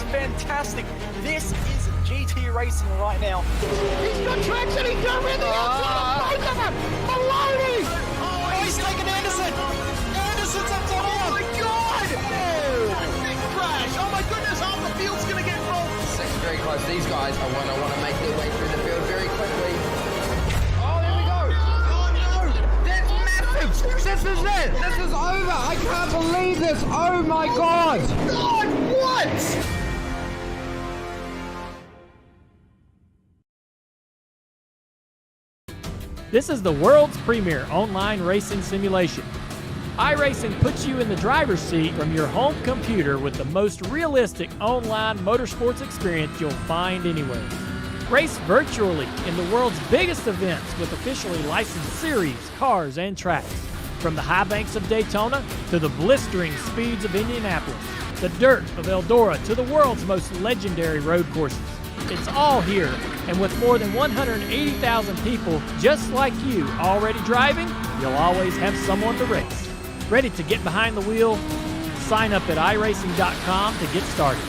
fantastic. This is GT Racing right now. He's got traction, he's got everything outside of both of them! Maloney! Oh, he's taken Anderson! Anderson's up top! Oh my God! Oh. Big crash! Oh my goodness, half the field's gonna get rolled! It's very close. These guys are want to make their way through the field very quickly. Oh, there we go! Oh no! That's massive! This is it! This is over! I can't believe this! Oh my God! God, what? This is the world's premier online racing simulation. iRacing puts you in the driver's seat from your home computer with the most realistic online motorsports experience you'll find anywhere. Race virtually in the world's biggest events with officially licensed series, cars, and tracks. From the high banks of Daytona to the blistering speeds of Indianapolis, the dirt of Eldora to the world's most legendary road courses. It's all here, and with more than 180,000 people just like you already driving, you'll always have someone to race. Ready to get behind the wheel? Sign up at iRacing.com to get started.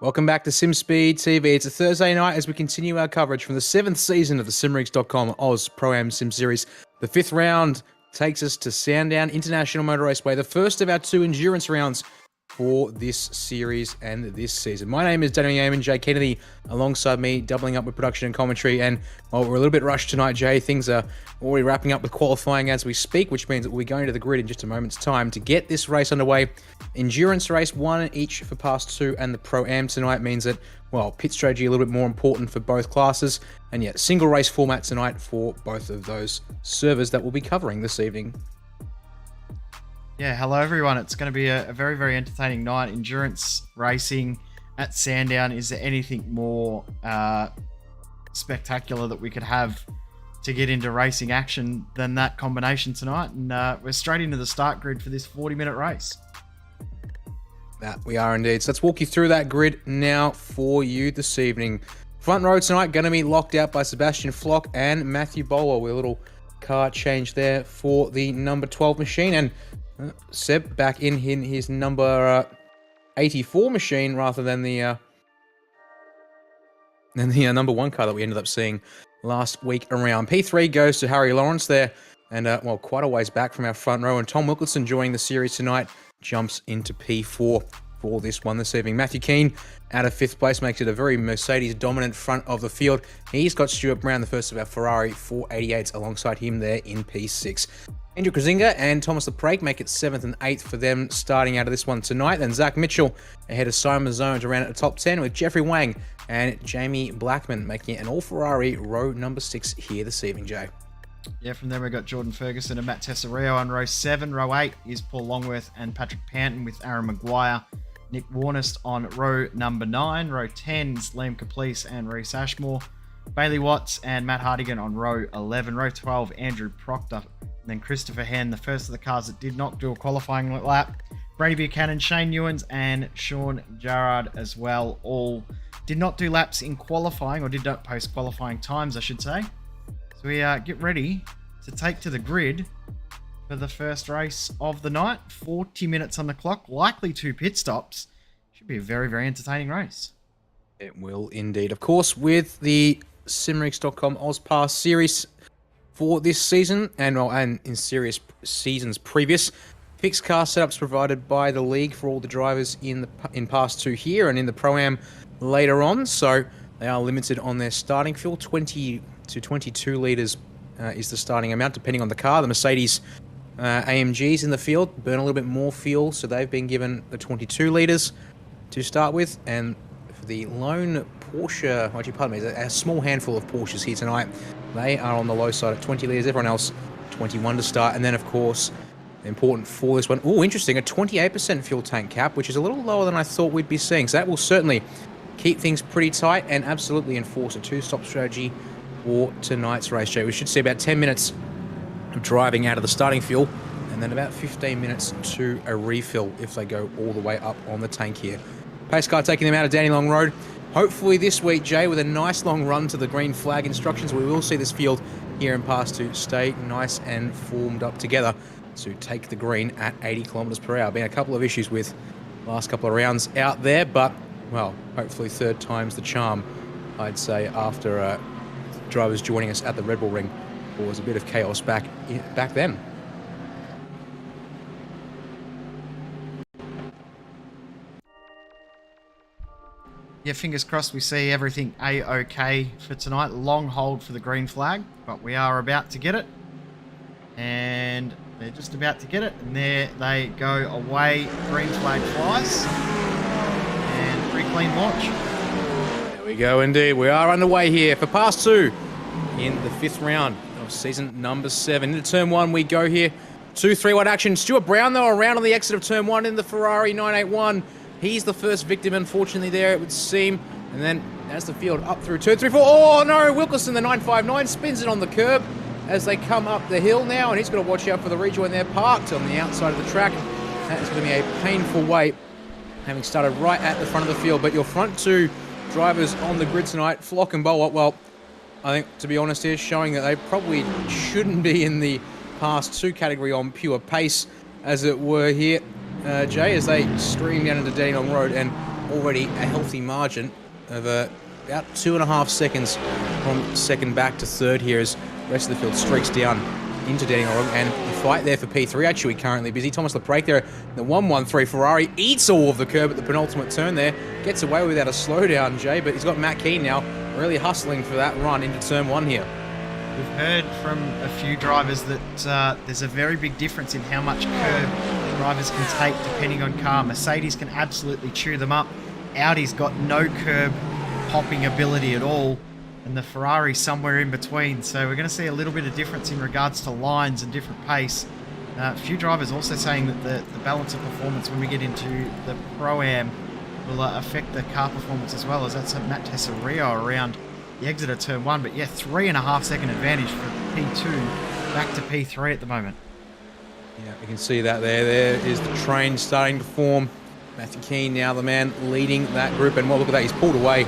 Welcome back to SimSpeed TV. It's a Thursday night as we continue our coverage from the 7th season of the SimRigs.com Oz Pro-Am Sim Series. The 5th round takes us to Sandown International Motor Raceway, the first of our 2 endurance rounds for this series and this season. My name is Daniel Yeaman, Jay Kennedy, alongside me, doubling up with production and commentary. And while we're a little bit rushed tonight, Jay, things are already wrapping up with qualifying as we speak, which means that we'll be going to the grid in just a moment's time to get this race underway. Endurance race, 1 each for Pass 2 and the Pro-Am tonight means that, well, pit strategy a little bit more important for both classes. And yet, single race format tonight for both of those servers that we'll be covering this evening. Yeah, hello everyone. It's going to be a very, very entertaining night. Endurance racing at Sandown. Is there anything more spectacular that we could have to get into racing action than that combination tonight? And we're straight into the start grid for this 40-minute race. That we are indeed. So let's walk you through that grid now for you this evening. Front row tonight going to be locked out by Sebastian Flock and Matthew Bowler with a little car change there for the number 12 machine. And Seb back in his number 84 machine rather than the number 1 car that we ended up seeing last week around. P3 goes to Harry Lawrence there, and well, quite a ways back from our front row. And Tom Wilkinson joining the series tonight jumps into P4 for this one this evening. Matthew Keane out of 5th place makes it a very Mercedes dominant front of the field. He's got Stuart Brown, the first of our Ferrari 488s, alongside him there in P6. Andrew Krasinga and Thomas LePrake make it 7th and 8th for them starting out of this one tonight. Then Zach Mitchell ahead of Simon Zones around at the top 10 with Jeffrey Wang and Jamie Blackman making it an all-Ferrari row number 6 here this evening, Jay. Yeah, from there we've got Jordan Ferguson and Matt Tessario on row 7. Row 8 is Paul Longworth and Patrick Panton with Aaron Maguire. Nick Warnest on row number 9. Row 10 is Liam Caplice and Reese Ashmore. Bailey Watts and Matt Hardigan on row 11. Row 12, Andrew Proctor. And then Christopher Henn, the first of the cars that did not do a qualifying lap. Brady Buchanan, Shane Newens, and Sean Jarrard as well. All did not do laps in qualifying, or did not post qualifying times, I should say. So we get ready to take to the grid for the first race of the night. 40 minutes on the clock, likely 2 pit stops. Should be a very, very entertaining race. It will indeed. Of course, with the SimRigs.com AusPass series for this season, and in series seasons previous, fixed car setups provided by the league for all the drivers in Pass 2 here and in the Pro-Am later on. So they are limited on their starting fuel. 20 to 22 litres is the starting amount, depending on the car. The Mercedes AMGs in the field burn a little bit more fuel, so they've been given the 22 litres to start with. And for the lone Porsche, pardon me, a small handful of Porsches here tonight, they are on the low side at 20 litres. Everyone else, 21 to start. And then, of course, important for this one, interesting, a 28% fuel tank cap, which is a little lower than I thought we'd be seeing. So that will certainly keep things pretty tight and absolutely enforce a 2-stop strategy for tonight's race, Jay. We should see about 10 minutes of driving out of the starting fuel, and then about 15 minutes to a refill if they go all the way up on the tank here. Pace car taking them out of Dandenong Road. Hopefully this week, Jay, with a nice long run to the green flag instructions, we will see this field here in Pass 2 stay nice and formed up together to take the green at 80 kilometres per hour. Been a couple of issues with last couple of rounds out there, but, well, hopefully third time's the charm, I'd say, after drivers joining us at the Red Bull Ring. There was a bit of chaos back then. Yeah, fingers crossed we see everything A-OK for tonight. Long hold for the green flag, but we are about to get it. And they're just about to get it. And there they go away. Green flag flies. And pretty clean launch. There we go indeed. We are underway here for Pass 2 in the 5th round of season number 7. Into turn 1 we go here. 2-3-1 action. Stuart Brown though around on the exit of turn 1 in the Ferrari 981. He's the first victim, unfortunately, there, it would seem. And then, as the field up through 2, 3, 4. Oh, no! Wilkerson, the 959, spins it on the curb as they come up the hill now. And he's got to watch out for the rejoin there, parked on the outside of the track. That's going to be a painful wait, having started right at the front of the field. But your front 2 drivers on the grid tonight, Flock and Boa, well, I think, to be honest here, showing that they probably shouldn't be in the Pass 2 category on pure pace, as it were here. Jay, as they stream down into Dandenong Road, and already a healthy margin of about 2.5 seconds from second back to third here as the rest of the field streaks down into Dandenong Road, and the fight there for P3 actually currently busy. Thomas LeBrake there, the 113 Ferrari eats all of the curb at the penultimate turn there, gets away without a slowdown, Jay, but he's got Matt Keane now really hustling for that run into turn 1 here. We've heard from a few drivers that there's a very big difference in how much curb drivers can take depending on car. Mercedes can absolutely chew them up. Audi's got no curb popping ability at all, and the Ferrari somewhere in between. So we're going to see a little bit of difference in regards to lines and different pace. A few drivers also saying that the balance of performance when we get into the Pro-Am will affect the car performance as well, as that's Matt Tessario around the exit of turn 1. But yeah, 3.5 second advantage for P2 back to P3 at the moment. Yeah, we can see that there. There is the train starting to form. Matthew Keane now the man leading that group. And well, look at that. He's pulled away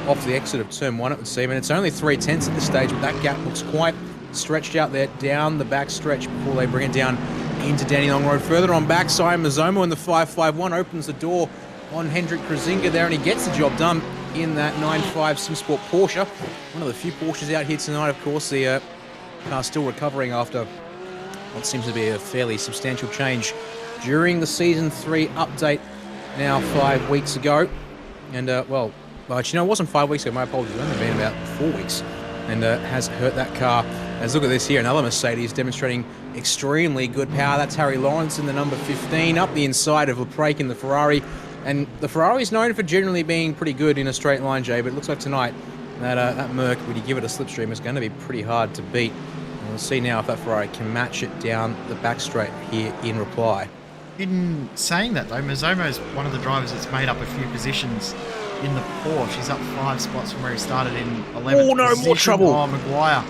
off the exit of turn 1, it would seem. And it's only 3/10 at this stage, but that gap looks quite stretched out there down the back stretch before they bring it down into Dandenong Road. Further on back, Simon Mazzomo in the 551 opens the door on Hendrik Krasinga there, and he gets the job done in that 9.5 SimSport Porsche. One of the few Porsches out here tonight, of course. The car still recovering after what seems to be a fairly substantial change during the Season 3 update now 5 weeks ago. And, well, actually, no, it wasn't 5 weeks ago. My apologies. It's only been about 4 weeks. And has hurt that car. As look at this here, another Mercedes demonstrating extremely good power. That's Harry Lawrence in the number 15, up the inside of LeBrake in the Ferrari. And the Ferrari is known for generally being pretty good in a straight line, Jay, but it looks like tonight that Merc, when you give it a slipstream, is going to be pretty hard to beat. And we'll see now if that Ferrari can match it down the back straight here in reply. In saying that, though, Mazzomo's one of the drivers that's made up a few positions in the Porsche. He's up 5 spots from where he started in 11th. Oh, no, position. more trouble. Oh, Maguire.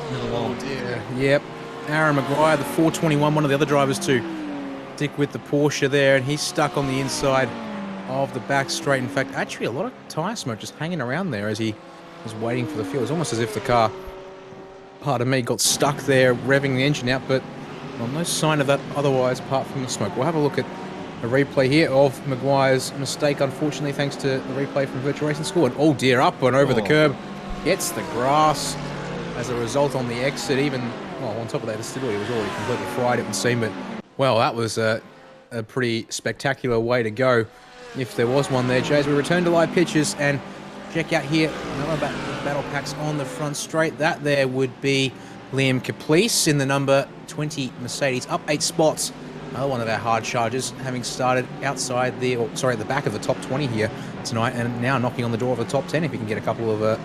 Into the wall. Oh, dear. Yep. Aaron Maguire, the 421, one of the other drivers to stick with the Porsche there, and he's stuck on the inside of the back straight. In fact, actually a lot of tyre smoke just hanging around there as he was waiting for the fuel. It's almost as if the car, pardon me, got stuck there revving the engine out, but well, no sign of that otherwise apart from the smoke. We'll have a look at a replay here of Maguire's mistake, unfortunately, thanks to the replay from Virtual Racing School. And oh dear, up and over the curb, gets the grass as a result on the exit. Even, well, on top of that, the stability was already completely fried, it would seem, but well, that was a pretty spectacular way to go, if there was one there, Jay. As we return to live pitches and check out here another battle packs on the front straight. That there would be Liam Caplice in the number 20 Mercedes, up 8 spots. Another one of our hard chargers, having started outside the, at the back of the top 20 here tonight, and now knocking on the door of the top 10 if he can get a couple of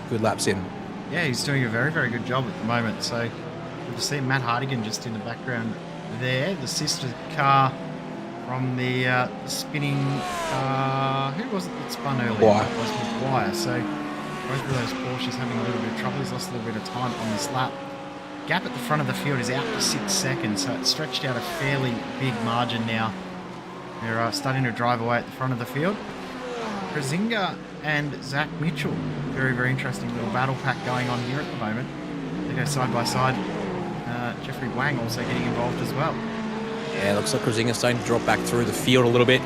good laps in. Yeah, he's doing a very, very good job at the moment. So you see Matt Hardigan just in the background there, the sister car from the spinning car. Who was it that spun earlier? That was Maguire. So both of those Porsches having a little bit of trouble. He's lost a little bit of time on this lap. Gap at the front of the field is out to 6 seconds, so it's stretched out a fairly big margin now They're starting to drive away at the front of the field. Krasinga and Zach Mitchell. Very, very interesting little battle pack going on here at the moment. They go side by side. Jeffrey Wang also getting involved as well. Yeah, looks like Krasinga's starting to drop back through the field a little bit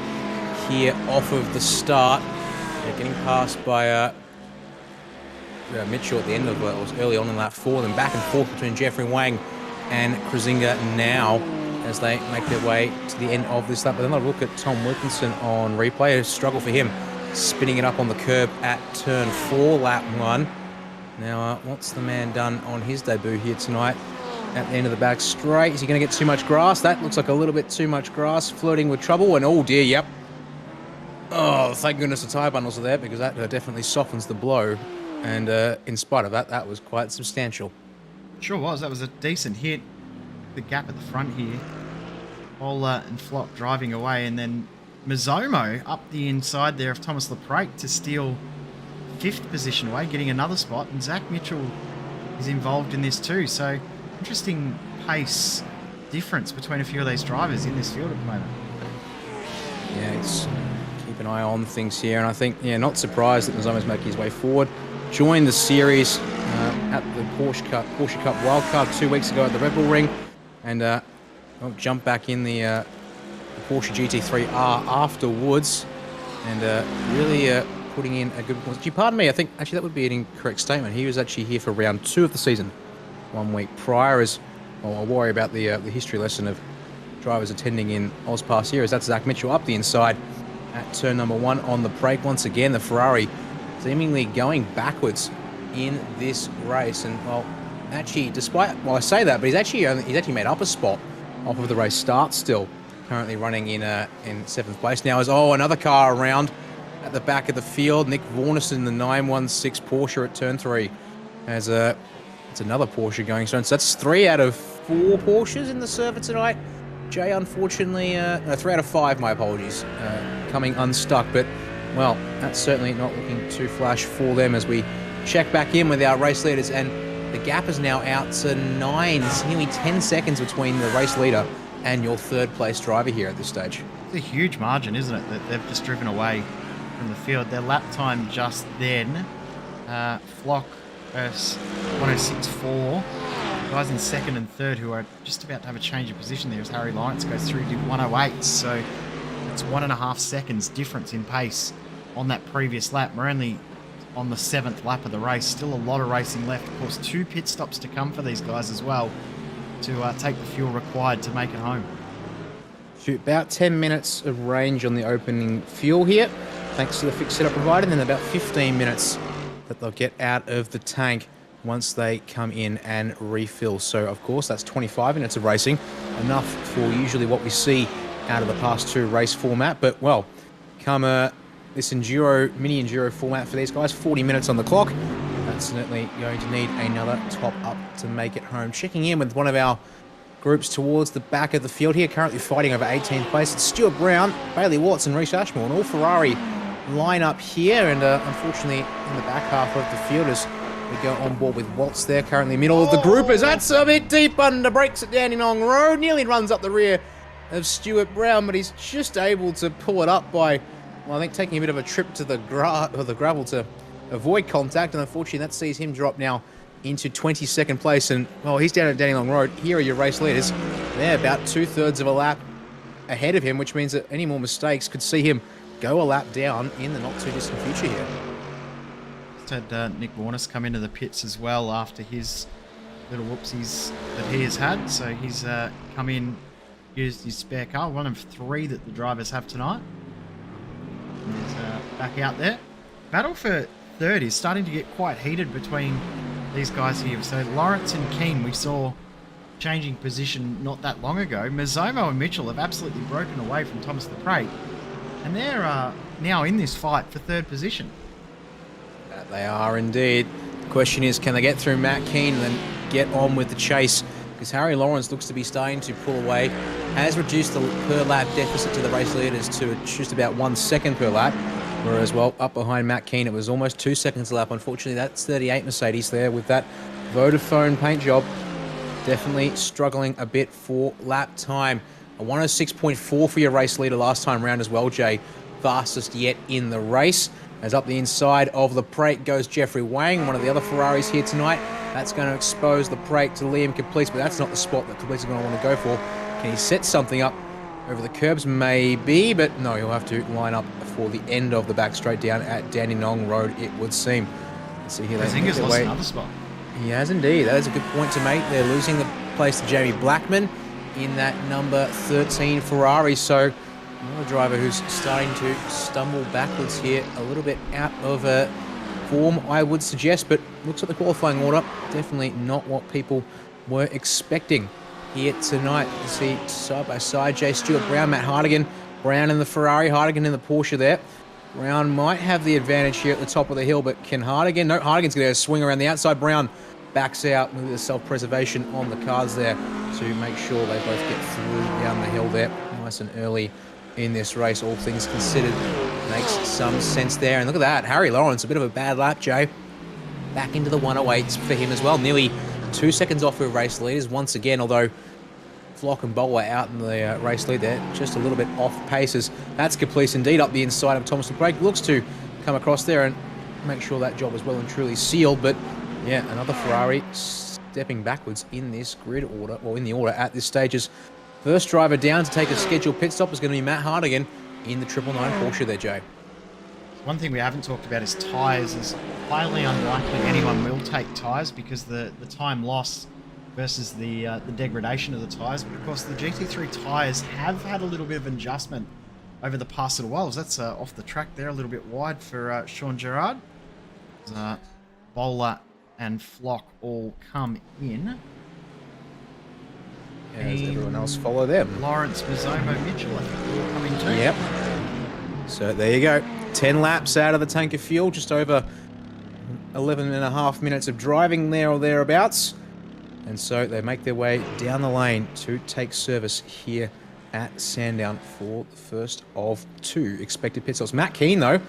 here off of the start. They're getting passed by Mitchell at the end of it was early on in lap 4, then back and forth between Jeffrey Wang and Krasinga now as they make their way to the end of this lap. But then they'll look at Tom Wilkinson on replay. A struggle for him, spinning it up on the curb at turn 4, lap 1. Now, what's the man done on his debut here tonight? At the end of the back straight, is he going to get too much grass? That looks like a little bit too much grass, flirting with trouble, and oh dear, yep. Oh, thank goodness the tyre bundles are there, because that definitely softens the blow. And in spite of that, that was quite substantial. Sure was. That was a decent hit. The gap at the front here. Bowler and Flock driving away, and then Mizomo up the inside there of Thomas LePrate to steal 5th position away, getting another spot. And Zach Mitchell is involved in this too. So interesting pace difference between a few of these drivers in this field at the moment. Yeah, it's keep an eye on things here, and I think, yeah, not surprised that Mizomo's making his way forward. Joined the series at the Porsche Cup Wildcard 2 weeks ago at the Red Bull Ring, and jumped back in the Porsche GT3R afterwards, and really putting in a good performance. Pardon me, I think actually that would be an incorrect statement. He was actually here for round 2 of the season 1 week prior. As well, I worry about the history lesson of drivers attending in AusPass series. That's Zach Mitchell up the inside at turn number 1 on the brake. Once again, the Ferrari seemingly going backwards in this race, and well, actually, despite, well, I say that, but he's actually made up a spot off of the race start still. Currently running in 7th place now. As another car around at the back of the field. Nick Vornus in the 916 Porsche at turn 3. As it's another Porsche going straight. So that's 3 out of 4 Porsches in the server tonight. Jay, unfortunately, no, 3 out of 5. My apologies, coming unstuck, but. Well, that's certainly not looking too flash for them as we check back in with our race leaders, and the gap is now out to 9. It's nearly 10 seconds between the race leader and your 3rd place driver here at this stage. It's a huge margin, isn't it, that they've just driven away from the field. Their lap time just then, Flock 106.4. Guys in 2nd and 3rd who are just about to have a change of position there as Harry Lawrence goes through to 108. So it's 1.5 seconds difference in pace on that previous lap. We're only on the 7th lap of the race. Still a lot of racing left. Of course, 2 pit stops to come for these guys as well to take the fuel required to make it home. About 10 minutes of range on the opening fuel here, thanks to the fixed setup provided, and then about 15 minutes that they'll get out of the tank once they come in and refill. So, of course, that's 25 minutes of racing, enough for usually what we see out of the past 2 race format. But, well, come this mini enduro format for these guys, 40 minutes on the clock. That's certainly going to need another top up to make it home. Checking in with one of our groups towards the back of the field here, currently fighting over 18th place. It's Stuart Brown, Bailey Watson, Reece Ashmore, and all Ferrari line up here. And unfortunately, in the back half of the field as we go on board with Waltz there, currently middle of the group. As that's a bit deep under, breaks it down in Dandenong Road, nearly runs up the rear of Stuart Brown, but he's just able to pull it up by, well, I think taking a bit of a trip to the gravel to avoid contact, and unfortunately that sees him drop now into 22nd place. And, well, he's down at Dandenong Road. Here are your race leaders. They're about 2/3 of a lap ahead of him, which means that any more mistakes could see him go a lap down in the not-too-distant future here. Just had Nick Warnes come into the pits as well after his little whoopsies that he has had. So he's come in, used his spare car, one of 3 that the drivers have tonight. And he's back out there. Battle for 3rd is starting to get quite heated between these guys here. So Lawrence and Keane, we saw changing position not that long ago. Mizomo and Mitchell have absolutely broken away from Thomas LePrate, and they're now in this fight for 3rd position. That they are indeed. The question is, can they get through Matt Keane and then get on with the chase? Because Harry Lawrence looks to be starting to pull away, has reduced the per lap deficit to the race leaders to just about 1 second per lap. Whereas, well, up behind Matt Keane, it was almost 2 seconds a lap. Unfortunately, that's 38 Mercedes there with that Vodafone paint job. Definitely struggling a bit for lap time. A 106.4 for your race leader last time round as well, Jay. Fastest yet in the race. As up the inside of the Prate goes Jeffrey Wang, one of the other Ferraris here tonight. That's going to expose the Prate to Liam Caplice, but that's not the spot that Caplice is going to want to go for. Can he set something up over the curbs? Maybe, but no, he'll have to line up for the end of the back straight down at Dandenong Road, it would seem. Let's see here. Zinger's lost another spot. He has indeed. That is a good point to make. They're losing the place to Jamie Blackman in that number 13 Ferrari. So another driver who's starting to stumble backwards here, a little bit out of form, I would suggest, but looks at the qualifying order. Definitely not what people were expecting here tonight. You see side by side, Jay Stewart, Brown, Matt Hardigan. Brown in the Ferrari, Hardigan in the Porsche there. Brown might have the advantage here at the top of the hill, but can Hardigan? No, Hardigan's going to swing around the outside. Brown backs out with the self-preservation on the cards there to make sure they both get through down the hill there. Nice and early in this race, all things considered. Makes some sense there. And look at that, Harry Lawrence, a bit of a bad lap, Jay. Back into the 108s for him as well. Nearly 2 seconds off with race leaders once again, although Flock and Bowler out in the race lead there, just a little bit off paces. That's Caplice indeed up the inside of Thomas Brake. Looks to come across there and make sure that job is well and truly sealed. But yeah, another Ferrari stepping backwards in this grid order, or in the order at this stage. As first driver down to take a scheduled pit stop is going to be Matt Hardigan in the 999 Porsche there, Jay. One thing we haven't talked about is tyres. It's highly unlikely anyone will take tyres because the time lost versus the degradation of the tyres. But of course, the GT3 tyres have had a little bit of an adjustment over the past little while. That's off the track there, a little bit wide for Sean Gerard. Bowler and Flock all come in. As everyone else follow them. Lawrence, Mazzomo, Mitchell, I think will come in too. Yep. So there you go. 10 laps out of the tank of fuel, just over 11.5 minutes of driving there or thereabouts. And so they make their way down the lane to take service here at Sandown for the first of 2 expected pit stops. Matt Keane, though,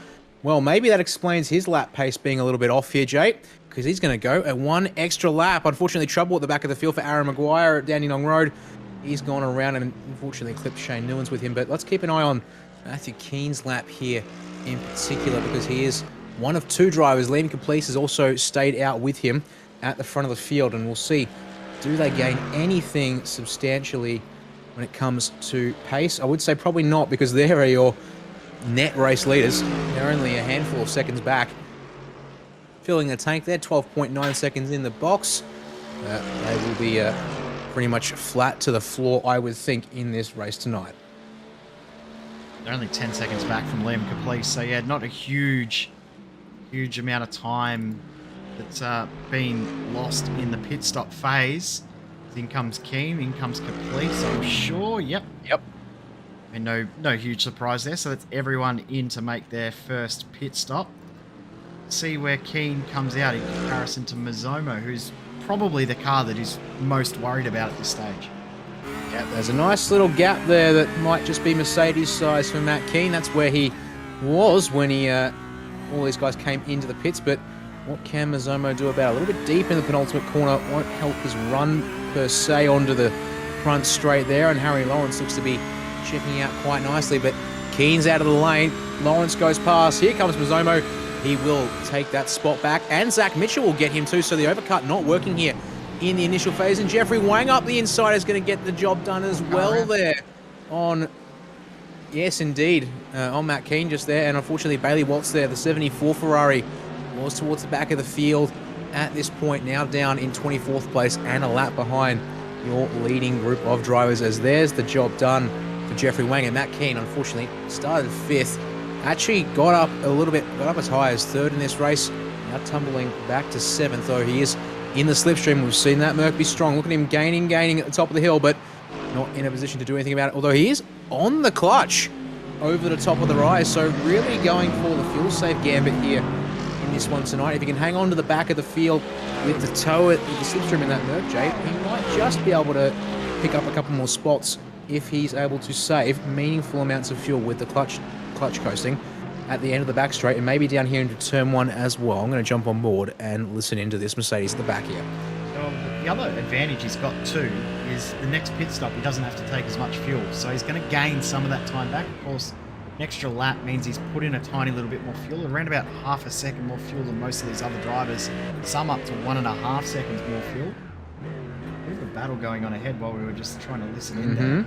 well, maybe that explains his lap pace being a little bit off here, Jay, because he's going to go at 1 extra lap. Unfortunately, trouble at the back of the field for Aaron Maguire at Dandenong Road. He's gone around and unfortunately clipped Shane Newlands with him. But let's keep an eye on Matthew Keane's lap here in particular, because he is one of 2 drivers. Liam Caplice has also stayed out with him at the front of the field, and we'll see, do they gain anything substantially when it comes to pace? I would say probably not, because there are your net race leaders. They're only a handful of seconds back. Filling the tank there, 12.9 seconds in the box. They will be pretty much flat to the floor, I would think, in this race tonight. They're only 10 seconds back from Liam Caplice, so yeah, not a huge amount of time that's been lost in the pit stop phase. In comes Keane, in comes Caplice, I'm sure. Yep. And no huge surprise there. So that's everyone in to make their first pit stop. See where Keane comes out in comparison to Mazzomo, who's probably the car that he's most worried about at this stage. Yeah, there's a nice little gap there that might just be Mercedes size for Matt Keane. That's where he was when all these guys came into the pits. But what can Mazzomo do about it? A little bit deep in the penultimate corner. Won't help his run per se onto the front straight there. And Harry Lawrence looks to be checking out quite nicely. But Keane's out of the lane. Lawrence goes past. Here comes Mazzomo. He will take that spot back. And Zach Mitchell will get him too. So the overcut not working here in the initial phase. And Jeffrey Wang up the inside is going to get the job done as well there on... Yes, indeed. On Matt Keane just there. And unfortunately, Bailey Waltz there, the 74 Ferrari, was towards the back of the field at this point, now down in 24th place and a lap behind your leading group of drivers, as there's the job done for Jeffrey Wang. And Matt Keane, unfortunately, started 5th. Actually got up a little bit, got up as high as 3rd in this race. Now tumbling back to 7th, though he is in the slipstream. We've seen that Merc be strong. Look at him gaining at the top of the hill, but not in a position to do anything about it. Although he is on the clutch over the top of the rise. So really going for the fuel save gambit here in this one tonight. If he can hang on to the back of the field with the toe with the slipstream in that Merc, Jay, he might just be able to pick up a couple more spots if he's able to save meaningful amounts of fuel with the clutch coasting at the end of the back straight, and maybe down here into turn 1 as well. I'm going to jump on board and listen into this Mercedes at the back here. The other advantage he's got too is the next pit stop, he doesn't have to take as much fuel. So he's going to gain some of that time back. Of course, an extra lap means he's put in a tiny little bit more fuel, around about half a second more fuel than most of these other drivers. Some up to 1.5 seconds more fuel. Bit of a battle going on ahead while we were just trying to listen in there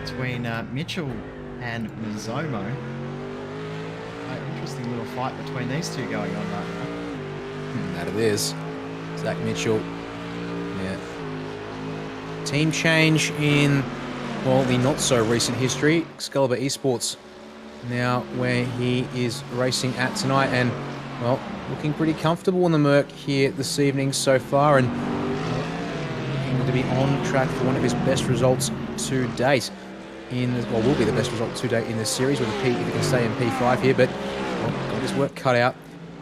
between Mitchell and Mizomo. Interesting little fight between these two going on right now. That it is. Zach Mitchell. Yeah. Team change in, well, the not so recent history. Excalibur Esports now where he is racing at tonight, and, well, looking pretty comfortable in the Merc here this evening so far, and looking to be on track for one of his best results to date. Well, will be the best result to date in this series with a P, if he can stay in P5 here, but well, got his work cut out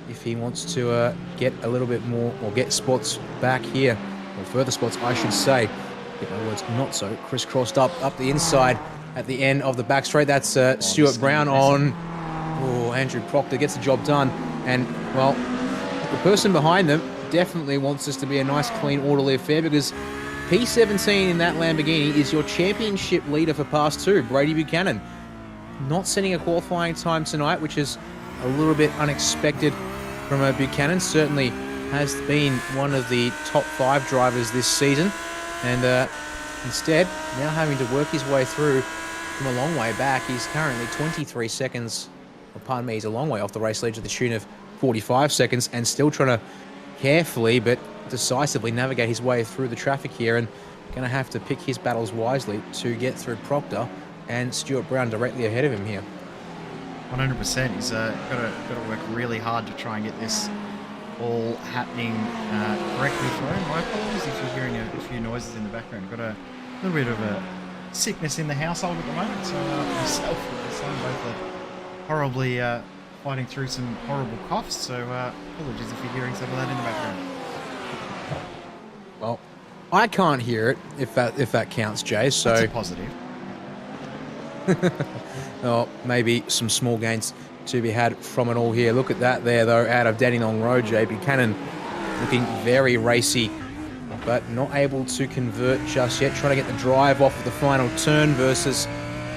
if he wants to get a little bit more, or get spots back here, or further spots, I should say. In other words, not so. Crisscrossed up the inside at the end of the back straight. That's Stuart Brown on. Oh, Andrew Proctor gets the job done, and well, the person behind them definitely wants this to be a nice, clean, orderly affair, because P17 in that Lamborghini is your championship leader for Pass 2, Brady Buchanan. Not setting a qualifying time tonight, which is a little bit unexpected from Buchanan. Certainly has been one of the top 5 drivers this season, and instead now having to work his way through from a long way back. He's currently 23 seconds, or pardon me, he's a long way off the race lead to the tune of 45 seconds, and still trying to carefully but decisively navigate his way through the traffic here, and going to have to pick his battles wisely to get through Proctor and Stuart Brown directly ahead of him here. 100%. He's got to work really hard to try and get this all happening correctly for him. My apologies if you're hearing a few noises in the background. Got a little bit of a sickness in the household at the moment, so myself and my son both are horribly fighting through some horrible coughs, so apologies if you're hearing some of that in the background. Well, I can't hear it, if that counts, Jay. So that's a positive. Oh, maybe some small gains to be had from it all here. Look at that there, though, out of Dandenong Road, Jay. Buchanan looking very racy, but not able to convert just yet. Trying to get the drive off of the final turn versus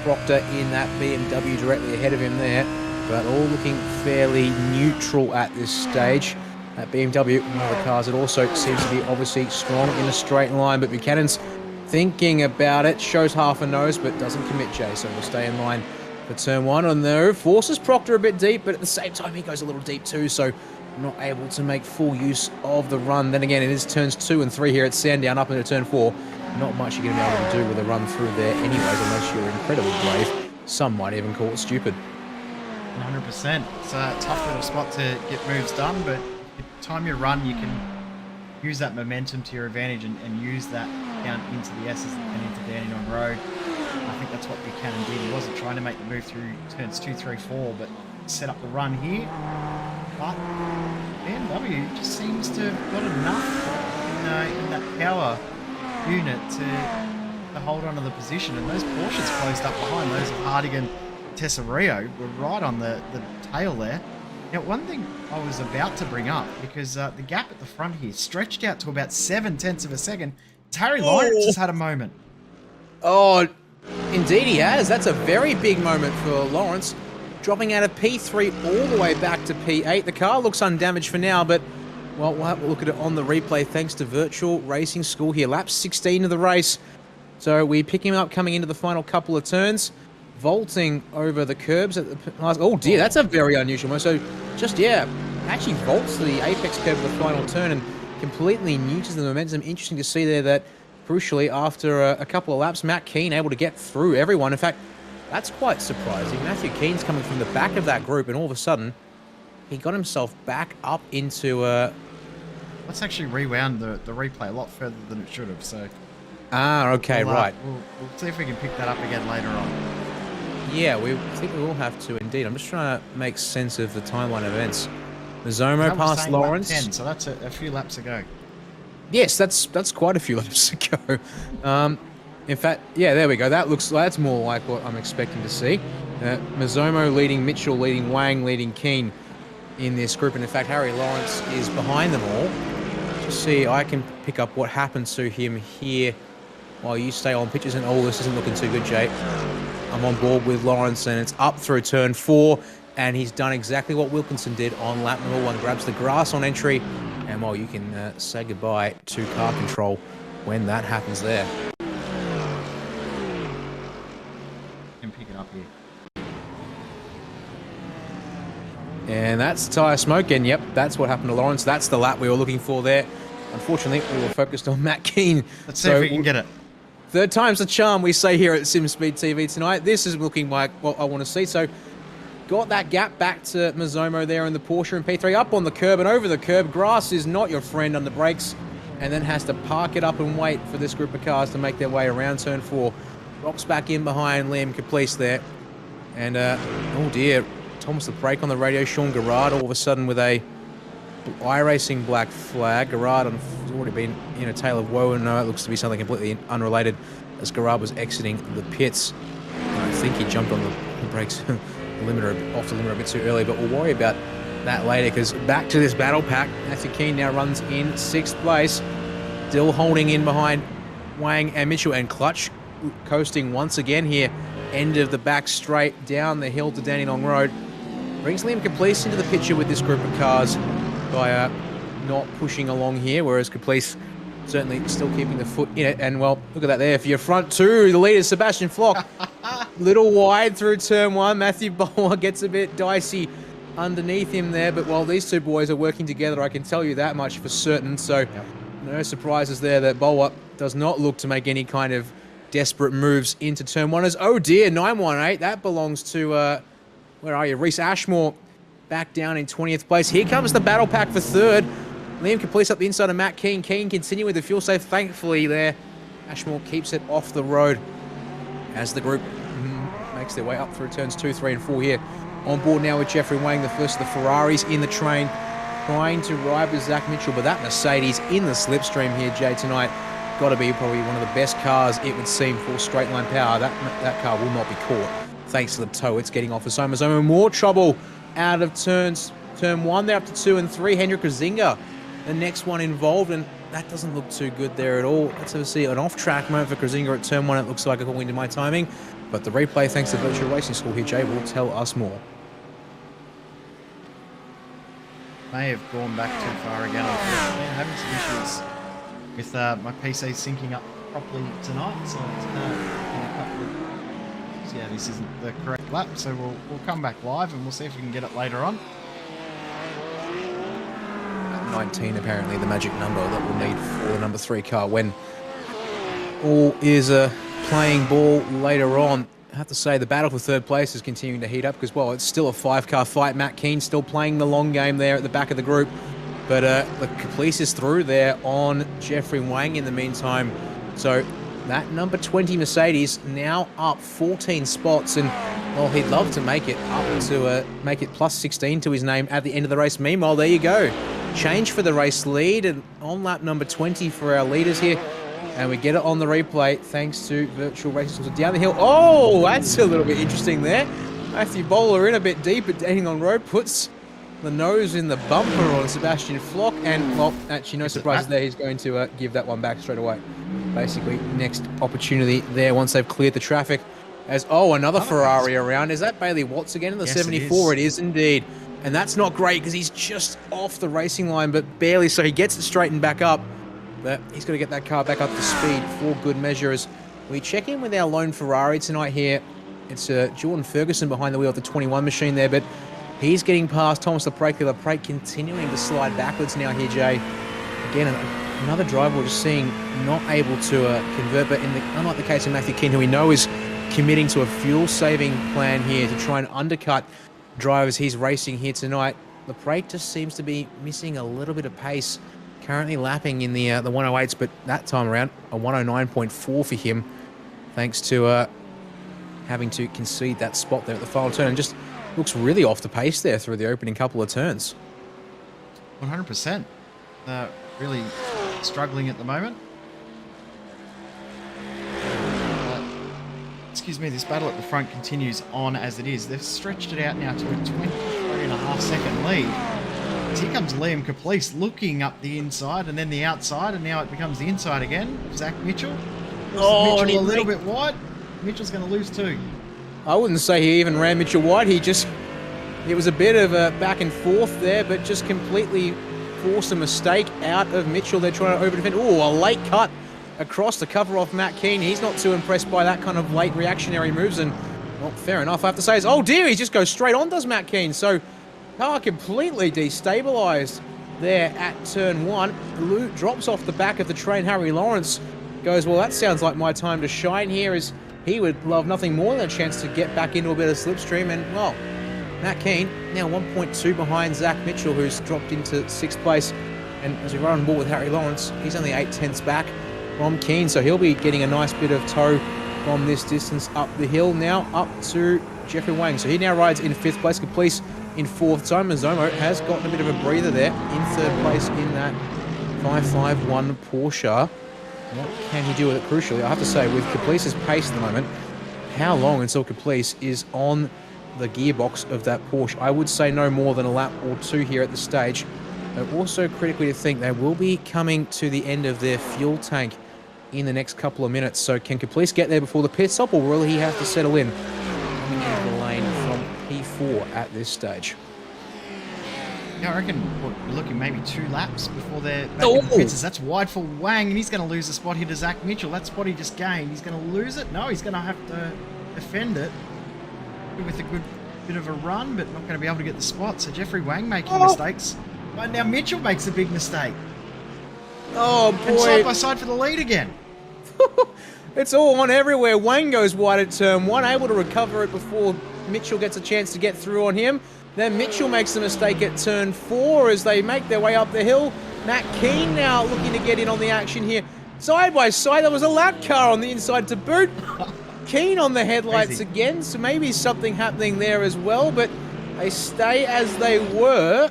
Proctor in that BMW directly ahead of him there, but all looking fairly neutral at this stage. That BMW, one of the cars that also seems to be obviously strong in a straight line, but Buchanan's thinking about it, shows half a nose, but doesn't commit, Jay, so we'll stay in line for turn 1. On there, forces Proctor a bit deep, but at the same time he goes a little deep too, so not able to make full use of the run. Then again, it is turns 2 and 3 here at Sandown, up into turn 4. Not much you're going to be able to do with a run through there anyways, unless you're incredibly brave. Some might even call it stupid. 100%. It's a tough little spot to get moves done, but the time you run, you can use that momentum to your advantage and use that down into the S's and into Dandenong Road. I think that's what Buchanan did. He wasn't trying to make the move through turns 2, 3, 4, but set up the run here. But BMW just seems to have got enough in that power unit to hold on to the position, and those Porsches closed up behind. Those of Hardigan, Tessario were right on the tail there. Now, one thing I was about to bring up, because the gap at the front here stretched out to about 0.7 of a second. Harry Lawrence has had a moment. Oh, indeed he has. That's a very big moment for Lawrence. Dropping out of P3 all the way back to P8. The car looks undamaged for now, but, well, we'll have a look at it on the replay thanks to Virtual Racing School here. Lap 16 of the race. So we pick him up coming into the final couple of turns. Vaulting over the curbs at the last. Oh dear, that's a very unusual moment. So just, yeah, actually vaults to the apex curb of the final turn and completely neuters the momentum. Interesting to see there that, crucially, after a couple of laps, Matt Keane able to get through everyone. In fact, that's quite surprising. Matthew Keane's coming from the back of that group, and all of a sudden, he got himself back up into. Let's actually rewound the replay a lot further than it should have. So. Ah, okay, right. We'll see if we can pick that up again later on. Yeah, we think we will have to indeed. I'm just trying to make sense of the timeline of events. Mizomo past Lawrence. Lap 10, so that's a few laps ago. Yes, that's quite a few laps ago. In fact, yeah, there we go. That's more like what I'm expecting to see. Mizomo leading Mitchell, leading Wang, leading Keane in this group, and in fact, Harry Lawrence is behind them all. Just see, I can pick up what happened to him here while you stay on pitches. And oh, this isn't looking too good, Jay. I'm on board with Lawrence, and it's up through turn 4, and he's done exactly what Wilkinson did on lap number 1. Grabs the grass on entry, and well, you can say goodbye to car control when that happens there. And pick it up here. And that's tyre smoke, and yep, that's what happened to Lawrence. That's the lap we were looking for there. Unfortunately, we were focused on Matt Keane. Let's see if we can get it. Third time's the charm, we say here at SimSpeed TV tonight. This is looking like what I want to see. So, got that gap back to Mazzomo there in the Porsche and P3 up on the curb and over the curb. Grass is not your friend on the brakes, and then has to park it up and wait for this group of cars to make their way around turn 4. Rocks back in behind Liam Caplice there. And, oh dear, Thomas the brake on the radio. Sean Garrard all of a sudden with a iRacing black flag. Garrard has already been in a tale of woe, and it looks to be something completely unrelated as Garrard was exiting the pits. And I think he jumped on the brakes off the limiter a bit too early, but we'll worry about that later, because back to this battle pack. Matthew Keane now runs in 6th place, still holding in behind Wang and Mitchell, and Clutch coasting once again here. End of the back straight down the hill to Dandenong Road. Brings Liam Caplice into the picture with this group of cars by not pushing along here, whereas Caplice certainly still keeping the foot in it. And well, look at that there. For your front 2, the leader Sebastian Flock, little wide through turn 1. Matthew Bowler gets a bit dicey underneath him there, but while these two boys are working together, I can tell you that much for certain. So no surprises there that Bowler does not look to make any kind of desperate moves into turn 1. As oh dear, 918, that belongs to where are you, Reese Ashmore, back down in 20th place. Here comes the battle pack for 3rd. Liam Caplice up the inside of Matt Keane. Keane continuing with the fuel safe, thankfully there. Ashmore keeps it off the road as the group makes their way up through turns 2, 3 and 4 here. On board now with Jeffrey Wang, the first of the Ferraris in the train, trying to ride with Zach Mitchell, but that Mercedes in the slipstream here, Jay, tonight, got to be probably one of the best cars, it would seem, for straight line power. That car will not be caught thanks to the tow it's getting off of Somazomo. More trouble out of turn 1. They're up to 2 and 3. Hendrik Razinga, the next one involved, and that doesn't look too good there at all. Let's have a see an off-track moment for Krasinga at turn 1, it looks like, according to my timing. But the replay, thanks to Virtual Racing School here, Jay, will tell us more. May have gone back too far again. I'm having some issues with my PC syncing up properly tonight, so it's in a couple of... Yeah, this isn't the correct lap, so we'll come back live and we'll see if we can get it later on. 19 apparently the magic number that we'll need for the number 3 car when all is playing ball later on. I have to say the battle for 3rd place is continuing to heat up because, well, it's still a 5-car fight. Matt Keane still playing the long game there at the back of the group, but the Caplice is through there on Jeffrey Wang in the meantime. So that number 20 Mercedes now up 14 spots, and well, he'd love to make it up to make it plus 16 to his name at the end of the race. Meanwhile, there you go. Change for the race lead, and on lap number 20 for our leaders here. And we get it on the replay thanks to Virtual Racing. So down the hill. Oh, that's a little bit interesting there. Matthew Bowler in a bit deep at Dandenong Road, puts the nose in the bumper on Sebastian Flock, and well, actually no surprises there. He's going to give that one back straight away. Basically, next opportunity there once they've cleared the traffic. As another Ferrari around. Is that Bailey Watts again in the 74? It is indeed. And that's not great because he's just off the racing line, but barely, so he gets it straightened back up. But he's got to get that car back up to speed for good measure. As we check in with our lone Ferrari tonight here. It's Jordan Ferguson behind the wheel of the 21 machine there, but he's getting past Thomas Leprake. Leprake continuing to slide backwards now here, Jay. Again, another driver we're just seeing not able to convert, but unlike the case of Matthew Keane, who we know is committing to a fuel-saving plan here to try and undercut drivers he's racing here tonight. Leprake just seems to be missing a little bit of pace. Currently lapping in the 108s, but that time around a 109.4 for him, thanks to having to concede that spot there at the final turn, and just looks really off the pace there through the opening couple of turns. 100%. Really struggling at the moment. Excuse me, this battle at the front continues on as it is. They've stretched it out now to a 23.5-second lead. As here comes Liam Caplice looking up the inside and then the outside, and now it becomes the inside again. Zach Mitchell. Mitchell and he a little bit wide. Mitchell's going to lose too. I wouldn't say he even ran Mitchell wide. It was a bit of a back and forth there, but just completely forced a mistake out of Mitchell. They're trying to over-defend. Oh, a late cut across to cover off Matt Keane. He's not too impressed by that kind of late reactionary moves, and well, fair enough. I have to say, oh dear, he just goes straight on, does Matt Keane. So, completely destabilised there at turn 1. Lou drops off the back of the train. Harry Lawrence goes, well, that sounds like my time to shine here, as he would love nothing more than a chance to get back into a bit of slipstream. And, well, Matt Keane now 1.2 behind Zach Mitchell, who's dropped into 6th place. And as we run on board with Harry Lawrence, he's only 8/10ths back from Keane, so he'll be getting a nice bit of tow from this distance up the hill. Now up to Jeffrey Wang. So he now rides in 5th place, completes in 4th time. Mazomo has gotten a bit of a breather there in 3rd place in that 551 Porsche. What can he do with it crucially? I have to say, with Caplice's pace at the moment, how long until Caplice is on the gearbox of that Porsche? I would say no more than a lap or 2 here at the stage. But also critically to think they will be coming to the end of their fuel tank in the next couple of minutes. So can Caplice get there before the pit stop, or will he have to settle in coming into the lane from P4 at this stage? Yeah, I reckon we're looking maybe 2 laps before they're back in the pits. That's wide for Wang, and he's going to lose the spot here to Zach Mitchell. That spot he just gained. He's going to lose it? No, he's going to have to defend it with a good bit of a run, but not going to be able to get the spot. So Jeffrey Wang making mistakes. But now Mitchell makes a big mistake. Oh, And boy. side by side for the lead again. It's all on everywhere. Wang goes wide at turn 1, able to recover it before Mitchell gets a chance to get through on him. Then Mitchell makes the mistake at turn 4 as they make their way up the hill. Matt Keane now looking to get in on the action here. Side by side, there was a lap car on the inside to boot. Keane on the headlights again, so maybe something happening there as well, but they stay as they were.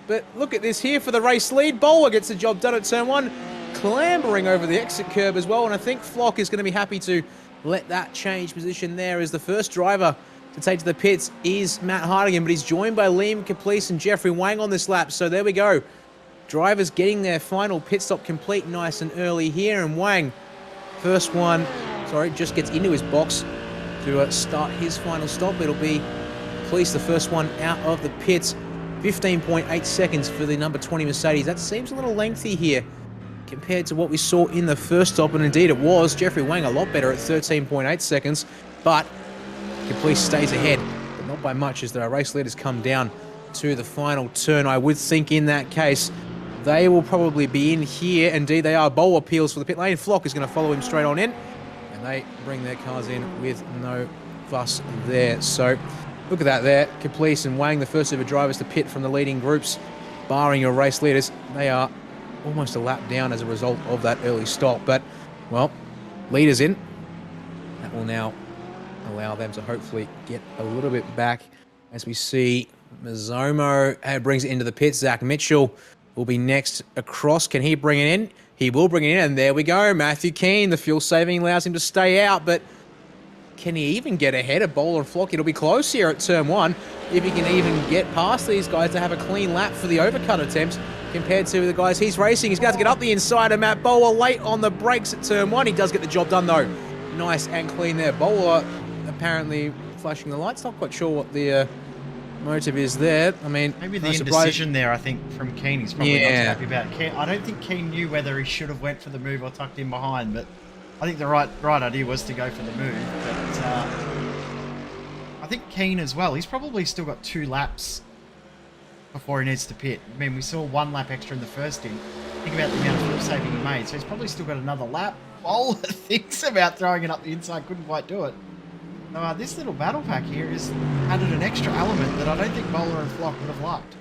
But look at this here for the race lead. Bowler gets the job done at turn 1, clambering over the exit curb as well, and I think Flock is going to be happy to let that change position there, as the first driver to take to the pits is Matt Hardigan, but he's joined by Liam Caplice and Jeffrey Wang on this lap. So there we go. Drivers getting their final pit stop complete nice and early here, and Wang, first one, just gets into his box to start his final stop. It'll be Caplice, the first one out of the pits. 15.8 seconds for the number 20 Mercedes. That seems a little lengthy here compared to what we saw in the first stop, and indeed it was. Jeffrey Wang a lot better at 13.8 seconds, but Caplice stays ahead, but not by much, as the race leaders come down to the final turn. I would think in that case they will probably be in here. Indeed they are. Bowler appeals for the pit lane. Flock is going to follow him straight on in, and they bring their cars in with no fuss there. So look at that there. Caplice and Wang, the first ever drivers to pit from the leading groups, barring your race leaders. They are almost a lap down as a result of that early stop. But, well, leaders in. That will now allow them to hopefully get a little bit back as we see Mazomo brings it into the pits. Zach Mitchell will be next across. Can he bring it in? He will bring it in, and there we go. Matthew Keane, the fuel saving allows him to stay out, but can he even get ahead of Bowler and Flock? It'll be close here at turn 1 if he can even get past these guys to have a clean lap for the overcut attempts compared to the guys he's racing. He's got to get up the inside of Matt Bowler late on the brakes at turn 1. He does get the job done though. Nice and clean there. Bowler apparently flashing the lights. Not quite sure what the motive is there. I mean, maybe the indecision there, I think, from Keane. He's probably not too happy about it. I don't think Keane knew whether he should have went for the move or tucked in behind, but I think the right idea was to go for the move. But I think Keane as well, he's probably still got 2 laps before he needs to pit. I mean, we saw 1 lap extra in the first stint. Think about the amount of fuel saving he made. So he's probably still got another lap. Bowler thinks about throwing it up the inside, couldn't quite do it. This little battle pack here has added an extra element that I don't think Bowler and Flock would have liked.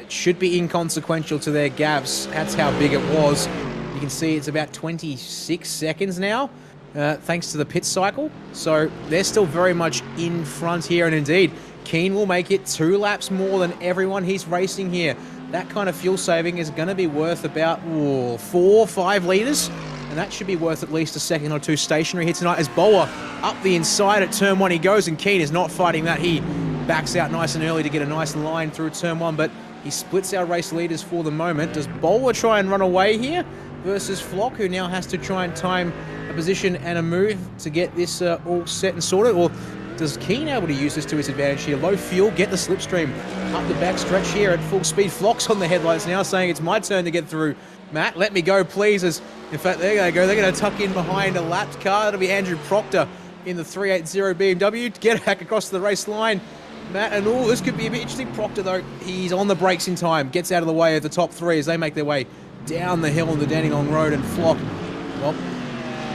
It should be inconsequential to their gaps. That's how big it was. You can see it's about 26 seconds now, thanks to the pit cycle. So they're still very much in front here, and indeed, Keane will make it 2 laps more than everyone he's racing here. That kind of fuel saving is going to be worth about 4-5 litres, and that should be worth at least a second or 2 stationary here tonight, as Bowler up the inside at turn 1 he goes, and Keane is not fighting that. He backs out nice and early to get a nice line through turn 1, but he splits our race leaders for the moment. Does Bowler try and run away here versus Flock, who now has to try and time a position and a move to get this all set and sorted, or does Keen able to use this to his advantage here? Low fuel, get the slipstream up the back stretch here at full speed. Flock's on the headlights now, saying it's my turn to get through. Matt, let me go, please. As in fact, there they go. They're going to tuck in behind a lapped car. It'll be Andrew Proctor in the 380 BMW to get back across the race line. Matt, and this could be a bit interesting. Proctor, though, he's on the brakes in time. Gets out of the way of the top three as they make their way down the hill on the Dandenong Road, and Flock, well,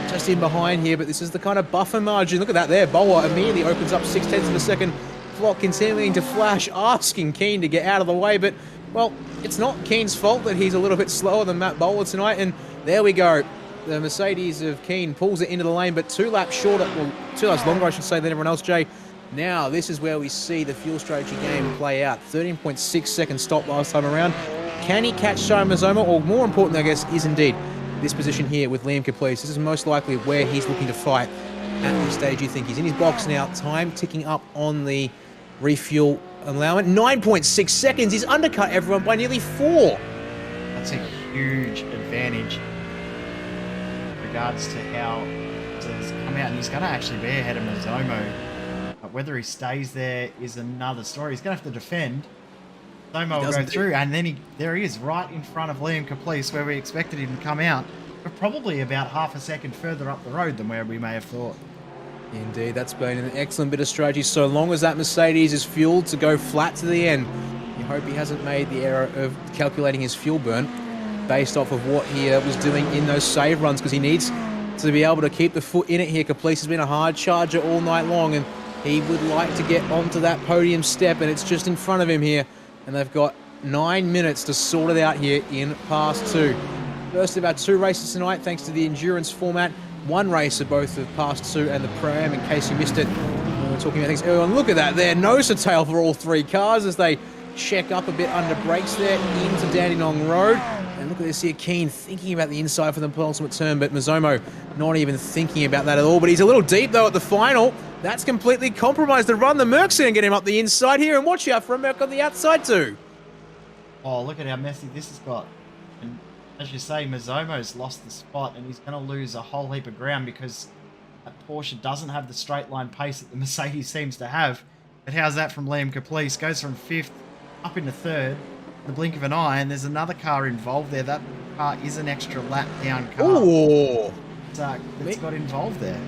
just in behind here, but this is the kind of buffer margin. Look at that there. Bowler immediately opens up 0.6 of a second. Flock continuing to flash, asking Keen to get out of the way, but, well, it's not Keen's fault that he's a little bit slower than Matt Bowler tonight, and there we go. The Mercedes of Keen pulls it into the lane, but 2 laps shorter, well, 2 laps longer, I should say, than everyone else, Jay. Now, this is where we see the fuel strategy game play out. 13.6 second stop last time around. Can he catch Shai Mazoma? Or more important, I guess, is indeed this position here with Liam Caplice. This is most likely where he's looking to fight at this stage. You think he's in his box now. Time ticking up on the refuel allowance. 9.6 seconds. He's undercut everyone by nearly 4. That's a huge advantage in regards to how he's come out, and he's going to actually be ahead of Mazomo. But whether he stays there is another story. He's going to have to defend. Mazomo will go through, and then there he is, right in front of Liam Caplice, where we expected him to come out, but probably about half a second further up the road than where we may have thought. Indeed, that's been an excellent bit of strategy. So long as that Mercedes is fueled to go flat to the end, you hope he hasn't made the error of calculating his fuel burn based off of what he was doing in those save runs, because he needs to be able to keep the foot in it here. Caplice has been a hard charger all night long, and he would like to get onto that podium step, and it's just in front of him here. And they've got 9 minutes to sort it out here in Pass 2. First of our 2 races tonight, thanks to the endurance format. 1 race of both the Pass 2 and the Pro-Am, in case you missed it. We were talking about things earlier on. Look at that there, nose to tail for all 3 cars as they check up a bit under brakes there into Dandenong Road. And look at this here, Keen thinking about the inside for the penultimate turn, but Mazomo not even thinking about that at all. But he's a little deep, though, at the final. That's completely compromised the run. The Merc's going to get him up the inside here, and watch out for a Merc on the outside too. Oh, look at how messy this has got. And as you say, Mazomo's lost the spot, and he's going to lose a whole heap of ground because that Porsche doesn't have the straight line pace that the Mercedes seems to have. But how's that from Liam Caplice? Goes from 5th up into 3rd, the blink of an eye, and there's another car involved there. That car is an extra lap down car. Ooh. It's got involved there.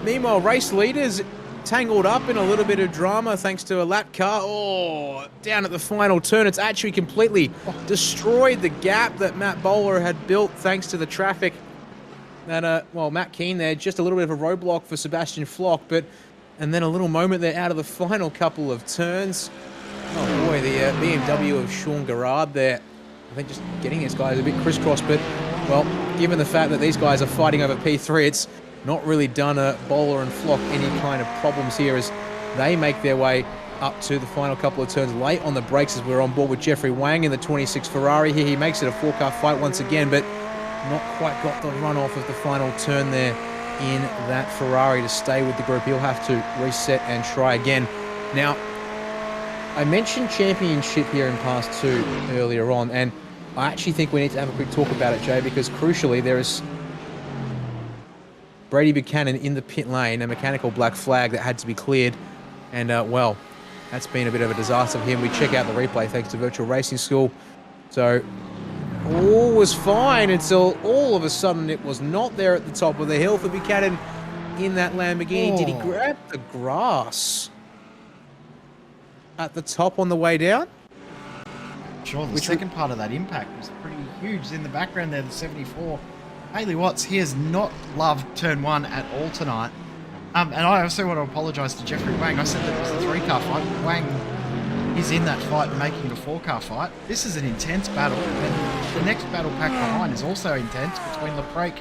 Meanwhile, race leaders tangled up in a little bit of drama thanks to a lap car. Oh, down at the final turn, it's actually completely destroyed the gap that Matt Bowler had built thanks to the traffic. And, well, Matt Keen there, just a little bit of a roadblock for Sebastian Flock, and then a little moment there out of the final couple of turns. Oh boy, the BMW of Sean Garrard there, I think just getting his guys a bit crisscrossed, but, well, given the fact that these guys are fighting over P3, it's not really done Bowler and Flock any kind of problems here as they make their way up to the final couple of turns. Late on the brakes as we're on board with Jeffrey Wang in the 26 Ferrari here. He makes it a 4-car fight once again, but not quite got the run off of the final turn there in that Ferrari to stay with the group. He'll have to reset and try again. Now, I mentioned championship here in Pass 2 earlier on, and I actually think we need to have a quick talk about it, Jay, because crucially there is Brady Buchanan in the pit lane, a mechanical black flag that had to be cleared. And, well, that's been a bit of a disaster for him. We check out the replay thanks to Virtual Racing School. So, all was fine until all of a sudden it was not there at the top of the hill for Buchanan in that Lamborghini. Oh. Did he grab the grass at the top on the way down? Sure, the second part of that impact was pretty huge. In the background there, the 74. Haley Watts, he has not loved turn 1 at all tonight. And I also want to apologise to Jeffrey Wang. I said that it was a 3-car fight. Wang is in that fight making a 4-car fight. This is an intense battle. And the next battle pack behind is also intense between LaPrake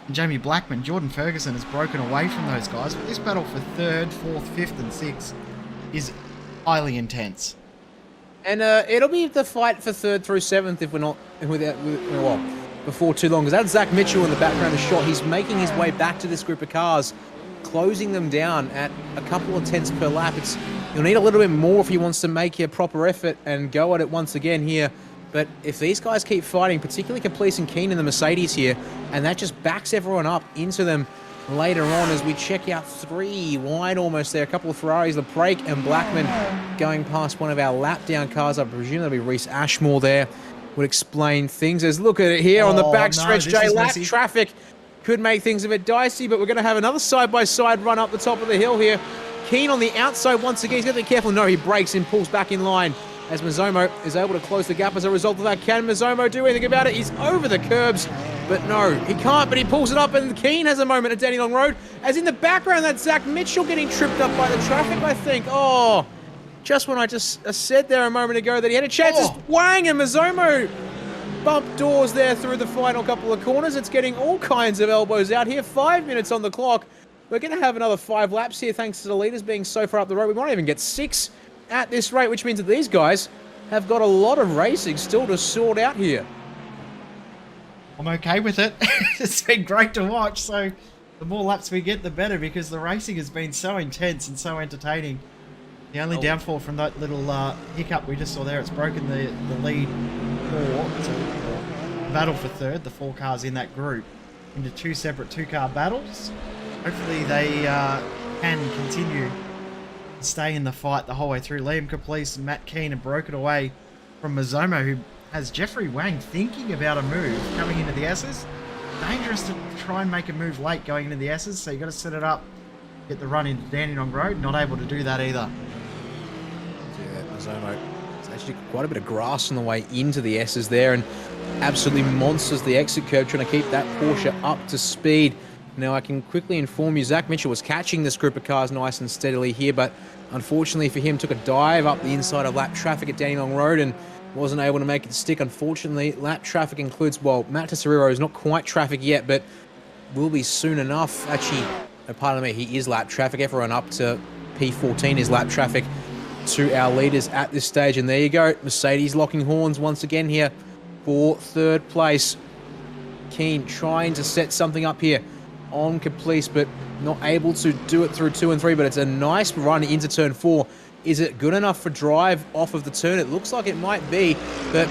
and Jamie Blackman. Jordan Ferguson has broken away from those guys. But this battle for 3rd, 4th, 5th and 6th is highly intense. And it'll be the fight for 3rd through 7th if we're not before too long. Because that's Zach Mitchell in the background of shot. He's making his way back to this group of cars, closing them down at a couple of tenths per lap. You'll need a little bit more if he wants to make a proper effort and go at it once again here But if these guys keep fighting, particularly Caplice and Keen in the Mercedes here, and that just backs everyone up into them later on as we check out 3 wide almost there. A couple of Ferraris, LePrake and Blackman going past one of our lap down cars. I presume that'll be Reese Ashmore there. Would explain things as look at it here on the back stretch, Jay. Lap traffic could make things a bit dicey, but we're going to have another side-by-side run up the top of the hill here. Keen on the outside once again. He's got to be careful. No, he brakes and pulls back in line as Mazomo is able to close the gap as a result of that. Can Mazomo do anything about it? He's over the curbs, but no, he can't, but he pulls it up, and Keen has a moment at Dandenong Road. As in the background, that's Zach Mitchell getting tripped up by the traffic, I think. Oh, just when I just said there a moment ago that he had a chance. It's Wang and Mazomo bump doors there through the final couple of corners. It's getting all kinds of elbows out here. 5 minutes on the clock. We're going to have another 5 laps here thanks to the leaders being so far up the road. We might even get 6 at this rate, which means that these guys have got a lot of racing still to sort out here. I'm okay with it. It's been great to watch. So the more laps we get, the better, because the racing has been so intense and so entertaining. The only downfall from that little hiccup we just saw there, it's broken the lead 4, so the battle for third, the 4 cars in that group, into 2 separate 2-car battles. Hopefully they can continue to stay in the fight the whole way through. Liam Caplice and Matt Keen have broken away from Mazomo, who has Jeffrey Wang thinking about a move coming into the S's. Dangerous to try and make a move late going into the S's, so you've got to set it up, get the run into Dandenong Road. Not able to do that either. Yeah, Mazomo, it's actually quite a bit of grass on the way into the S's there, and absolutely monsters the exit curve, trying to keep that Porsche up to speed. Now, I can quickly inform you, Zach Mitchell was catching this group of cars nice and steadily here, but unfortunately for him, took a dive up the inside of lap traffic at Dandenong Road and wasn't able to make it stick. Unfortunately, lap traffic includes, well, Matt Tesseriro is not quite traffic yet, but will be soon enough. Actually, pardon me, he is lap traffic. Everyone up to P14 is lap traffic to our leaders at this stage. And there you go, Mercedes locking horns once again here for third place. Keen trying to set something up here on Caplice, but not able to do it through 2 and 3, but it's a nice run into turn 4. Is it good enough for drive off of the turn? It looks like it might be, but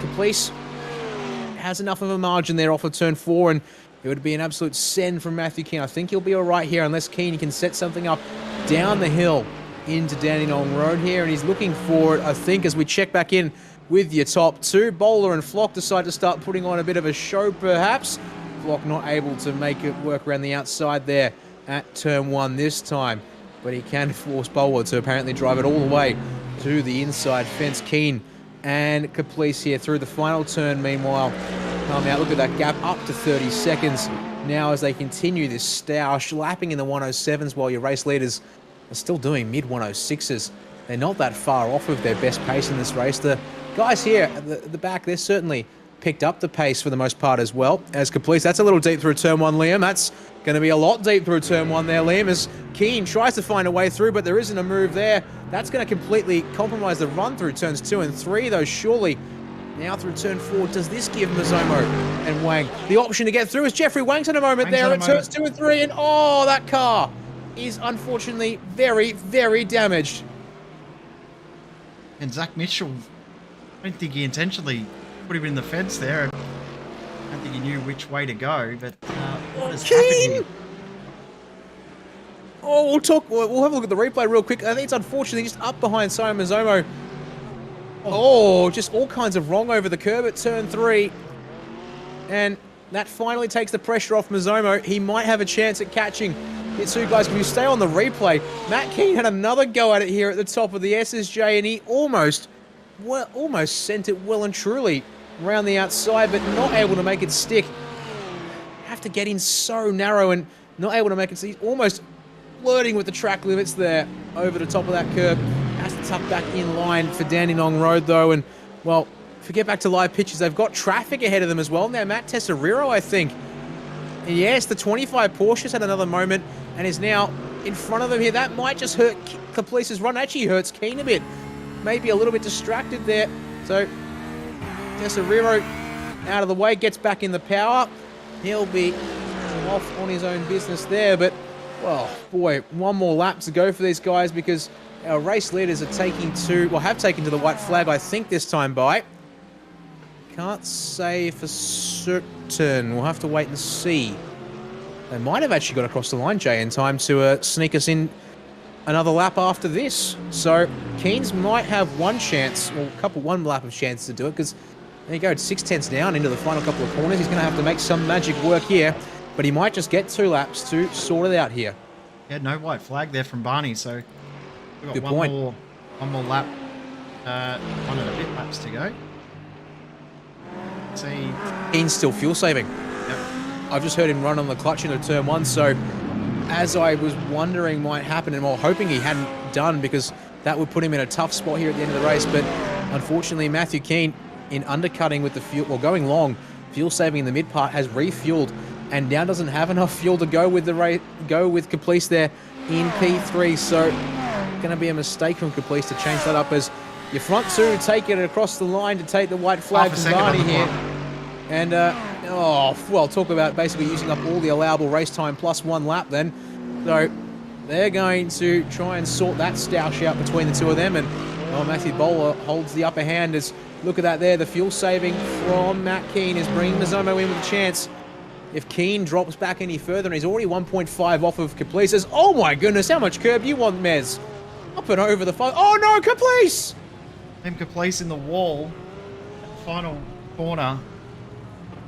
Caplice has enough of a margin there off of turn 4, and it would be an absolute send from Matthew Keen. I think he'll be all right here unless Keen can set something up down the hill into Dandenong Road here, and he's looking for it, I think, as we check back in with your top 2. Bowler and Flock decide to start putting on a bit of a show, perhaps. Flock not able to make it work around the outside there at turn 1 this time, but he can force Bowler to apparently drive it all the way to the inside fence. Keen and Caplice here through the final turn, meanwhile, come out. Look at that gap, up to 30 seconds now as they continue this stoush, lapping in the 107s while your race leaders are still doing mid 106s. They're not that far off of their best pace in this race. The guys here at the back, they're certainly picked up the pace for the most part as well as Caplice. That's a little deep through turn 1, Liam. That's going to be a lot deep through turn 1 there, Liam, as Keen tries to find a way through, but there isn't a move there. That's going to completely compromise the run through turns 2 and 3, though, surely. Now through turn 4, does this give Mazomo and Wang the option to get through? As Jeffrey Wang's had a moment there at turns 2 and 3, and oh, that car is unfortunately very, very damaged. And Zach Mitchell, I don't think he intentionally put him in the fence there. I don't think he knew which way to go, but what has happened here? Oh, we'll have a look at the replay real quick. I think it's unfortunately just up behind Simon Mazomo. Oh, just all kinds of wrong over the curb at turn 3. And that finally takes the pressure off Mazomo. He might have a chance at catching the 2 guys. Can you stay on the replay? Matt Keen had another go at it here at the top of the SSJ, and he almost sent it well and truly around the outside, but not able to make it stick. Have to get in so narrow and not able to make it. He's almost flirting with the track limits there over the top of that curb. Has to tuck back in line for Dandenong Road though, and well, if we get back to live pictures, they've got traffic ahead of them as well. Now Matt Tesseriro, I think. And yes, the 25 Porsche's had another moment and is now in front of them here. That might just hurt Caplice's run. Actually hurts Keen a bit. Maybe a little bit distracted there. So Tesseriro out of the way, gets back in the power. He'll be off on his own business there, but well, boy, one more lap to go for these guys because our race leaders are have taken to the white flag, I think this time by. Can't say for certain. We'll have to wait and see. They might have actually got across the line, Jay, in time to sneak us in another lap after this. So Keens might have one chance, or one lap of chance to do it, because there you go, it's 6/10 down into the final couple of corners. He's going to have to make some magic work here, but he might just get 2 laps to sort it out here. Yeah, no white flag there from Barney, so we've got Good one point. more lap, 1 and a bit laps to go. See, Keens still fuel saving. yep. I've just heard him run on the clutch into turn 1, so as I was wondering might happen, and well, hoping he hadn't done, because that would put him in a tough spot here at the end of the race, but unfortunately Matthew Keane, in undercutting with the fuel, or going long, fuel saving in the mid part, has refueled and now doesn't have enough fuel to go with Caplice there in P3. So going to be a mistake from Caplice to change that up, as your front two take it across the line to take the white flag from Barney here. And talk about basically using up all the allowable race time plus 1 lap then. So they're going to try and sort that stoush out between the two of them, and Matthew Bowler holds the upper hand. As look at that there, the fuel saving from Matt Keane is bringing Mazomo in with a chance. If Keane drops back any further, and he's already 1.5 off of Caplice, says, oh my goodness, how much curb you want, Mez? Up and over the phone. Oh no, Caplice! Caplice in the wall, final corner.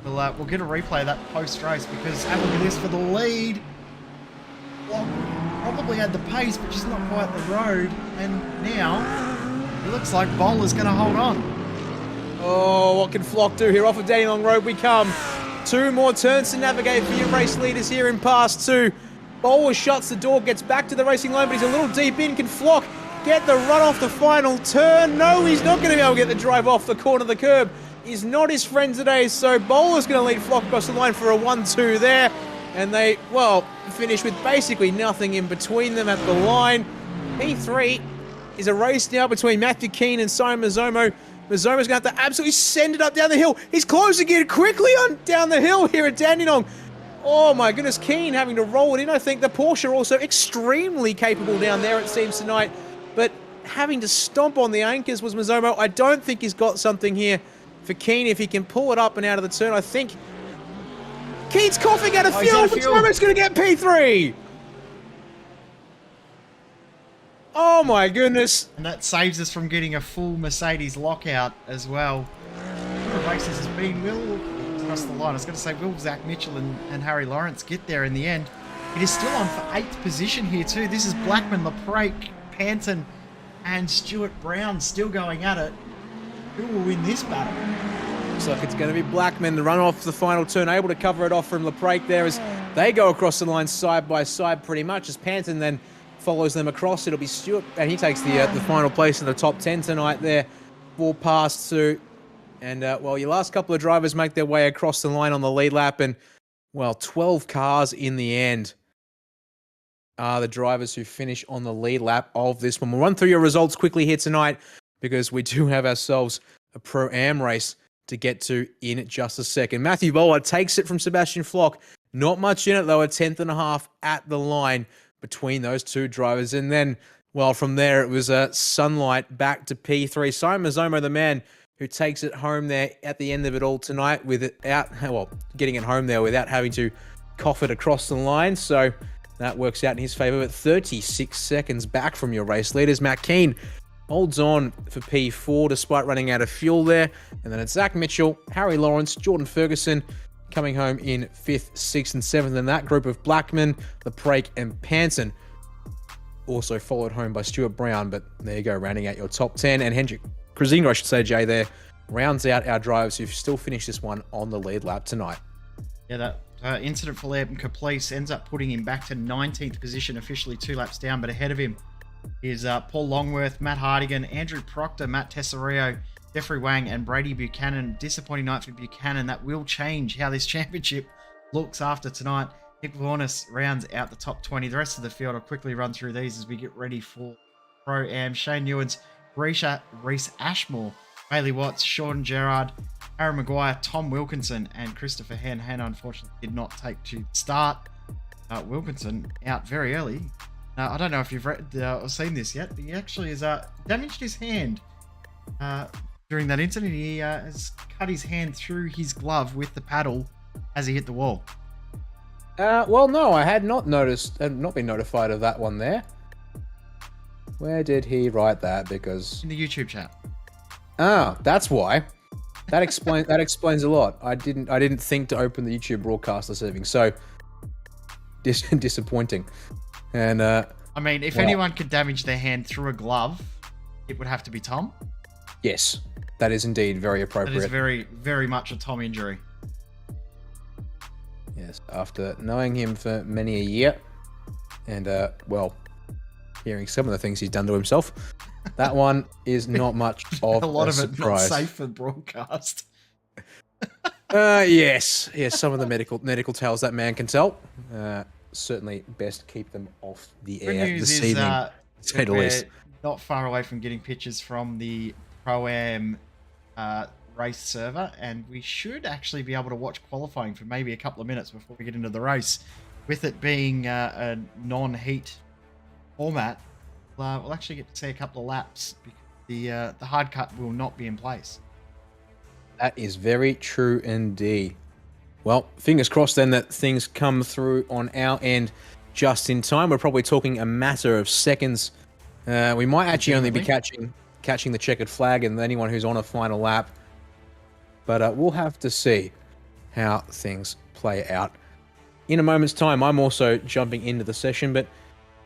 We'll get a replay of that post-race, because have a look at this for the lead. Well, probably had the pace, but just not quite the road. And now, it looks like Bowler's going to hold on. Oh, what can Flock do here? Off of Dandenong Road we come. 2 more turns to navigate for your race leaders here in pass 2. Bowler shuts the door, gets back to the racing line, but he's a little deep in. Can Flock get the run off the final turn? No, he's not going to be able to get the drive off the corner of the curb. He's not his friend today, so Bowler's going to lead Flock across the line for a 1-2 there. And they, finish with basically nothing in between them at the line. P3 is a race now between Matthew Keane and Simon Mazomo. Mazomo's going to have to absolutely send it up down the hill. He's closing it quickly on down the hill here at Dandenong. Oh my goodness, Keane having to roll it in. I think the Porsche also extremely capable down there, it seems, tonight. But having to stomp on the anchors was Mazomo. I don't think he's got something here for Keane. If he can pull it up and out of the turn, I think Keane's coughing out of fuel, but Mazomo's going to get P3. Oh my goodness. And that saves us from getting a full Mercedes lockout as well. What a race this has been. Will across the line. I was going to say, will Zach Mitchell and Harry Lawrence get there in the end? It is still on for 8th position here too. This is Blackman, LaPrake, Panton and Stuart Brown still going at it. Who will win this battle? Looks like it's going to be Blackman, the run off the final turn, able to cover it off from LaPrake there as they go across the line side by side pretty much, as Panton then follows them across. It'll be Stewart, and he takes the final place in the top 10 tonight there for pass 2. And, your last couple of drivers make their way across the line on the lead lap, and, 12 cars in the end are the drivers who finish on the lead lap of this one. We'll run through your results quickly here tonight, because we do have ourselves a Pro-Am race to get to in just a second. Matthew Bowler takes it from Sebastian Flock. Not much in it, though, a 10th and a half at the line between those two drivers. And then, from there, it was sunlight back to P3. Simon Mazomo, the man who takes it home there at the end of it all tonight getting it home there without having to cough it across the line. So that works out in his favour. But 36 seconds back from your race leaders. Matt Keane holds on for P4 despite running out of fuel there. And then it's Zach Mitchell, Harry Lawrence, Jordan Ferguson coming home in 5th, 6th and 7th. And that group of Blackman, LaPrake and Panton also followed home by Stuart Brown. But there you go, rounding out your top 10. And Hendrik Krasinga, I should say, Jay, there rounds out our drivers who've still finished this one on the lead lap tonight. Yeah, that incident for Liam Caplice ends up putting him back to 19th position, officially 2 laps down, but ahead of him is Paul Longworth, Matt Hardigan, Andrew Proctor, Matt Tessario, Jeffrey Wang and Brady Buchanan. Disappointing night for Buchanan. That will change how this championship looks after tonight. Nick Vornis rounds out the top 20. The rest of the field, I'll quickly run through these as we get ready for Pro-Am. Shane Newens, Reese Ashmore, Bailey Watts, Sean Gerard, Aaron Maguire, Tom Wilkinson, and Christopher Hen. Hannah unfortunately did not take to start. Wilkinson out very early. I don't know if you've read or seen this yet, but he actually has damaged his hand during that incident. He has cut his hand through his glove with the paddle as he hit the wall. Well, no, I had not noticed, not been notified of that one there. Where did he write that? Because In the YouTube chat. that's why. That explains a lot. I didn't think to open the YouTube broadcast this evening, so disappointing. And I mean, if well, anyone could damage their hand through a glove, it would have to be Tom. yes, that is indeed very That appropriate. is very, very much a Tom injury. Yes, after knowing him for many a year, and well, hearing some of the things he's done to himself, that one is not much of A lot a of it not surprise. safe for broadcast. Yes, some of the medical tales that man can tell. Certainly best keep them off the Good air news this is evening, to say the we're least. not far away from getting pictures from the Pro-Am race server, and we should actually be able to watch qualifying for maybe a couple of minutes before we get into the race. With it being a non-heat format, we'll actually get to see a couple of laps because the hard cut will not be in place. That is very true indeed. Well, fingers crossed then that things come through on our end just in time. We're probably talking a matter of seconds. We might actually only be catching the checkered flag and anyone who's on a final lap. But we'll have to see how things play out. In a moment's time, I'm also jumping into the session, but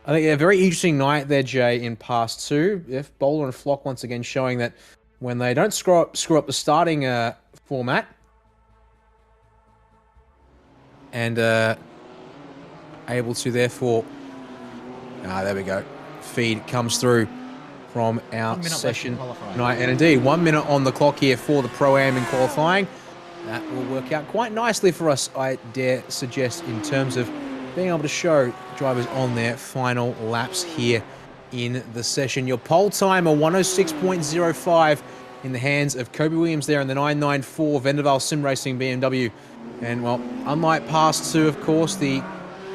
I think a very interesting night there, Jay, in Pass 2. If Bowler and Flock once again showing that when they don't screw up the starting format, and able to therefore, there we go, feed comes through from our session night. And indeed, 1 minute on the clock here for the Pro-Am in qualifying. That will work out quite nicely for us, I dare suggest, in terms of being able to show drivers on their final laps here in the session. Your pole time, a 106.05 in the hands of Kobe Williams there in the 994 Vendaval Sim Racing BMW. And, well, unlike Pass 2, of course, the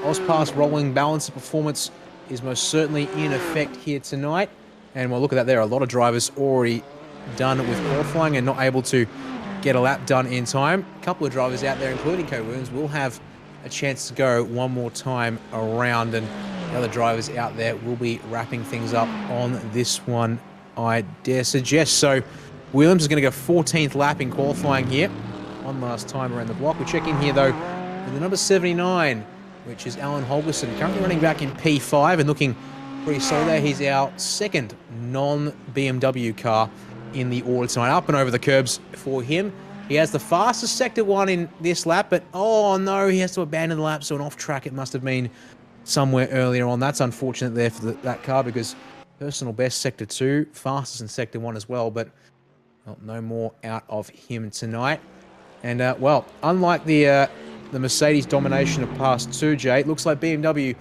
AusPass rolling balance of performance is most certainly in effect here tonight. And, well, look at that there. A lot of drivers already done with qualifying and not able to get a lap done in time. A couple of drivers out there, including Kobe Williams, will have a chance to go one more time around. And the other drivers out there will be wrapping things up on this one, I dare suggest. So Williams is going to go 14th lap in qualifying here. One last time around the block. We check in here, though, with the number 79, which is Alan Holderson, currently running back in P5 and looking pretty solid there. He's our second non-BMW car in the order tonight. Up and over the curbs for him. He has the fastest Sector 1 in this lap, but oh no, he has to abandon the lap, so an off-track it must have been somewhere earlier on. That's unfortunate there for that car because personal best Sector 2, fastest in Sector 1 as well, but well, no more out of him tonight. And well, unlike the Mercedes domination of Pass 2, Jay, it looks like BMW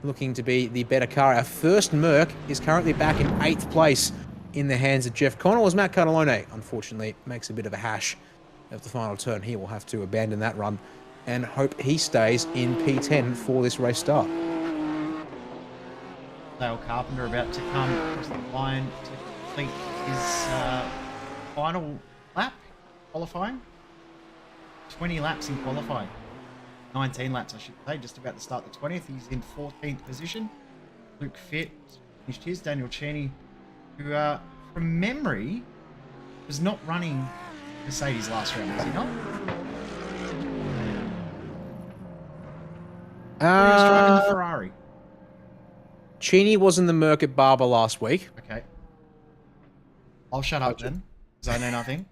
looking to be the better car. Our first Merc is currently back in 8th place in the hands of Jeff Connell, as Matt Catalone, unfortunately, makes a bit of a hash of the final turn. He will have to abandon that run and hope he stays in P10 for this race start. Dale Carpenter about to come across the line to complete his final lap qualifying. 20 laps in qualifying. 19 laps, I should say, just about to start the 20th. He's in 14th position. Luke Fitt finished his. Daniel Cheney, who, from memory, was not running Mercedes last round, was he not? He was driving the Ferrari. Cheney was in the Merc at Barber last week. Okay. I'll shut up then, because I know nothing.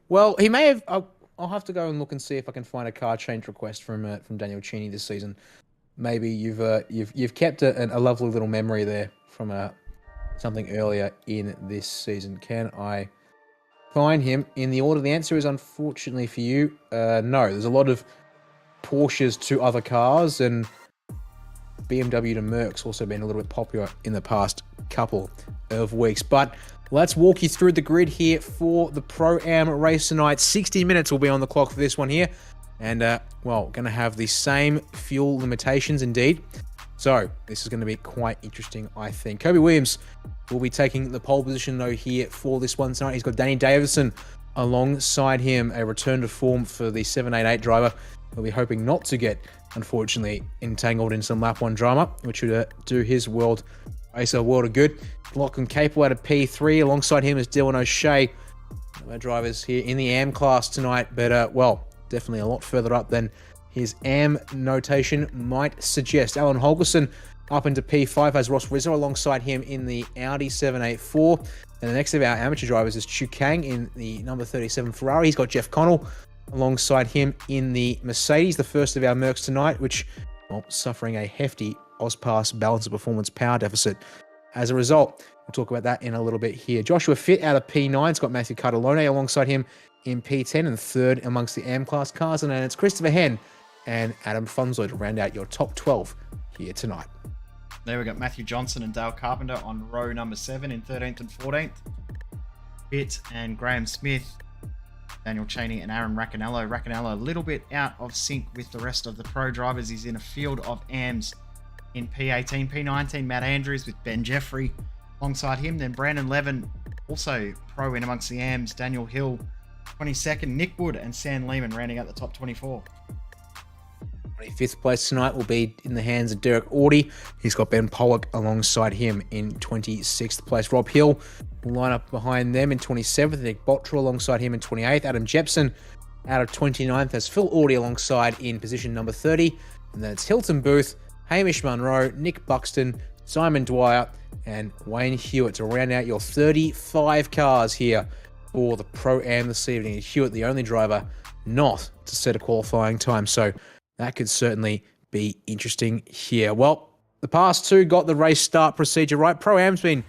Well, he may have. I'll have to go and look and see if I can find a car change request from Daniel Cheney this season. Maybe you've kept a lovely little memory there from something earlier in this season. Can I find him in the order? The answer is unfortunately for you, no. There's a lot of Porsches to other cars, and BMW to Merc's also been a little bit popular in the past couple of weeks. But let's walk you through the grid here for the Pro-Am race tonight. 60 minutes will be on the clock for this one here. And, well, going to have the same fuel limitations indeed So this is going to be quite interesting, I think. Kobe Williams will be taking the pole position, though, here for this one tonight. He's got Danny Davison alongside him, a return to form for the 788 driver. We'll be hoping not to get, unfortunately, entangled in some lap 1 drama, which would do his world a world of good. Lachlan Capel out of P3. Alongside him is Dylan O'Shea. Our drivers here in the AM class tonight, but, well, definitely a lot further up than his AM notation might suggest. Alan Holderson up into P5 has Ross Rizzo alongside him in the Audi 784. And the next of our amateur drivers is Chu Kang in the number 37 Ferrari. He's got Jeff Connell alongside him in the Mercedes, the first of our Mercs tonight, which, well, suffering a hefty AusPass balance of performance power deficit as a result. We'll talk about that in a little bit here. Joshua Fitt out of P9 has got Matthew Cartalone alongside him in P10 and third amongst the AM class cars. And then it's Christopher Henn and Adam Funzlo to round out your top 12 here tonight. There we got Matthew Johnson and Dale Carpenter on row number 7 in 13th and 14th. Pitt and Graham Smith, Daniel Cheney and Aaron Raccanello. Raccanello a little bit out of sync with the rest of the pro drivers. He's in a field of AMs in P18. P19, Matt Andrews with Ben Jeffrey alongside him. Then Brandon Levin, also pro in amongst the AMs. Daniel Hill, 22nd. Nick Wood and Sam Lehman rounding out the top 24. 25th place tonight will be in the hands of Derek Audie. He's got Ben Pollock alongside him in 26th place. Rob Hill will line up behind them in 27th. Nick Bottrell alongside him in 28th. Adam Jepson out of 29th has Phil Audie alongside in position number 30. And then it's Hilton Booth, Hamish Munro, Nick Buxton, Simon Dwyer, and Wayne Hewitt to round out your 35 cars here for the Pro-Am this evening. Hewitt, the only driver not to set a qualifying time. So that could certainly be interesting here. Well, the past two got the race start procedure right. Pro-Am's been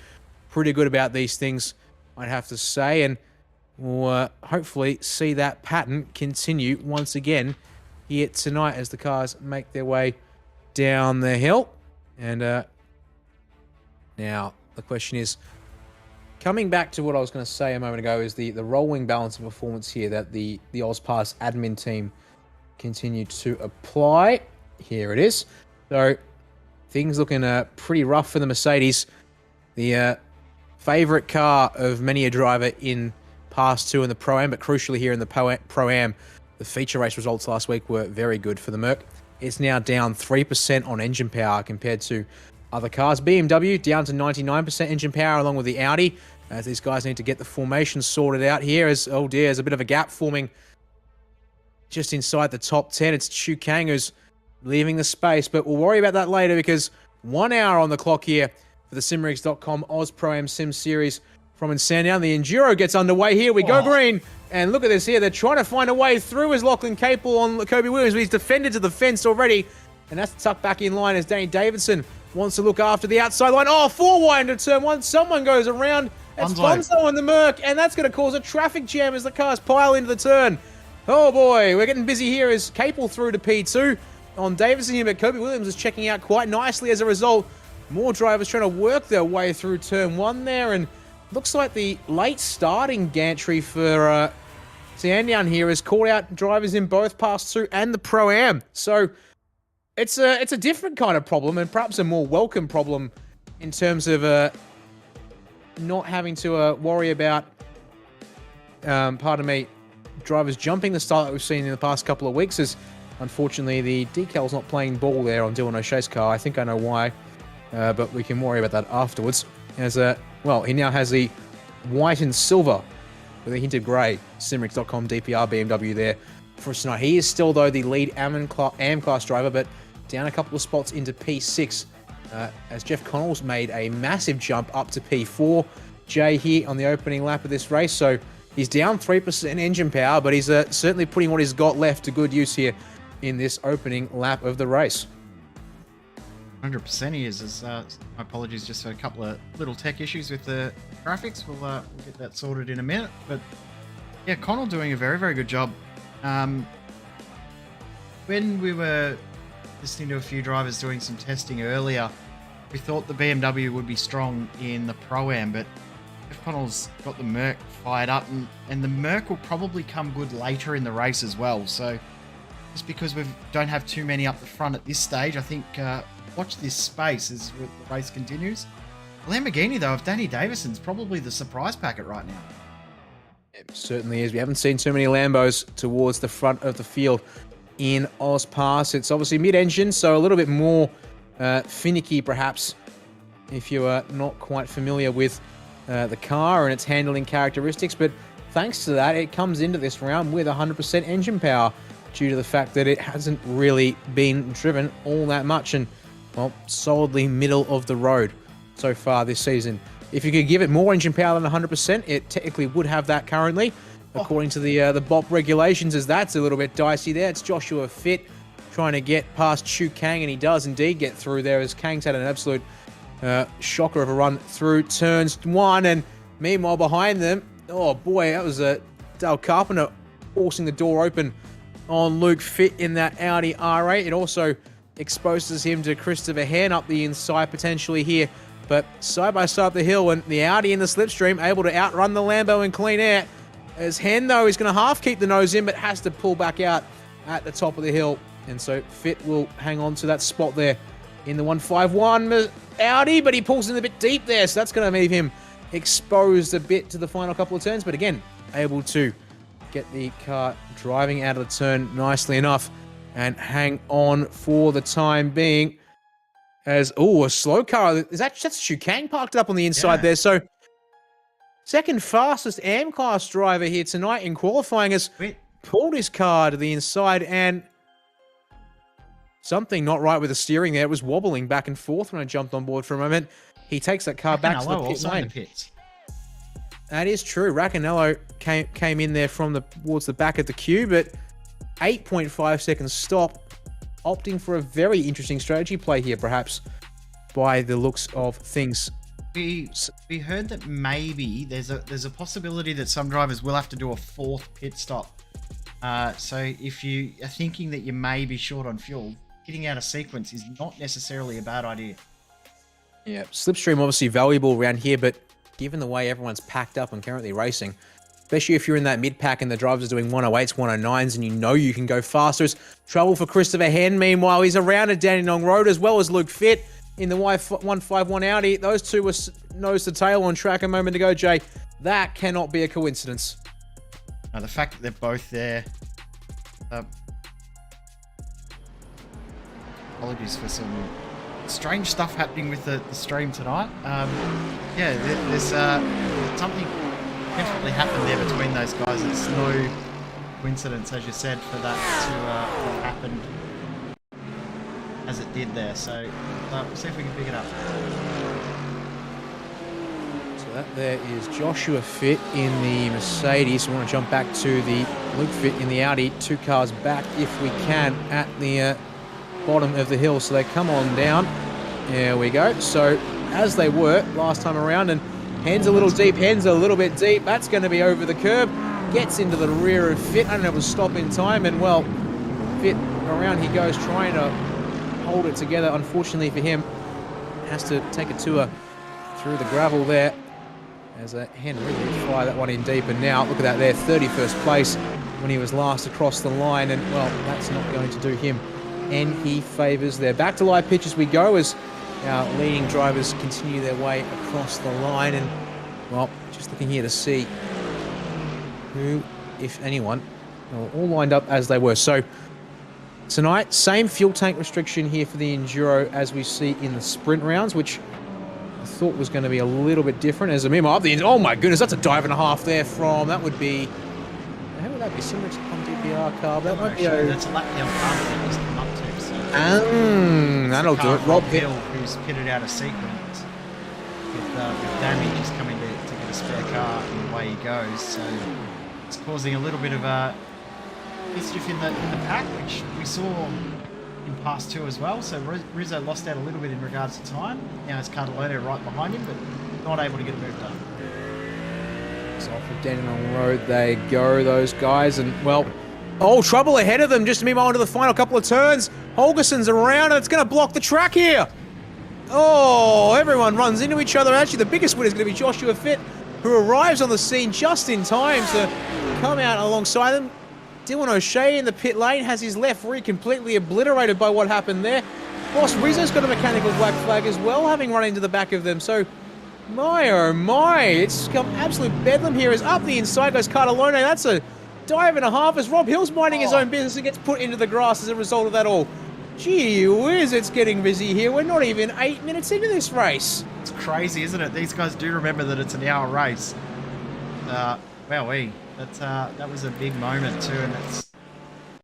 pretty good about these things, I'd have to say, and we'll hopefully see that pattern continue once again here tonight as the cars make their way down the hill. And now the question is, coming back to what I was going to say a moment ago, is the rolling balance of performance here that the AusPass admin team continued to apply. Here it is. So things looking pretty rough for the Mercedes. The favorite car of many a driver in past two in the Pro-Am, but crucially here in the Pro-Am, the feature race results last week were very good for the Merc. It's now down 3% on engine power compared to other cars. BMW down to 99% engine power along with the Audi, as these guys need to get the formation sorted out here. As, oh dear, there's a bit of a gap forming just inside the top 10. It's Chu Kang who's leaving the space, but we'll worry about that later because 1 hour on the clock here for the Simrigs.com Oz Pro-Am Sim Series from in Sandown. The Enduro gets underway. Here we go, green. And look at this here. They're trying to find a way through as Lachlan Capel on Kobe Williams, but he's defended to the fence already. And that's tucked back in line as Danny Davidson wants to look after the outside line. Oh, 4 wide into turn 1. Someone goes around. It's Bonzo in the Merc, and that's going to cause a traffic jam as the cars pile into the turn. Oh boy, we're getting busy here as Capel through to P2 on Davison here, but Kobe Williams is checking out quite nicely as a result. More drivers trying to work their way through turn 1 there, and looks like the late starting gantry for Sandown here has caught out drivers in both Pass 2 and the Pro-Am. So it's a different kind of problem, and perhaps a more welcome problem in terms of not having to worry about, drivers jumping the style that we've seen in the past couple of weeks. As unfortunately the decal's not playing ball there on Dylan O'Shea's car. I think I know why, but we can worry about that afterwards. As well, he now has the white and silver with a hint of grey Simrics.com DPR BMW there for us tonight. He is still, though, the lead AM class driver, but down a couple of spots into P6 as Jeff Connell's made a massive jump up to P4. Jay here on the opening lap of this race, so he's down 3% engine power, but he's certainly putting what he's got left to good use here in this opening lap of the race. 100% he is. My apologies just for a couple of little tech issues with the graphics. We'll get that sorted in a minute. But yeah, Connell doing a very, very good job. When we were listening to a few drivers doing some testing earlier, we thought the BMW would be strong in the Pro-Am, but Jeff Connell's got the Merc fired up, and the Merc will probably come good later in the race as well. So just because we don't have too many up the front at this stage, I think watch this space as the race continues. Lamborghini, though, of Danny Davison's probably the surprise packet right now. It certainly is. We haven't seen too many Lambos towards the front of the field in AusPass. It's obviously mid-engine, so a little bit more finicky, perhaps, if you are not quite familiar with the car and its handling characteristics. But thanks to that, it comes into this round with 100% engine power due to the fact that it hasn't really been driven all that much and, well, solidly middle of the road so far this season. If you could give it more engine power than 100%, it technically would have that currently, according to the BOP regulations, as that's a little bit dicey there. It's Joshua Fitt trying to get past Chu Kang, and he does indeed get through there, as Kang's had an absolute shocker of a run through turns 1, and meanwhile behind them, oh boy, that was Dale Carpenter forcing the door open on Luke Fitt in that Audi R8. It also exposes him to Christopher Hen up the inside potentially here, but side by side up the hill, and the Audi in the slipstream able to outrun the Lambo in clean air, as Hen though is going to half keep the nose in but has to pull back out at the top of the hill, and so Fitt will hang on to that spot there in the 151 Audi, but he pulls in a bit deep there, so that's going to leave him exposed a bit to the final couple of turns, but again, able to get the car driving out of the turn nicely enough and hang on for the time being. As, a slow car. That's Chu Kang parked up on the inside there, so second fastest AM-class driver here tonight in qualifying has pulled his car to the inside, and something not right with the steering there. It was wobbling back and forth when I jumped on board for a moment. He takes that car back to the pit lane. That is true. Racanello came in there from towards the back of the queue, but 8.5 seconds stop, opting for a very interesting strategy play here, perhaps, by the looks of things. We heard that maybe there's a possibility that some drivers will have to do a 4th pit stop. So if you are thinking that you may be short on fuel, getting out of sequence is not necessarily a bad idea. Yeah, slipstream obviously valuable around here, but given the way everyone's packed up and currently racing, especially if you're in that mid-pack and the drivers are doing 108s, 109s, and you know you can go faster. It's trouble for Christopher Hen. Meanwhile, he's around at Dandenong Road, as well as Luke Fitt in the 151 Audi. Those two were nose to tail on track a moment ago, Jay. That cannot be a coincidence. Now, the fact that they're both there... apologies for some strange stuff happening with the stream tonight. There's something definitely happened there between those guys. It's no coincidence, as you said, for that to have happened as it did there. So we'll see if we can pick it up. So that there is Joshua Fitt in the Mercedes. We want to jump back to the Luke Fitt in the Audi. 2 cars back, if we can, at the bottom of the hill. So they come on down. There we go. So as they were last time around, and Hen's a little deep, Hen's a little bit deep. That's going to be over the curb. Gets into the rear of Fitt. I don't know if it was stop in time. And, well, Fitt, around he goes, trying to hold it together. Unfortunately for him, has to take a tour through the gravel there. As Hen really fly that one in deep. And now, look at that there, 31st place when he was last across the line. And, well, that's not going to do him any favours there. Back to live pitch as we go, as our leading drivers continue their way across the line, and, well, just looking here to see who, if anyone, all lined up as they were. So tonight, same fuel tank restriction here for the Enduro as we see in the sprint rounds, which I thought was going to be a little bit different. As a memo up the end, oh my goodness, that's a dive and a half there from, that would be, how would that be, similar to DPR car? That might be that's a lap down car that was come up to. So that'll do it. Rob Hill, who's pitted out of sequence with damage, is coming to get a spare car, and away he goes. So it's causing a little bit of a mischief in the pack, which we saw in past 2 as well. So Rizzo lost out a little bit in regards to time. Now it's Cardelone right behind him, but not able to get a move done. So off of Dandenong Road they go, those guys, and, well, trouble ahead of them, just meanwhile into the final couple of turns. Holderson's around, and it's going to block the track here. Everyone runs into each other. Actually, the biggest winner is going to be Joshua Fitt, who arrives on the scene just in time to come out alongside them. Dylan O'Shea in the pit lane has his left rear completely obliterated by what happened there. Boss Rizzo's got a mechanical black flag as well, having run into the back of them. So, my oh my, it's come absolute bedlam here as up the inside goes Cartalone. That's a dive and a half as Rob Hill's minding his own business and gets put into the grass as a result of that all. Gee whiz, it's getting busy here. We're not even 8 minutes into this race. It's crazy, isn't it? These guys do remember that it's an hour race. Wowee. That was a big moment too, and it's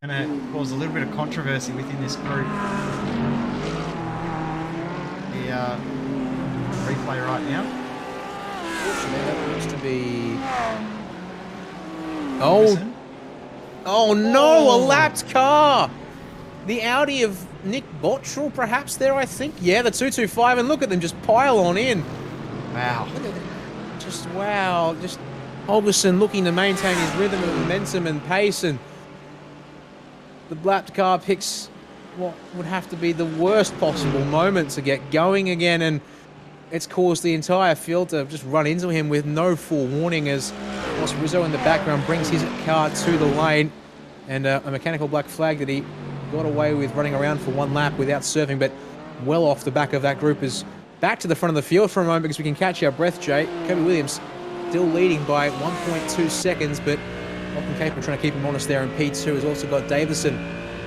going to cause a little bit of controversy within this group. The replay right now. That looks to be... Oh no, a lapped car! The Audi of Nick Bottrell perhaps there, I think. Yeah, the 225, and look at them just pile on in. Wow. Just wow, just Holderson looking to maintain his rhythm and momentum and pace, and the lapped car picks what would have to be the worst possible moment to get going again, and it's caused the entire field to just run into him with no forewarning as Ross Rizzo in the background brings his car to the lane, and a mechanical black flag that he got away with running around for one lap without surfing, but well off the back of that group is back to the front of the field for a moment because we can catch our breath, Jay. Kobe Williams still leading by 1.2 seconds, but Lachlan Caper trying to keep him honest there in P2 has also got Davison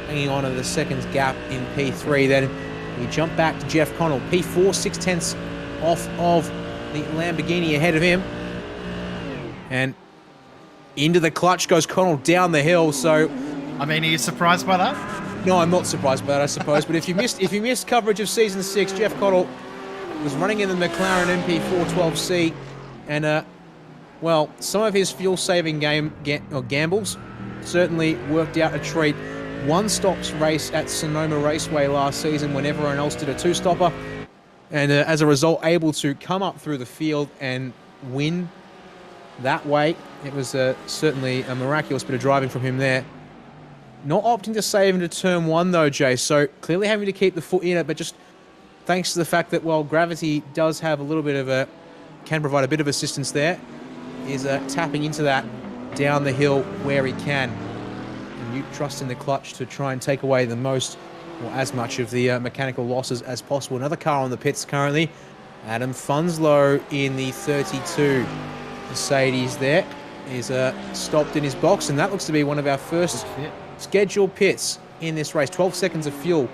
hanging on to the seconds gap in P3. Then we jump back to Jeff Connell, P4, 6/10 off of the Lamborghini ahead of him. And into the clutch goes Connell down the hill, so... I mean, are you surprised by that? No, I'm not surprised by that, I suppose. But if you missed coverage of Season 6, Jeff Connell was running in the McLaren MP412C, and well, some of his fuel-saving gambles certainly worked out a treat. One stops race at Sonoma Raceway last season when everyone else did a two-stopper, and as a result, able to come up through the field and win that way. It was certainly a miraculous bit of driving from him there. Not opting to save into turn one though, Jay, so clearly having to keep the foot in it, but just thanks to the fact that, well, gravity does have a little bit of can provide a bit of assistance there, is tapping into that down the hill where he can. And you trust in the clutch to try and take away the most, or as much of the mechanical losses as possible. Another car on the pits currently. Adam Funslow in the 32 Mercedes there is stopped in his box, and that looks to be one of our first scheduled pits in this race. 12 seconds of fuel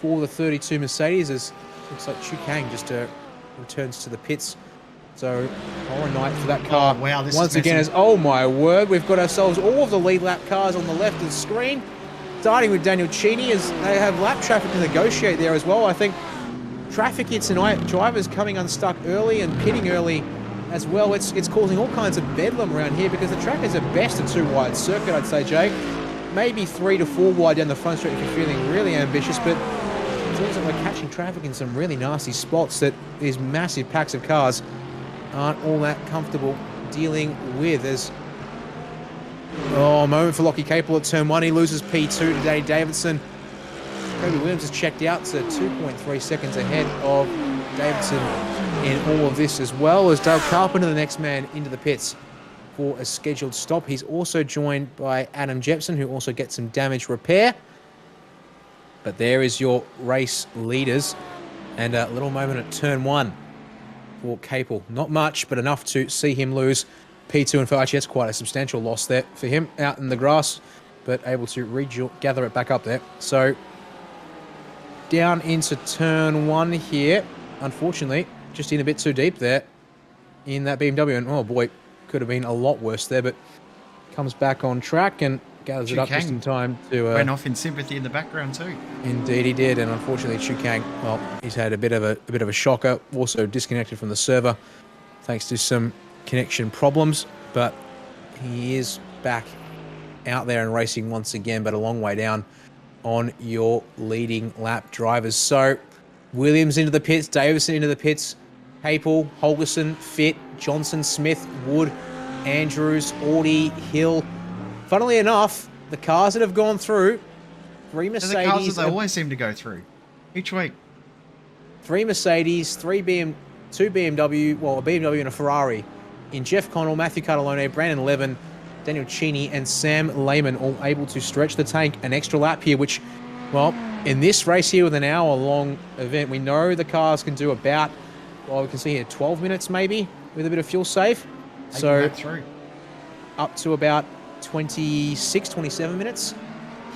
for the 32 Mercedes as looks like Chu Kang just returns to the pits. So horror night for that car. Oh, wow, this once again is, oh my word, we've got ourselves all of the lead lap cars on the left of the screen, starting with Daniel Cheney as they have lap traffic to negotiate there as well. I think traffic hits tonight, drivers coming unstuck early and pitting early as well. It's causing all kinds of bedlam around here because the track is at best a 2 wide circuit, I'd say, Jay. Maybe 3 to 4 wide down the front straight if you're feeling really ambitious, but it seems like we're catching traffic in some really nasty spots that these massive packs of cars aren't all that comfortable dealing with. As a moment for Lockie Capel at turn 1. He loses P2 to Danny Davidson. Kobe Williams has checked out to 2.3 seconds ahead of Davidson in all of this, as well as Dale Carpenter, the next man into the pits for a scheduled stop. He's also joined by Adam Jepson, who also gets some damage repair. But there is your race leaders, and a little moment at turn 1 for Capel. Not much, but enough to see him lose P2 and 4. Actually, that's quite a substantial loss there for him out in the grass, but able to gather it back up there. So down into turn 1 here. Unfortunately, just in a bit too deep there in that BMW, and oh boy, could have been a lot worse there, but comes back on track and gathers it up just in time to... went off in sympathy in the background too. Indeed he did, and unfortunately Chu Kang, well, he's had a bit of a shocker, also disconnected from the server thanks to some connection problems, but he is back out there and racing once again, but a long way down on your leading lap drivers. So Williams into the pits, Davison into the pits, Capel, Holgerson, Fitt, Johnson, Smith, Wood, Andrews, Audi, Hill. Funnily enough, the cars that have gone through, 3 Mercedes... They're the cars that they always seem to go through, each week. 3 Mercedes, 2 BMW, well, a BMW and a Ferrari, in Jeff Connell, Matthew Cartalone, Brandon Levin, Daniel Cheney, and Sam Lehman, all able to stretch the tank an extra lap here, which, well, in this race here with an hour-long event, we know the cars can do about, well, we can see here 12 minutes maybe with a bit of fuel save. So up to about 26, 27 minutes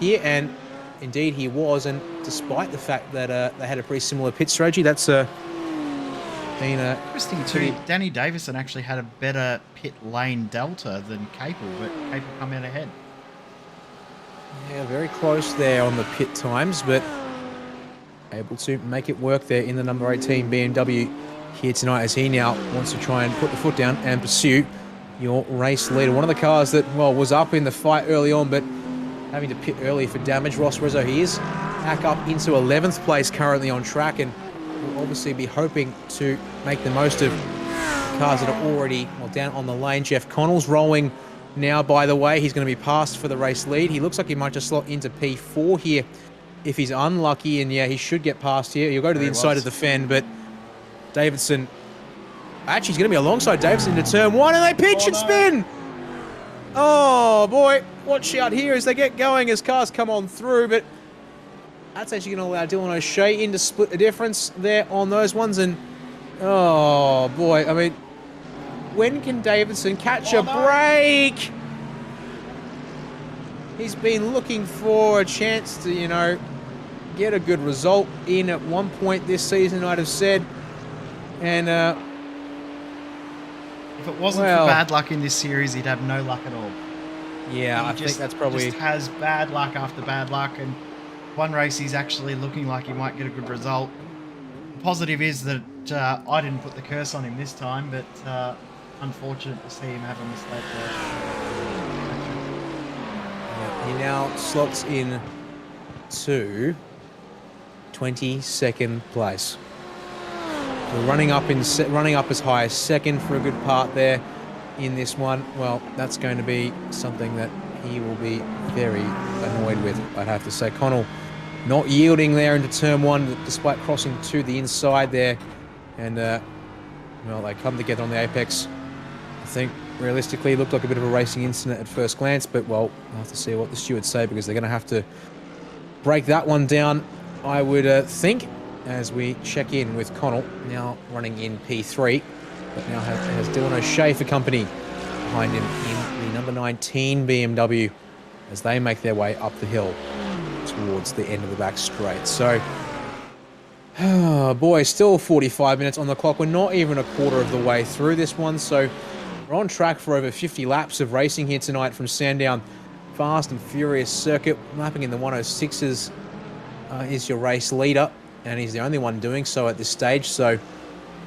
here, and indeed he was. And despite the fact that they had a pretty similar pit strategy, that's been interesting too. Danny Davison actually had a better pit lane delta than Capel, but Capel come out ahead. Yeah, very close there on the pit times, but able to make it work there in the number 18 BMW here tonight, as he now wants to try and put the foot down and pursue your race leader. One of the cars that, well, was up in the fight early on, but having to pit early for damage. Ross Rizzo, he is back up into 11th place currently on track, and will obviously be hoping to make the most of cars that are already, well, down on the lane. Jeff Connell's rolling now, by the way. He's going to be passed for the race lead. He looks like he might just slot into P4 here if he's unlucky, and yeah, he should get past here. He'll go to the inside of the fend, but Davidson, actually he's going to be alongside Davidson into turn 1, and they pitch and spin! Oh boy, watch out here as they get going, as cars come on through, but that's actually going to allow Dylan O'Shea in to split the difference there on those ones. And oh boy, I mean, when can Davidson catch a break? He's been looking for a chance to, you know, get a good result in at one point this season, I'd have said. And if it wasn't for bad luck in this series, he'd have no luck at all. Yeah, I think that's probably... just has bad luck after bad luck, and one race he's actually looking like he might get a good result. The positive is that I didn't put the curse on him this time, but unfortunate to see him have a mistake there. He now slots in to 22nd place. So running up as high as second for a good part there in this one. Well, that's going to be something that he will be very annoyed with, I'd have to say. Connell not yielding there into turn 1 despite crossing to the inside there. And, well, they come together on the apex. I think realistically it looked like a bit of a racing incident at first glance, but, well, I'll have to see what the stewards say, because they're going to have to break that one down, I would think, as we check in with Connell, now running in P3, but now has Dylan O'Shea for company behind him in the number 19 BMW as they make their way up the hill towards the end of the back straight. So, oh boy, still 45 minutes on the clock. We're not even a quarter of the way through this one, so we're on track for over 50 laps of racing here tonight from Sandown. Fast and furious circuit, lapping in the 106s is your race leader, and he's the only one doing so at this stage, so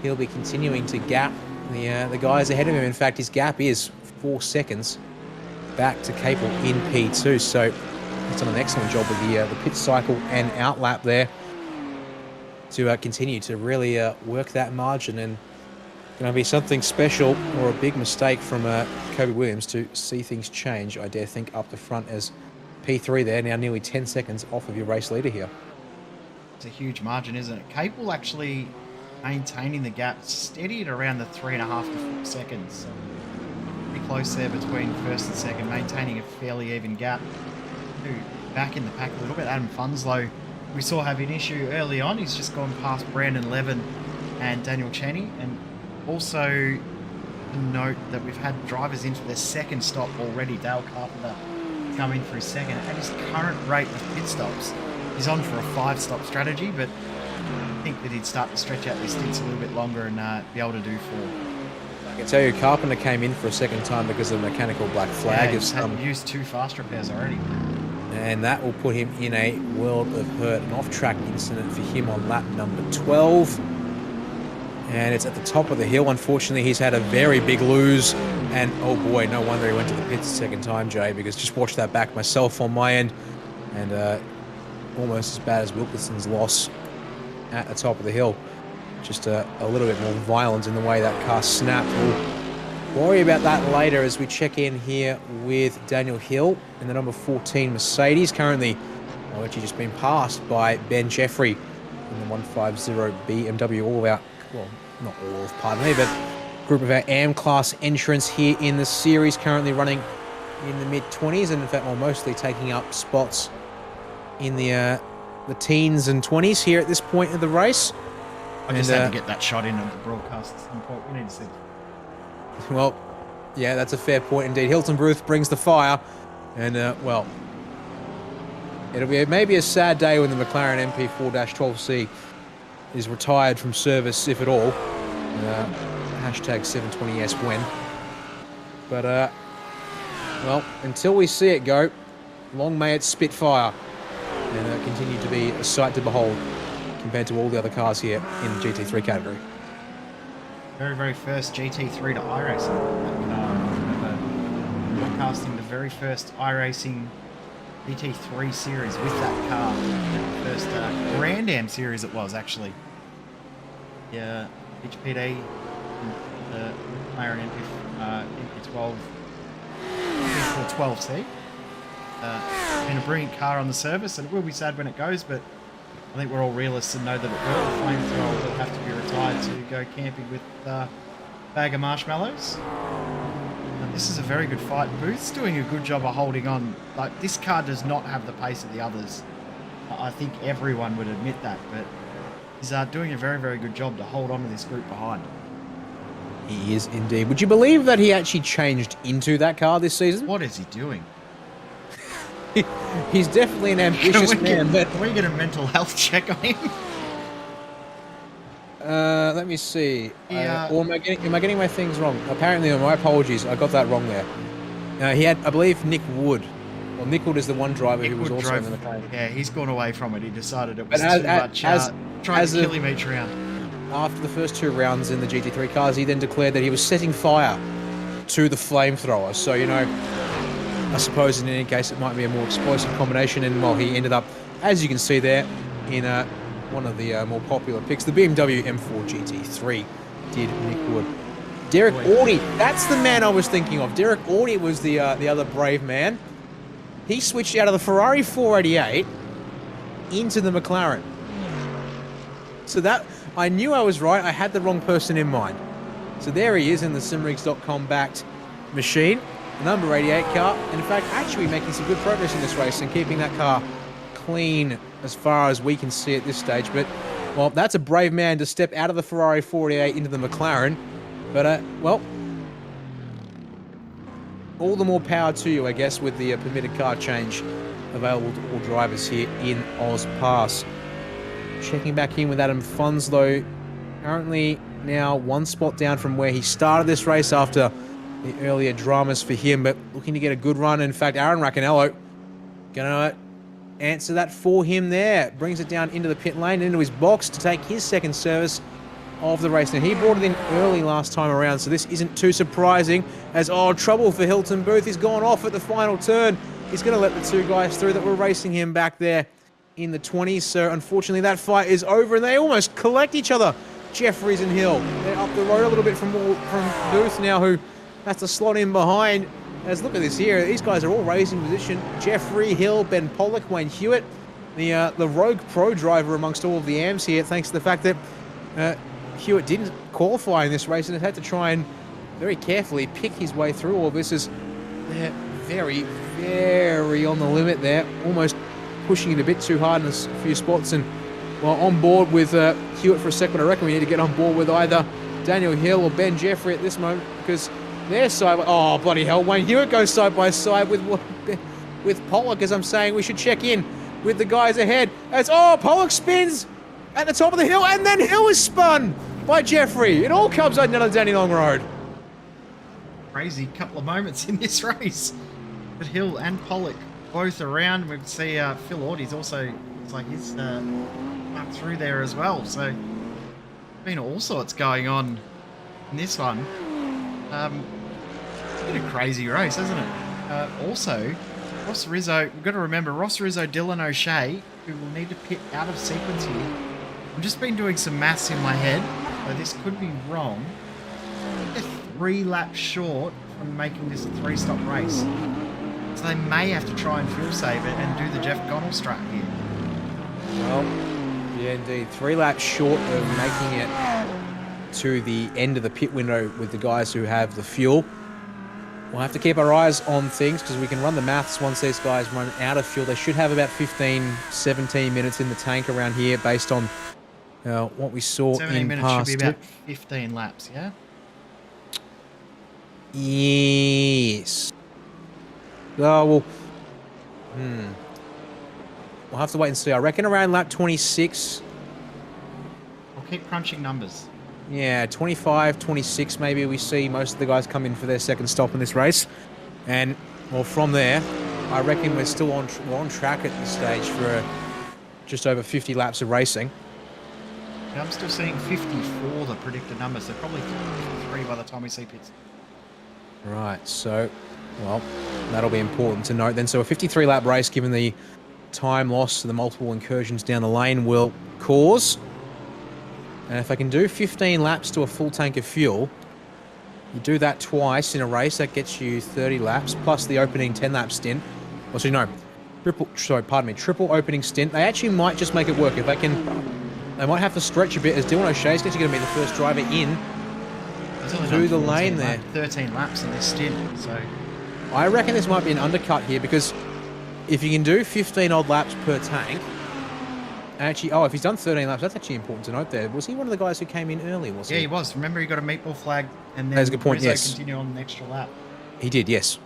he'll be continuing to gap the guys ahead of him. In fact, his gap is 4 seconds back to Capel in P2, so he's done an excellent job with the pit cycle and outlap there to continue to really work that margin, and going to be something special or a big mistake from Kobe Williams to see things change, I dare think, up the front, as P3 there, now nearly 10 seconds off of your race leader here. It's a huge margin, isn't it? Capel actually maintaining the gap steady at around the 3.5 to 4 seconds. Pretty close there between first and second, maintaining a fairly even gap. Back in the pack a little bit. Adam Funslow, we saw have an issue early on. He's just gone past Brandon Levin and Daniel Cheney. And also note that we've had drivers in for their second stop already. Dale Carpenter coming for his second. At his current rate of pit stops, he's on for a 5-stop strategy, but I think that he'd start to stretch out these stints a little bit longer and be able to do 4. I can tell you, Carpenter came in for a second time because of the mechanical black flag. Yeah, he's had used 2 fast repairs already. And that will put him in a world of hurt. An off-track incident for him on lap number 12. And it's at the top of the hill. Unfortunately, he's had a very big lose. And, oh boy, no wonder he went to the pits a second time, Jay, because just watched that back myself on my end. And almost as bad as Wilkinson's loss at the top of the hill. Just a little bit more violent in the way that car snapped. We'll worry about that later as we check in here with Daniel Hill in the number 14 Mercedes. Currently, actually just been passed by Ben Jeffrey in the 150 BMW. All of our, well, not all of, pardon me, but group of our AM class entrants here in the series, currently running in the mid-20s, and in fact, well, mostly taking up spots in the the teens and 20s here at this point of the race. I just had to get that shot in on the broadcast at some point. We need to see. Well, yeah, that's a fair point indeed. Hilton Booth brings the fire, and well, it'll be maybe a sad day when the McLaren MP4-12C is retired from service, if at all. Hashtag 720S when. But well, until we see it go, long may it spit fire and continue to be a sight to behold compared to all the other cars here in the GT3 category. Very, very first GT3 to iRacing. Broadcasting the very first iRacing GT3 series with that car. The first Grand Am series it was, actually. Yeah, HPD, the McLaren MP12, MP4-12C. Been a brilliant car on the service, and it will be sad when it goes, but I think we're all realists and know that it will. The flamethrower will have to be retired to go camping with a bag of marshmallows. And this is a very good fight. Booth's doing a good job of holding on. Like, this car does not have the pace of the others. I think everyone would admit that, but he's doing a very, very good job to hold on to this group behind. He is indeed. Would you believe that he actually changed into that car this season? What is he doing? He's definitely an ambitious man. Can we get a mental health check on him? Let me see. Or am I getting my things wrong? Apparently, my apologies. I got that wrong there. He had, I believe, Nick Wood. Well, Nick Wood is the one driver who was also in the McLaren. Yeah, he's gone away from it. He decided it was too much trying to kill him each round. After the first 2 rounds in the GT3 cars, he then declared that he was setting fire to the flamethrower. So, you know, I suppose in any case it might be a more explosive combination, and well, he ended up, as you can see there, in one of the more popular picks, the BMW M4 GT3 did Nick Wood. Derek Audie, that's the man I was thinking of. Derek Audie was the other brave man. He switched out of the Ferrari 488 into the McLaren. So that, I knew I was right. I had the wrong person in mind. So there he is in the simrigs.com backed machine. Number 88 car, and in fact actually making some good progress in this race and keeping that car clean as far as we can see at this stage. But well, that's a brave man to step out of the Ferrari 488 into the McLaren. But well, all the more power to you, I guess, with the permitted car change available to all drivers here in AusPass. Checking back in with Adam Funslow, currently now 1 spot down from where he started this race after the earlier dramas for him, but looking to get a good run. In fact, Aaron Racanello going to answer that for him there. Brings it down into the pit lane, into his box to take his second service of the race. Now, he brought it in early last time around, so this isn't too surprising as, trouble for Hilton Booth. He's gone off at the final turn. He's going to let the 2 guys through that were racing him back there in the 20s. So, unfortunately, that fight is over, and they almost collect each other. Jeffries and Hill. They're up the road a little bit from Booth now, who has to slot in behind. As look at this here, these guys are all racing position. Jeffrey, Hill, Ben Pollock, Wayne Hewitt, the rogue pro driver amongst all of the AMs here, thanks to the fact that Hewitt didn't qualify in this race and has had to try and very carefully pick his way through all of this. As they're very, very on the limit there, almost pushing it a bit too hard in a few spots. And well, on board with Hewitt for a second, I reckon we need to get on board with either Daniel Hill or Ben Jeffrey at this moment, because they're side. Oh, bloody hell. Wayne Hewitt goes side by side with Pollock, as I'm saying we should check in with the guys ahead. As, Pollock spins at the top of the hill, and then Hill is spun by Jeffrey. It all comes out another Danny Long Road. Crazy couple of moments in this race. But Hill and Pollock both around. We can see Phil Audie's also, it's like he's up through there as well. So, been all sorts going on in this one. It's been a crazy race, hasn't it? Also, Ross Rizzo, we've got to remember, Ross Rizzo, Dylan O'Shea, who will need to pit out of sequence here. I've just been doing some maths in my head, so this could be wrong. They're 3 laps short from making this a 3-stop race. So they may have to try and fuel save it and do the Jeff Connell strat here. Well, yeah, indeed. 3 laps short of making it to the end of the pit window with the guys who have the fuel. We'll have to keep our eyes on things because we can run the maths once these guys run out of fuel. They should have about 15, 17 minutes in the tank around here based on what we saw 17 in minutes past. should be about 15 laps, yeah? Yes. Oh, well, we'll have to wait and see. I reckon around lap 26. I'll keep crunching numbers. Yeah, 25, 26 maybe we see most of the guys come in for their second stop in this race. And, well, from there, I reckon we're still on track at this stage for just over 50 laps of racing. Yeah, I'm still seeing 54, the predicted numbers. They're probably 53 by the time we see pits. Right, so, well, that'll be important to note then. So a 53 lap race, given the time loss to the multiple incursions down the lane, will cause. And if I can do 15 laps to a full tank of fuel, you do that twice in a race, that gets you 30 laps, plus the opening 10 lap stint. Well, so no, triple opening stint. They actually might just make it work. If they can, they might have to stretch a bit, as Dylan O'Shea's going to be the first driver in to the lane there. 13 laps in this stint, so... I reckon this might be an undercut here, because if you can do 15 odd laps per tank, actually, if he's done 13 laps, that's actually important to note there. Was he one of the guys who came in early, was he? Yeah, he was. Remember, he got a meatball flag and then that's a good point, Rizzo yes. continued on an extra lap. He did, yes.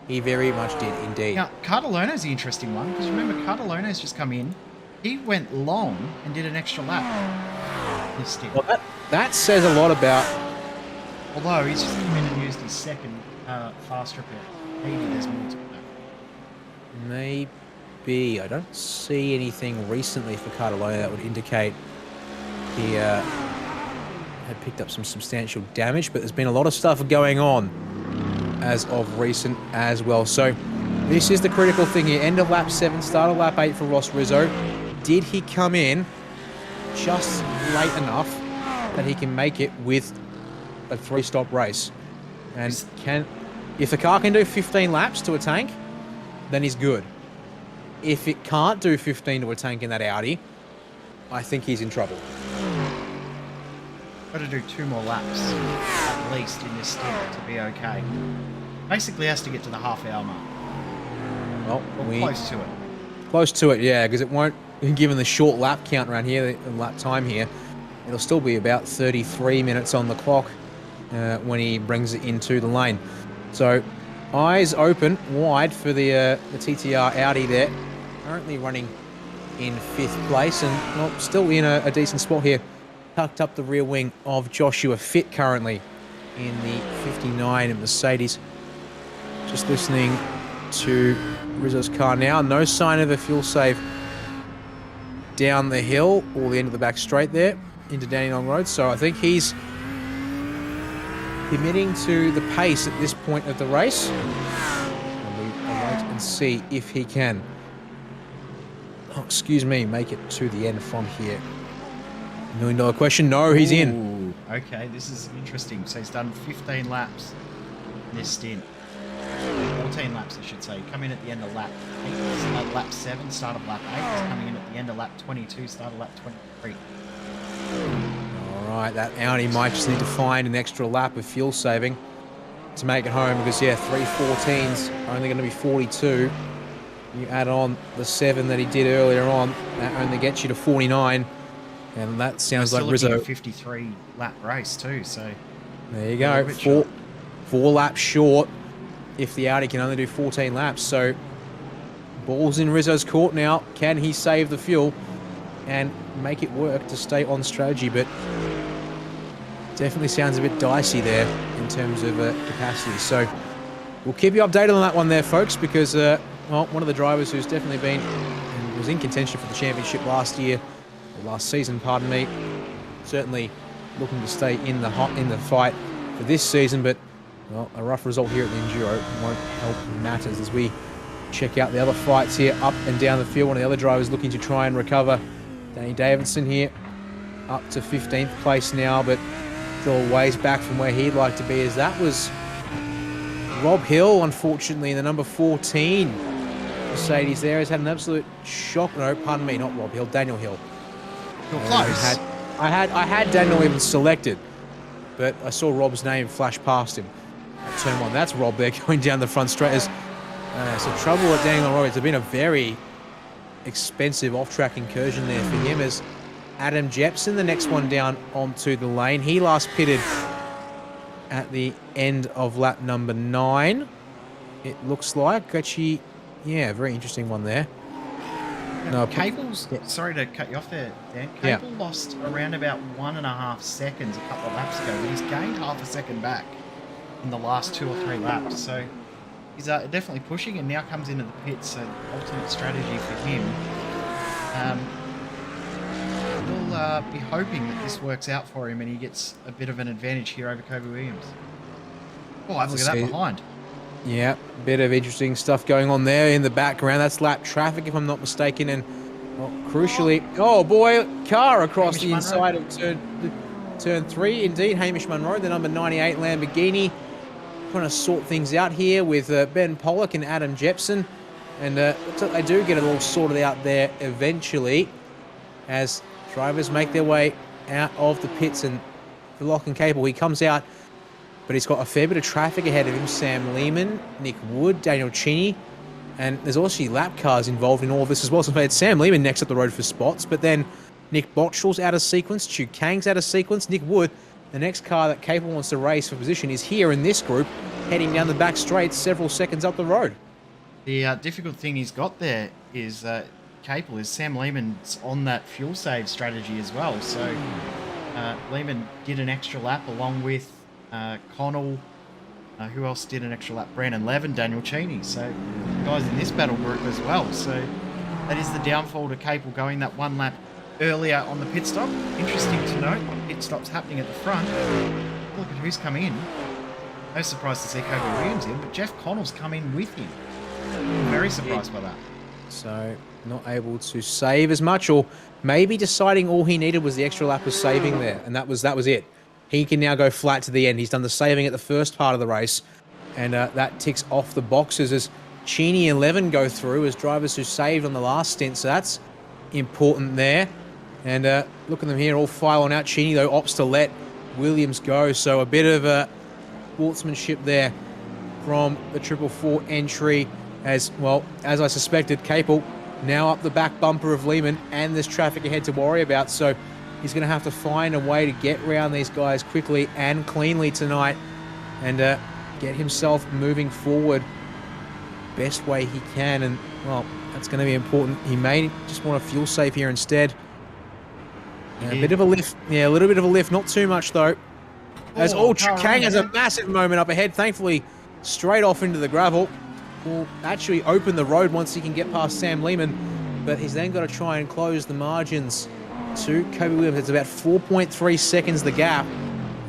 He very much did, indeed. Now, Cartalona's the interesting one, because remember, Cartalona's just come in. He went long and did an extra lap this stint. Well, that says a lot about... Although, he's just come in and used his second fast repair. Maybe there's more to that. Maybe. I don't see anything recently for Cartalona that would indicate he had picked up some substantial damage, but there's been a lot of stuff going on as of recent as well. So this is the critical thing here. End of lap 7, start of lap 8 for Ross Rizzo. Did he come in just late enough that he can make it with a 3-stop race? And if the car can do 15 laps to a tank, then he's good. If it can't do 15 to a tank in that Audi, I think he's in trouble. Got to do 2 more laps, at least, in this stint to be okay. Basically has to get to the half-hour mark. Well, close to it. Close to it, yeah, because it won't, given the short lap count around here, the lap time here, it'll still be about 33 minutes on the clock when he brings it into the lane. So, eyes open, wide for the TTR Audi there. Currently running in 5th place and still in a decent spot here. Tucked up the rear wing of Joshua Fitt currently in the 59 Mercedes. Just listening to Rizzo's car now. No sign of a fuel save down the hill or the end of the back straight there into Dandenong Road. So I think he's committing to the pace at this point of the race. And we wait and see if he can, make it to the end from here. $1 million question. No, he's in. Okay, this is interesting. So he's done 15 laps in this stint. 14 laps, I should say. Come in at the end of lap 8. Lap 7, start of lap 8. He's coming in at the end of lap 22, start of lap 23. All right, that Audi might just need to find an extra lap of fuel saving to make it home because, 3:14's only going to be 42. You add on the 7 that he did earlier on, that only gets you to 49. And that sounds like Rizzo. A 53 lap race too, so there you go. Four laps short if the Audi can only do 14 laps. So ball's in Rizzo's court now. Can he save the fuel and make it work to stay on strategy? But definitely sounds a bit dicey there in terms of capacity. So we'll keep you updated on that one there, folks, because one of the drivers who's definitely been and was in contention for the championship last season, certainly looking to stay in the fight for this season, but a rough result here at the Enduro won't help matters as we check out the other fights here up and down the field. One of the other drivers looking to try and recover, Danny Davidson here, up to 15th place now, but still a ways back from where he'd like to be, as that was Rob Hill, unfortunately, in the number 14 Mercedes there, has had an absolute shock. No, pardon me, not Rob Hill, Daniel Hill. You're close. I had Daniel even selected, but I saw Rob's name flash past him. Turn 1. That's Rob there going down the front straight. As so trouble at Daniel Roy. It's been a very expensive off-track incursion there for him. As Adam Jepson, the next one down onto the lane. He last pitted at the end of lap number 9. It looks like. Actually, yeah, very interesting one there. No, Cable's, sorry to cut you off there, Dan. Cable lost around about 1.5 seconds a couple of laps ago, but he's gained half a second back in the last 2 or 3 laps. So he's definitely pushing, and now comes into the pits. So ultimate strategy for him. We'll be hoping that this works out for him and he gets a bit of an advantage here over Kobe Williams. Oh, have a look at that behind. Yeah, bit of interesting stuff going on there in the background. That's lap traffic, if I'm not mistaken. And well, crucially, oh boy, car across the inside of turn 3. Indeed, Hamish Munro, the number 98 Lamborghini, trying to sort things out here with Ben Pollock and Adam Jepson. And looks like they do get it all sorted out there eventually as drivers make their way out of the pits. And for Lock and Cable, he comes out, but he's got a fair bit of traffic ahead of him. Sam Lehman, Nick Wood, Daniel Cheney, and there's also lap cars involved in all of this as well. So it's Sam Lehman next up the road for spots, but then Nick Botchell's out of sequence, Chu Kang's out of sequence, Nick Wood, the next car that Cable wants to race for position, is here in this group, heading down the back straight several seconds up the road. The difficult thing he's got there is Cable is Sam Lehman's on that fuel save strategy as well. So Lehman did an extra lap along with Connell. Who else did an extra lap? Brandon Levin, Daniel Cheney. So guys in this battle group as well. So that is the downfall to Cable going that 1 lap earlier on the pit stop. Interesting to note, pit stop's happening at the front. Look at who's come in. No surprise to see Kobe Williams in, but Jeff Connell's come in with him. Very surprised by that. So not able to save as much, or maybe deciding all he needed was the extra lap of saving there, and that was it. He can now go flat to the end. He's done the saving at the first part of the race, and that ticks off the boxes as Cheney and Levin go through as drivers who saved on the last stint. So that's important there. And look at them here, all file on out. Cheney, though, opts to let Williams go. So a bit of sportsmanship there from the 444 entry as, well, as I suspected, Capel now up the back bumper of Lehman, and there's traffic ahead to worry about. So he's going to have to find a way to get around these guys quickly and cleanly tonight and get himself moving forward best way he can. And, well, that's going to be important. He may just want a fuel save here instead. A bit of a lift. Yeah, a little bit of a lift. Not too much, though. As Kang has a massive moment up ahead. Thankfully, straight off into the gravel. Will actually open the road once he can get past Sam Lehman. But he's then got to try and close the margins to Kobe Williams. It's about 4.3 seconds the gap.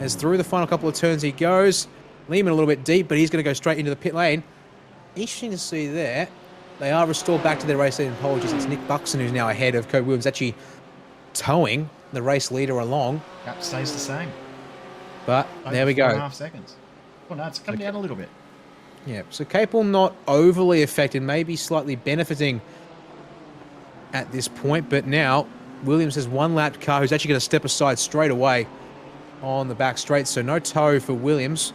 As through the final couple of turns he goes. Lehman a little bit deep, but he's going to go straight into the pit lane. Interesting to see there. They are restored back to their race lead. Apologies. It's Nick Buxton who's now ahead of Kobe Williams, actually towing the race leader along. Gap stays the same. But there we go. 4.5 seconds. Well, no, it's come down a little bit. Yeah, so Capel not overly affected, maybe slightly benefiting at this point, but now Williams has one lapped car who's actually going to step aside straight away on the back straight, so no tow for Williams,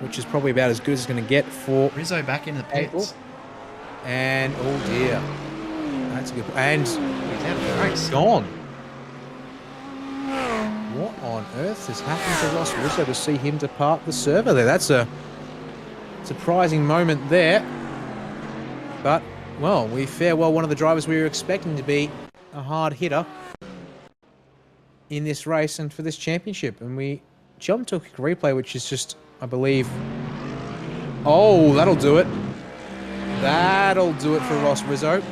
which is probably about as good as it's going to get for Rizzo back in the pits. And, oh dear. That's a good point. And he's out of the race. Gone. What on earth has happened to Ross Rizzo to see him depart the server there? That's a surprising moment there. But, well, we farewell one of the drivers we were expecting to be a hard hitter in this race and for this championship. And we jump to a quick replay, which is just, I believe... Oh, that'll do it. That'll do it for Ross Rizzo.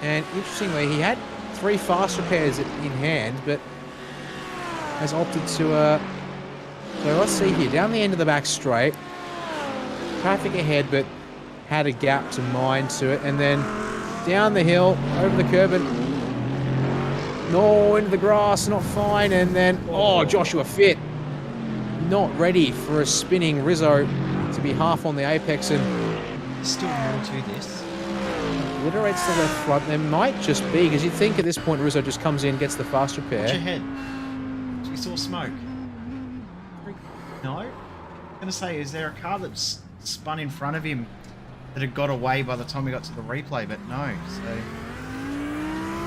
And interestingly, he had 3 fast repairs in hand, but has opted to... So let's see here. Down the end of the back straight. Traffic ahead, but had a gap to mind to it. And then down the hill, over the curb, and no, into the grass, not fine. And then, oh, Joshua Fitt. Not ready for a spinning Rizzo to be half on the apex, and still more to this. Obliterates the left front. There might just be, because you'd think at this point Rizzo just comes in, gets the fast repair. Watch your head. We saw smoke. No. I'm going to say, is there a car that's spun in front of him that had got away by the time we got to the replay? But no. So,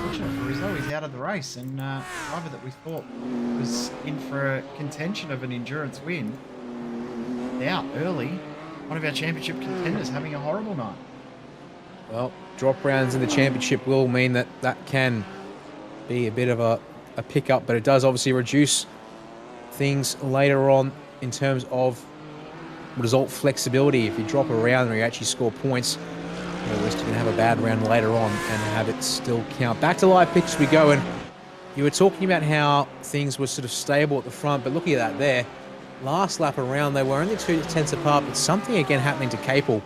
fortunate for Rizzo, he's out of the race. And the driver that we thought was in for a contention of an endurance win, out early. One of our championship contenders having a horrible night. Well, drop rounds in the championship will mean that can be a bit of a pickup, but it does obviously reduce things later on in terms of result flexibility. If you drop a round or you actually score points, at least you can have a bad round later on and have it still count. Back to live pictures we go, and you were talking about how things were sort of stable at the front, but looking at that there, last lap around they were only 2 tenths apart, but something again happening to Capel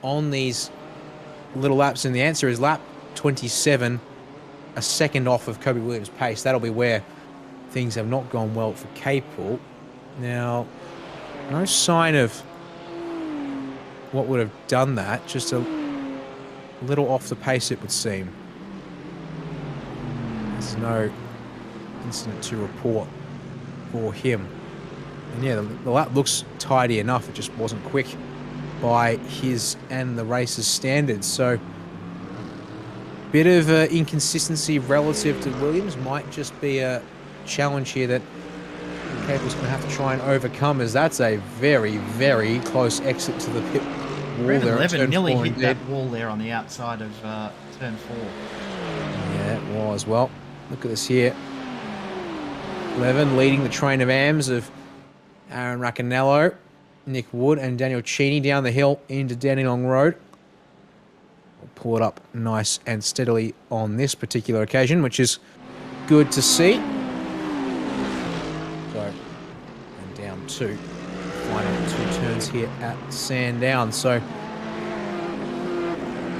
on these little laps, and the answer is lap 27, a second off of Kobe Williams' pace. That'll be where things have not gone well for Capel. Now, no sign of what would have done that, just a little off the pace it would seem. There's no incident to report for him. And yeah, the lap looks tidy enough, it just wasn't quick by his and the race's standards. So, bit of inconsistency relative to Williams might just be a challenge here that Capel's going to have to try and overcome, as that's a very, very close exit to the pit wall there. 11 nearly hit that wall there on the outside of turn 4. Yeah, it was. Well, look at this here. 11 leading the train of AMs of Aaron Racanello, Nick Wood and Daniel Cheney down the hill into Dandenong Road. We'll pull it up nice and steadily on this particular occasion, which is good to see. So, and down to final 2 turns here at Sandown. So,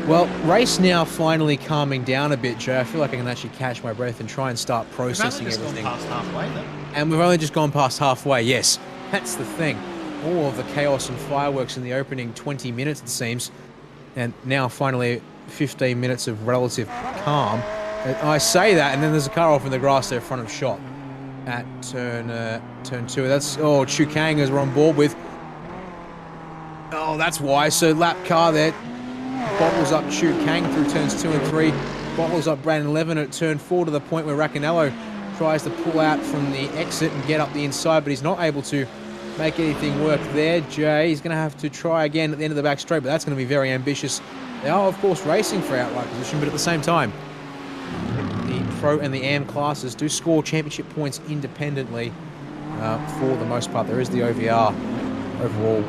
well, race now finally calming down a bit, Joe. I feel like I can actually catch my breath and try and start processing everything. We've only just gone past halfway, though. And we've only just gone past halfway, yes. That's the thing. All of the chaos and fireworks in the opening 20 minutes, it seems. And now finally 15 minutes of relative calm. I say that, and then there's a car off in the grass there, front of shot at turn 2. That's, Chu Kang as we're on board with. Oh, that's why. So lap car there. Bottles up Chu Kang through turns 2 and 3. Bottles up Brandon Levin at turn 4 to the point where Racanello tries to pull out from the exit and get up the inside, but he's not able to make anything work there. Jay, he's going to have to try again at the end of the back straight, but that's going to be very ambitious. They are, of course, racing for outright position, but at the same time, the Pro and the AM classes do score championship points independently for the most part. There is the OVR overall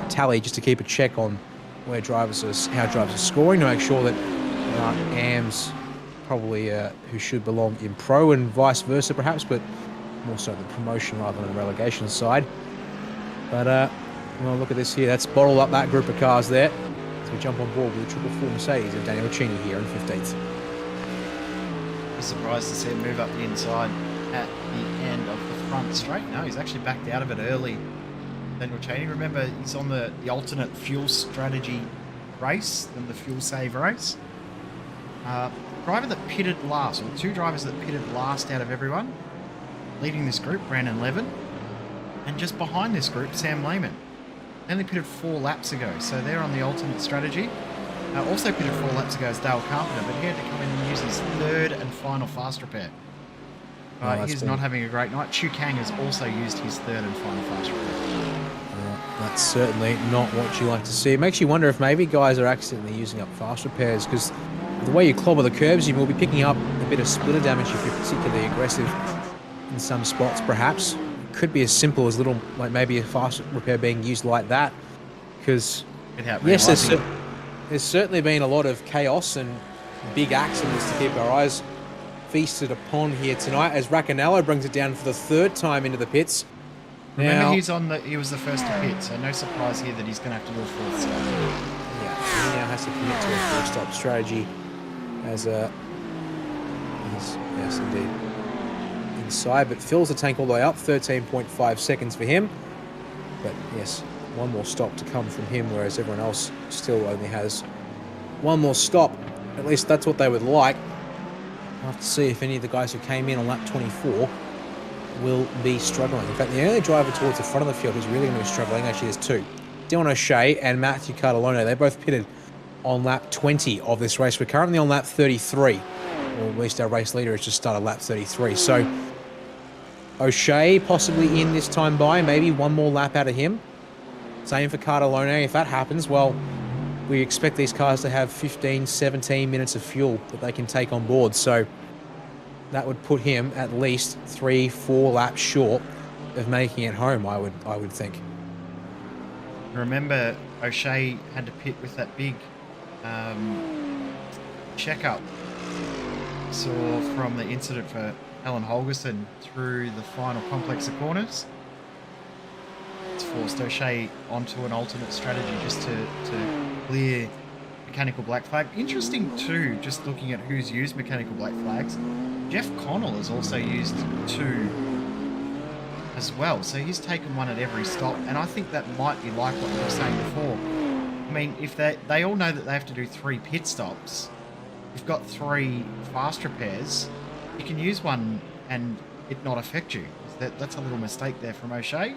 tally just to keep a check on where how drivers are scoring, to make sure that AMs probably who should belong in Pro and vice versa perhaps, but more so the promotion rather than the relegation side. But, well, look at this here. That's bottled up that group of cars there. So we jump on board with the 444 Mercedes and Daniel Cheney here in 15th. I'm surprised to see him move up the inside at the end of the front straight. No, he's actually backed out of it early. Daniel Cheney, remember, he's on the alternate fuel strategy race than the fuel save race. Driver that pitted last, or 2 drivers that pitted last out of everyone. Leading this group, Brandon Levin. And just behind this group, Sam Lehman. They only pitted 4 laps ago, so they're on the alternate strategy. Also pitted 4 laps ago is Dale Carpenter, but he had to come in and use his 3rd and final fast repair. He's not having a great night. Chu Kang has also used his 3rd and final fast repair. That's certainly not what you like to see. It makes you wonder if maybe guys are accidentally using up fast repairs, because the way you clobber the curbs, you will be picking up a bit of splitter damage if you're particularly aggressive in some spots, perhaps. Could be as simple as little, like maybe a fast repair being used like that, because yes, there's certainly been a lot of chaos and big accidents to keep our eyes feasted upon here tonight, as Racanello brings it down for the 3rd time into the pits. Remember, he was the first to pit, so no surprise here that he's going to have to do a 4th stop. Yeah, he now has to commit to a 4th stop strategy as yes, indeed. Inside, but fills the tank all the way up, 13.5 seconds for him. But yes, one more stop to come from him, whereas everyone else still only has one more stop. At least that's what they would like. We'll have to see if any of the guys who came in on lap 24 will be struggling. In fact, the only driver towards the front of the field who's really going to be struggling, actually there's two. Dylan O'Shea and Matthew Cartolone. They both pitted on lap 20 of this race. We're currently on lap 33, or at least our race leader has just started lap 33. So O'Shea possibly in this time by, maybe one more lap out of him. Same for Cartolone. If that happens, well, we expect these cars to have 15, 17 minutes of fuel that they can take on board. So that would put him at least 3-4 laps short of making it home, I would think. Remember, O'Shea had to pit with that big checkup. Saw from the incident for Alan Holderson through the final complex of corners. It's forced O'Shea onto an alternate strategy just to clear mechanical black flag. Interesting too, just looking at who's used mechanical black flags. Jeff Connell has also used two as well, so he's taken one at every stop, and I think that might be like what we were saying before. I mean, if they all know that they have to do 3 pit stops, you've got 3 fast repairs, you can use one and it not affect you. That's a little mistake there from O'Shea.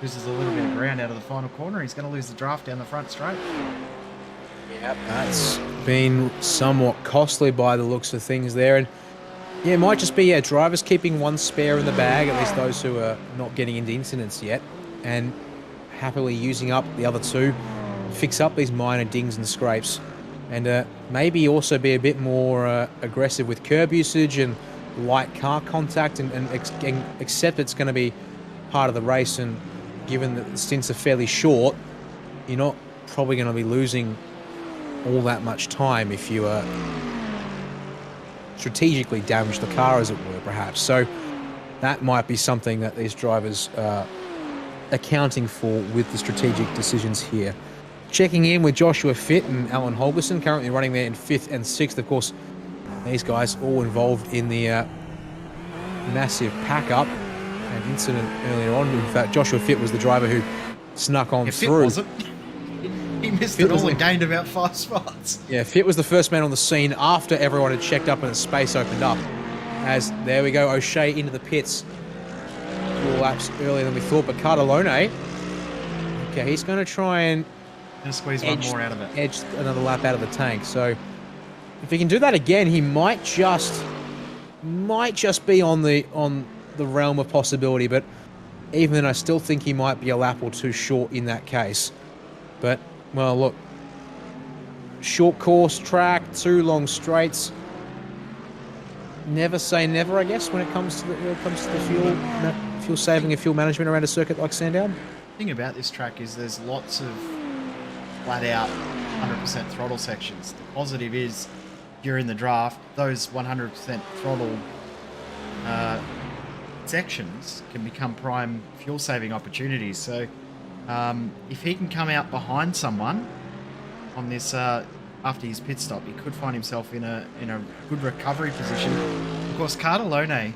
Loses a little bit of ground out of the final corner. He's going to lose the draft down the front straight. Yep, that's been somewhat costly by the looks of things there. And yeah, it might just be drivers keeping one spare in the bag, at least those who are not getting into incidents yet, and happily using up the other 2, fix up these minor dings and scrapes, and maybe also be a bit more aggressive with curb usage and light car contact, and accept it's going to be part of the race. And given that the stints are fairly short, you're not probably going to be losing all that much time if you strategically damage the car, as it were, perhaps. So that might be something that these drivers are accounting for with the strategic decisions here. Checking in with Joshua Fitt and Alan Holgerson, currently running there in 5th and 6th. Of course, these guys all involved in the massive pack-up and incident earlier on. In fact, Joshua Fitt was the driver who snuck on through. Wasn't. He missed it all and gained about 5 spots. Yeah, Fitt was the first man on the scene after everyone had checked up and the space opened up. As, there we go, O'Shea into the pits 4 laps earlier than we thought. But Cartolone, okay, he's going to try and squeeze one more out of it. Edge another lap out of the tank. So if he can do that again, he might just be on the realm of possibility. But even then, I still think he might be a lap or 2 short in that case. But well, look, short course track, 2 long straights. Never say never, I guess, when it comes to the fuel saving and fuel management around a circuit like Sandown. The thing about this track is there's lots of flat out 100% throttle sections. The positive is during the draft, those 100% throttle sections can become prime fuel saving opportunities. So if he can come out behind someone on this after his pit stop, he could find himself in a good recovery position. Of course, Cartolone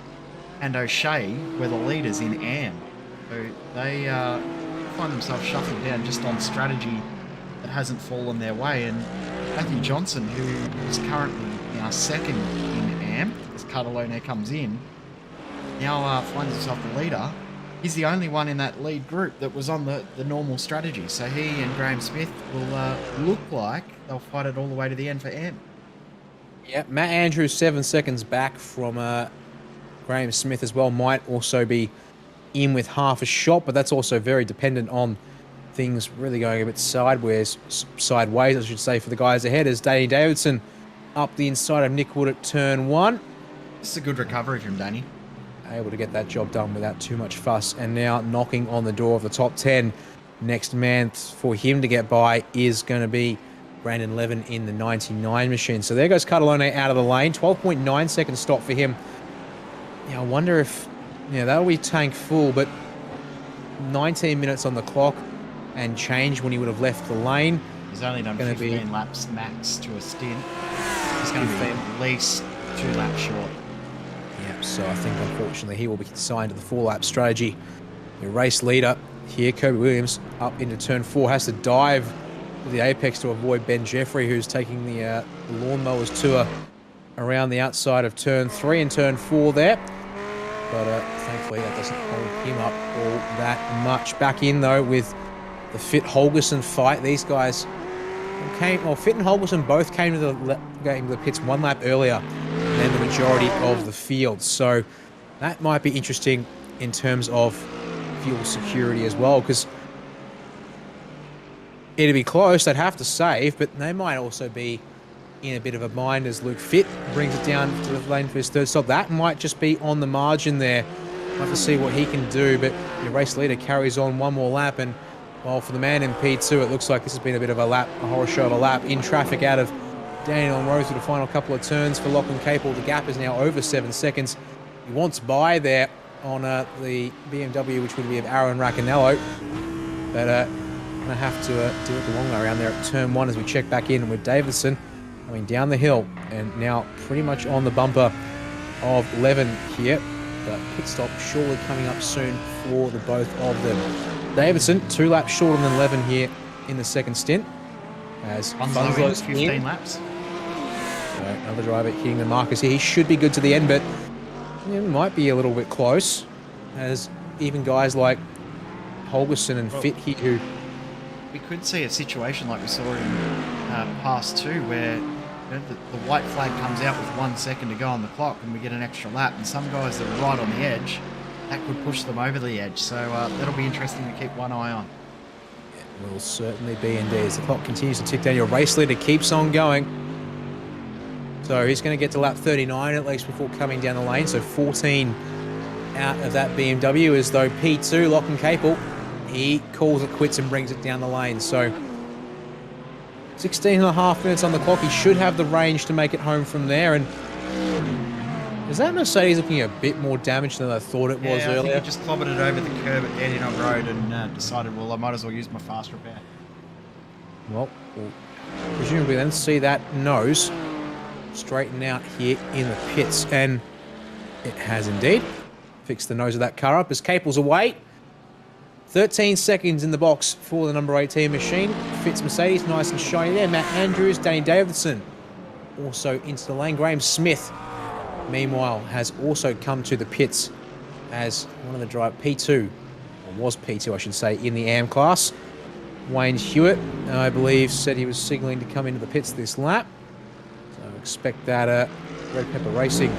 and O'Shea were the leaders in AM, so they find themselves shuffled down just on strategy that hasn't fallen their way. And Matthew Johnson, who is currently now 2nd in AM as Cartolone comes in, now finds himself the leader. He's the only one in that lead group that was on the normal strategy. So he and Graham Smith will look like they'll fight it all the way to the end for AM. Yeah, Matt Andrews 7 seconds back from Graham Smith as well. Might also be in with half a shot, but that's also very dependent on things really going a bit sideways, I should say, for the guys ahead, as Danny Davidson up the inside of Nick Wood at turn 1. This is a good recovery from Danny. Able to get that job done without too much fuss, and now knocking on the door of the top 10. Next man for him to get by is going to be Brandon Levin in the 99 machine. So there goes Cartolone out of the lane. 12.9 second stop for him. Yeah, I wonder if that'll be tank full, but 19 minutes on the clock and change when he would have left the lane. He's only done 15 laps max to a stint. He's going to be at least 2 laps short. So I think, unfortunately, he will be assigned to the 4-lap strategy. The race leader here, Kobe Williams, up into turn 4, has to dive to the apex to avoid Ben Jeffrey, who's taking the lawnmowers tour around the outside of turn 3 and turn 4 there. But thankfully that doesn't hold him up all that much. Back in though with the Fit Holderson fight. These guys Fit and Holderson both came to the pits 1 lap earlier than the majority of the field. So that might be interesting in terms of fuel security as well, because it'd be close. They'd have to save, but they might also be in a bit of a bind as Luke Fit brings it down to the lane for his third stop. That might just be on the margin there. We'll have to see what he can do, but the race leader carries on 1 more lap, and well, for the man in P2, it looks like this has been a bit of a horror show of a lap in traffic out of Daniel and Rose with the final couple of turns for Lachlan Capel. The gap is now over 7 seconds. He wants by there on the BMW, which would be of Aaron Racanello, but going to have to do it the long way around there at turn 1 as we check back in with Davidson coming down the hill and now pretty much on the bumper of Levin here. But pit stop surely coming up soon for the both of them. Davidson 2 laps shorter than Levin here in the second stint as Bunslow's 15 laps. So another driver hitting the markers here. He should be good to the end, but it might be a little bit close as even guys like Holgerson and Fit here who... We could see a situation like we saw in Pass 2 where the white flag comes out with 1 second to go on the clock and we get an extra lap, and some guys that are right on the edge, that could push them over the edge. So that'll be interesting to keep one eye on. It will certainly be indeed. As the clock continues to tick down, your race leader keeps on going. So he's going to get to lap 39 at least before coming down the lane. So 14 out of that BMW, as though P2, Lachlan Capel, he calls it quits and brings it down the lane. So 16 and a half minutes on the clock. He should have the range to make it home from there. And is that Mercedes looking a bit more damaged than I thought it was earlier? I think he just clobbered it over the curb at Dandenong Road and decided, well, I might as well use my fast repair. Well, we'll presumably then see that nose straighten out here in the pits. And it has indeed fixed the nose of that car up as Capel's away. 13 seconds in the box for the number 18 machine. Fits Mercedes, nice and shiny there. Matt Andrews, Danny Davidson also into the lane. Graham Smith, meanwhile, has also come to the pits as one of the P2, or was P2 I should say, in the AM class. Wayne Hewitt, I believe, said he was signalling to come into the pits this lap. So expect that Red Pepper Racing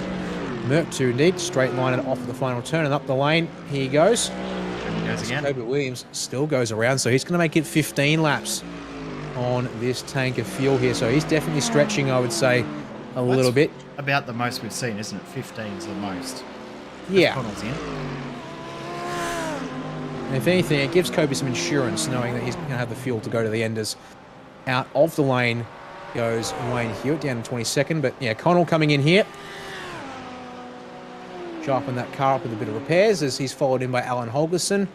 Merc to indeed straight line it off of the final turn and up the lane. Here he goes. Again. Kobe Williams still goes around, so he's going to make it 15 laps on this tank of fuel here. So he's definitely stretching, I would say, a little bit. About the most we've seen, isn't it? 15 is the most. Yeah. Connell's in. And if anything, it gives Kobe some insurance, knowing that he's going to have the fuel to go to the end. As out of the lane goes Wayne Hewitt down to 22nd. But yeah, Connell coming in here. Sharpen that car up with a bit of repairs as he's followed in by Alan Holgerson.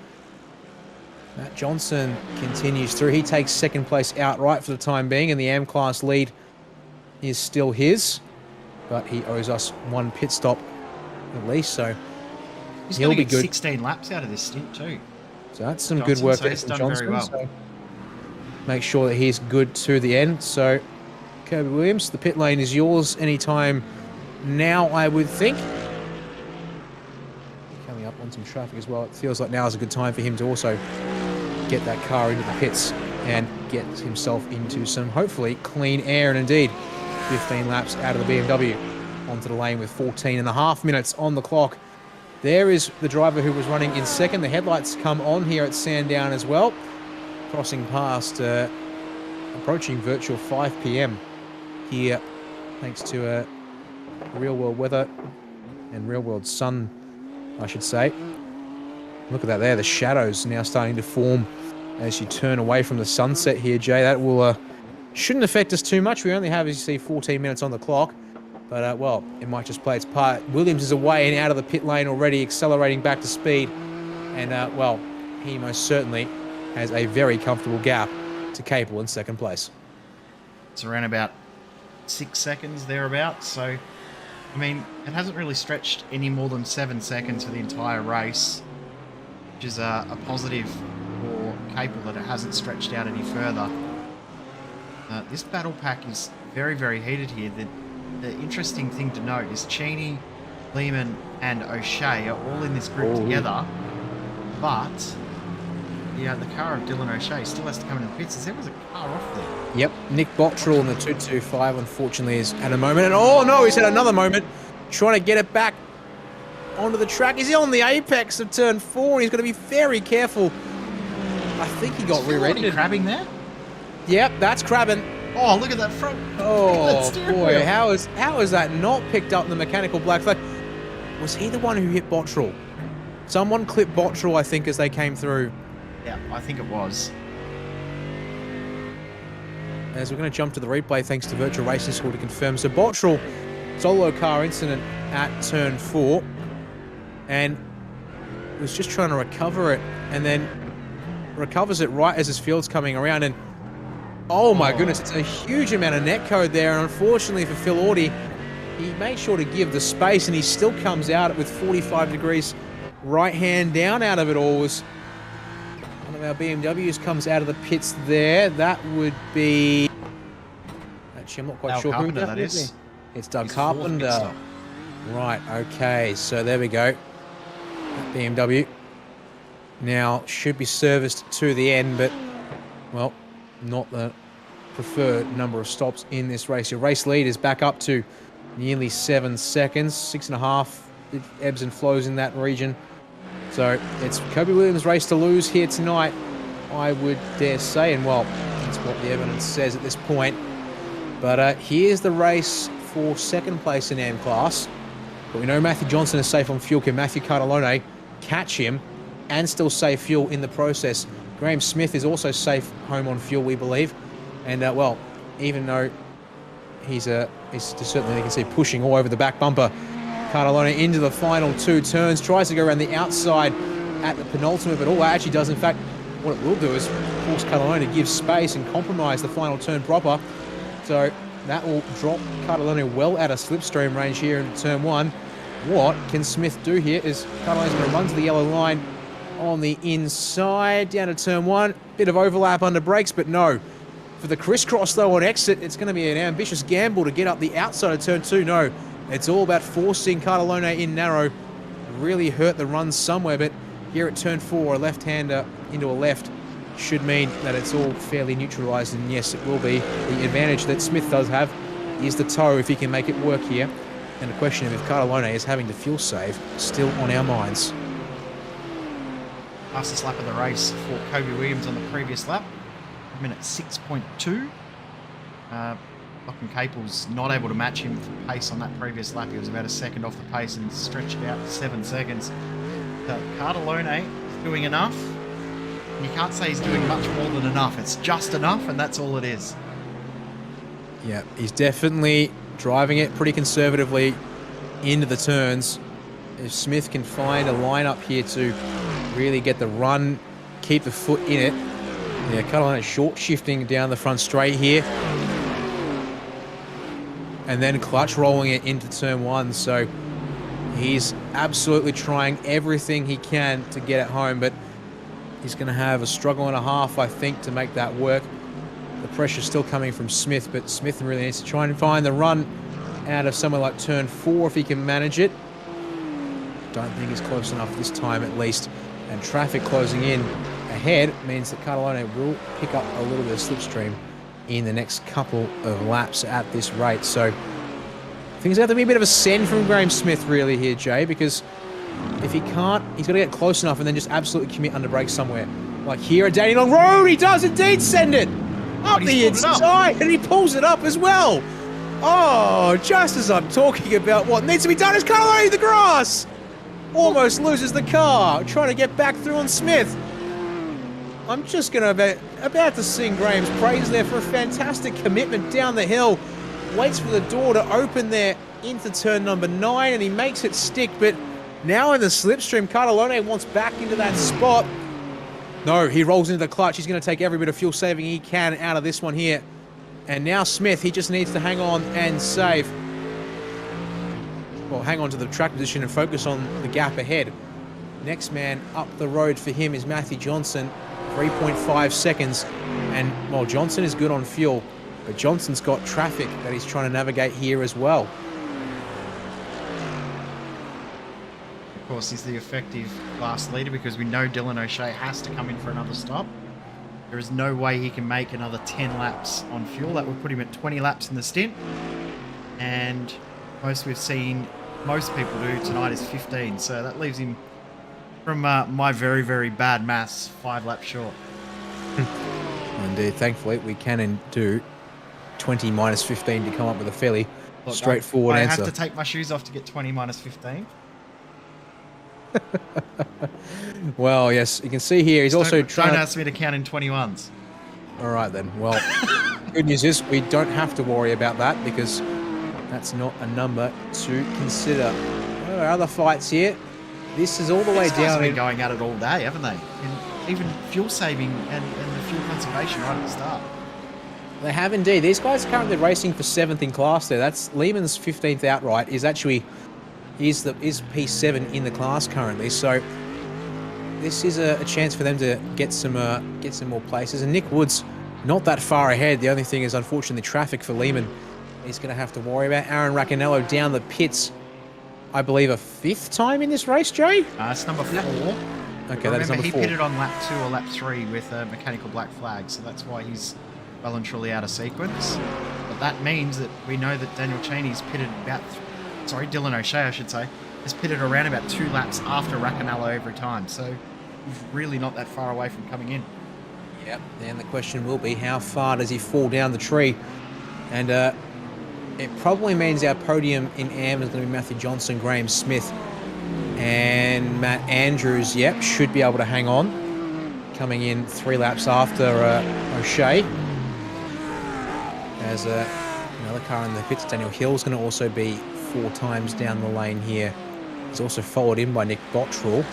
Matt Johnson continues through. He takes second place outright for the time being, and the AM class lead is still his. But he owes us 1 pit stop at least, so he's he'll going to be get good. 16 laps out of this stint too. So that's some Johnson, good work so there he's from done Johnson. very well. So make sure that he's good to the end. So Kobe Williams, the pit lane is yours anytime now, I would think. Coming up on some traffic as well. It feels like now is a good time for him to also get that car into the pits and get himself into some, hopefully, clean air. And indeed, 15 laps out of the BMW onto the lane with 14 and a half minutes on the clock. There is the driver who was running in second. The headlights come on here at Sandown as well. Crossing past, approaching virtual 5 p.m. here, thanks to real-world weather and real-world sun, I should say. Look at that there. The shadows now starting to form as you turn away from the sunset here, Jay. That will shouldn't affect us too much. We only have, as you see, 14 minutes on the clock. But, well, it might just play its part. Williams is away and out of the pit lane already, accelerating back to speed. And, well, he most certainly has a very comfortable gap to Capel in second place. It's around about 6 seconds thereabouts. So, I mean, it hasn't really stretched any more than 7 seconds for the entire race, which is a positive for Capel that it hasn't stretched out any further. This battle pack is very, very heated here. The interesting thing to note is Cheney Lehman and O'Shea are all in this group together. But, yeah, the car of Dylan O'Shea still has to come into the pits. There was a car off there. Yep, Nick Bottrell in the 225, unfortunately, is at a moment. And oh no, he's had another moment. Trying to get it back onto the track. Is he on the apex of turn 4? He's got to be very careful. I think he got rear-ended. Crabbing there? Yep, that's crabbing. Oh, look at that front. Oh that boy, wheel. how is that not picked up in the mechanical black flag? Was he the one who hit Bottrell? Someone clipped Bottrell, I think, as they came through. Yeah, I think it was. As we're going to jump to the replay, thanks to Virtual Racing School to confirm. So Bottrell, solo car incident at turn 4, and was just trying to recover it, and then recovers it right as his field's coming around, and oh my goodness, it's a huge amount of net code there, and unfortunately for Phil Audie, he made sure to give the space, and he still comes out with 45 degrees right hand down out of it all. Was one of our BMWs comes out of the pits there. That would be... Actually, I'm not quite sure who that is. It's Doug Carpenter. Right, okay, so there we go. That BMW now should be serviced to the end, but, well, not the preferred number of stops in this race. Your race lead is back up to nearly 7 seconds, 6.5. It ebbs and flows in that region. So it's Kobe Williams' race to lose here tonight, I would dare say, and well, that's what the evidence says at this point. But here's the race for second place in M class. But we know Matthew Johnson is safe on fuel. Can Matthew Cartalone catch him and still save fuel in the process? Graham Smith is also safe home on fuel, we believe. And, well, even though he's certainly, you can see, pushing all over the back bumper, Cartalone into the final 2 turns, tries to go around the outside at the penultimate, but all that actually does, in fact, what it will do is force Cartalone to give space and compromise the final turn proper. So that will drop Cartalone well out of slipstream range here in turn 1. What can Smith do here is Cartalone's going to run to the yellow line on the inside, down to turn 1. Bit of overlap under brakes, but no. For the crisscross, though, on exit, it's going to be an ambitious gamble to get up the outside of turn 2. No, it's all about forcing Cartalone in narrow. Really hurt the run somewhere, but here at turn 4, a left-hander into a left should mean that it's all fairly neutralised, and yes, it will be. The advantage that Smith does have is the toe, if he can make it work here. And the question of if Cartalone is having to fuel save still on our minds. Fastest lap of the race for Kobe Williams on the previous lap, minute 6.2. Lachlan Capel's not able to match him for pace on that previous lap. He was about a second off the pace and stretched it out to 7 seconds. So Cartalone is doing enough. You can't say he's doing much more than enough. It's just enough, and that's all it is. Yeah, he's definitely driving it pretty conservatively into the turns. If Smith can find a lineup here to really get the run, keep the foot in it. Yeah, Cartalone short shifting down the front straight here. And then clutch rolling it into turn 1. So he's absolutely trying everything he can to get it home, but he's going to have a struggle and a half, I think, to make that work. The pressure's still coming from Smith, but Smith really needs to try and find the run out of somewhere like turn 4 if he can manage it. Don't think he's close enough this time, at least. And traffic closing in ahead means that Cartalone will pick up a little bit of slipstream in the next couple of laps at this rate. So things have to be a bit of a send from Graham Smith really here, Jay, because if he can't, he's got to get close enough and then just absolutely commit under brakes somewhere. Like here at Danny Long Road, he does indeed send it up the inside, and he pulls it up as well. Oh, just as I'm talking about what needs to be done is Cartalone the grass. Almost loses the car, trying to get back through on Smith. I'm just going to about to sing Graham's praise there for a fantastic commitment down the hill. Waits for the door to open there into turn number 9, and he makes it stick, but now in the slipstream, Cartalone wants back into that spot. No, he rolls into the clutch. He's going to take every bit of fuel saving he can out of this one here. And now Smith, he just needs to hang on and save. Well, hang on to the track position and focus on the gap ahead. Next man up the road for him is Matthew Johnson, 3.5 seconds. And while Johnson is good on fuel, but Johnson's got traffic that he's trying to navigate here as well. of course, is the effective class leader because we know Dylan O'Shea has to come in for another stop. There is no way he can make another 10 laps on fuel. That would put him at 20 laps in the stint. And most we've seen most people do tonight is 15. So that leaves him, from my very, very bad maths, 5 laps short. Indeed, thankfully, we can do 20 minus 15 to come up with a fairly straightforward answer. I have to take my shoes off to get 20 minus 15. Well, yes, you can see here he's also trying. Don't ask me to count in 21s. All right then. Well, good news is we don't have to worry about that because that's not a number to consider. There are other fights here. This is all the way These guys down. have been going at it all day, haven't they? And even fuel saving and the fuel conservation right at the start. They have indeed. These guys are currently racing for 7th in class there. That's Lehman's 15th outright is P7 in the class currently. So this is a chance for them to get some more places. And Nick Wood's not that far ahead. The only thing is, unfortunately, traffic for Lehman he's going to have to worry about. Aaron Raccanello down the pits, I believe, a 5th time in this race, Jay? It's number 4. Okay, that is number 4. He pitted on lap 2 or lap 3 with a mechanical black flag, so that's why he's well and truly out of sequence. But that means that we know that Daniel Cheney's pitted Dylan O'Shea, I should say, has pitted around about 2 laps after Raccanello every time. So he's really not that far away from coming in. Yep, and the question will be, how far does he fall down the tree? And it probably means our podium in AM is going to be Matthew Johnson, Graham Smith, and Matt Andrews. Yep, should be able to hang on. Coming in 3 laps after O'Shea. As another car in the pits, Daniel Hill's going to also be 4 times down the lane here. He's also followed in by Nick Bottrell,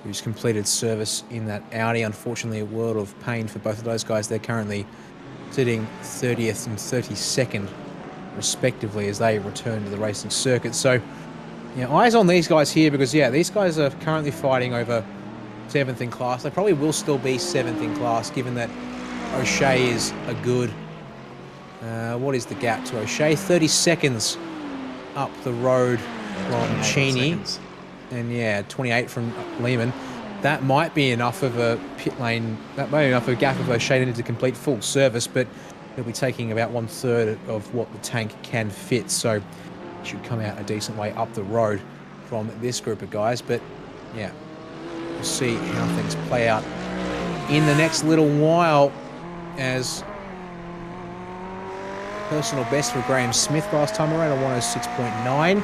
who's completed service in that Audi. Unfortunately, a world of pain for both of those guys. They're currently sitting 30th and 32nd, respectively, as they return to the racing circuit. So, eyes on these guys here because, these guys are currently fighting over 7th in class. They probably will still be 7th in class, given that O'Shea is a good... what is the gap to O'Shea? 30 seconds up the road from Cheney. And 28 from Lehman. That might be enough of a pit lane, that might be enough of a gap of O'Shea needed to complete full service, but he'll be taking about 1/3 of what the tank can fit, so he should come out a decent way up the road from this group of guys. But we'll see how things play out in the next little while, as personal best for Graham Smith last time around, a 106.9,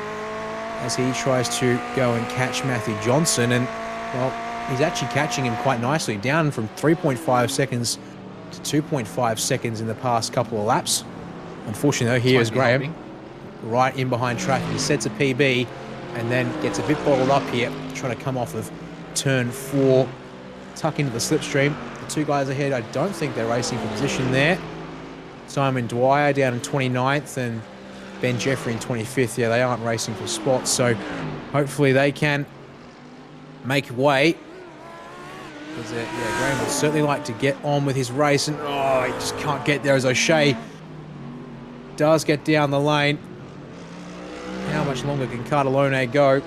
as he tries to go and catch Matthew Johnson. And, well, he's actually catching him quite nicely, down from 3.5 seconds to 2.5 seconds in the past couple of laps. Unfortunately, though, here is Graham, right in behind traffic. He sets a PB and then gets a bit bottled up here, trying to come off of turn 4, tuck into the slipstream. The 2 guys ahead, I don't think they're racing for position there. Simon Dwyer down in 29th and Ben Jeffrey in 25th. They aren't racing for spots, so hopefully they can make way. Because Graham would certainly like to get on with his race, and he just can't get there as O'Shea does get down the lane. How much longer can Cardellone go?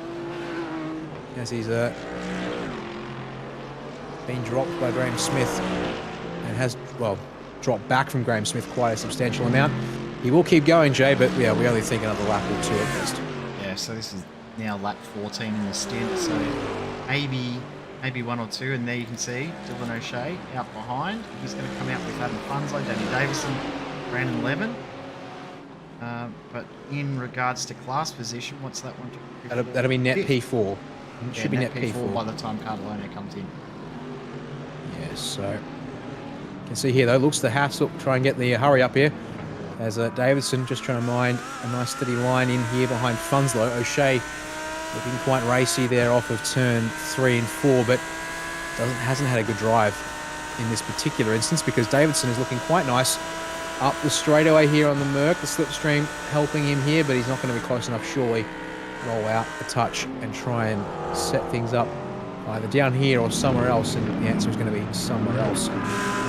As he's been dropped by Graham Smith and has, dropped back from Graham Smith quite a substantial amount. He will keep going, Jay, but we only think another lap or 2 at least. Yeah, so this is now lap 14 in the stint, so maybe 1 or 2, and there you can see Dylan O'Shea out behind. He's going to come out with Adam Funzlo, Danny Davison, Brandon Levin. But in regards to class position, what's that one? That'll be net P4. It should be net P4 by the time Cardellone comes in. Yeah, so you can see here though, looks to hassle, try and get the hurry up here. As Davidson just trying to mind a nice steady line in here behind Funzlo. O'Shea looking quite racy there off of turn 3 and 4, but hasn't had a good drive in this particular instance, because Davidson is looking quite nice up the straightaway here on the Merc. The slipstream helping him here, but he's not going to be close enough, surely. Roll out a touch and try and set things up either down here or somewhere else, and the answer is going to be somewhere else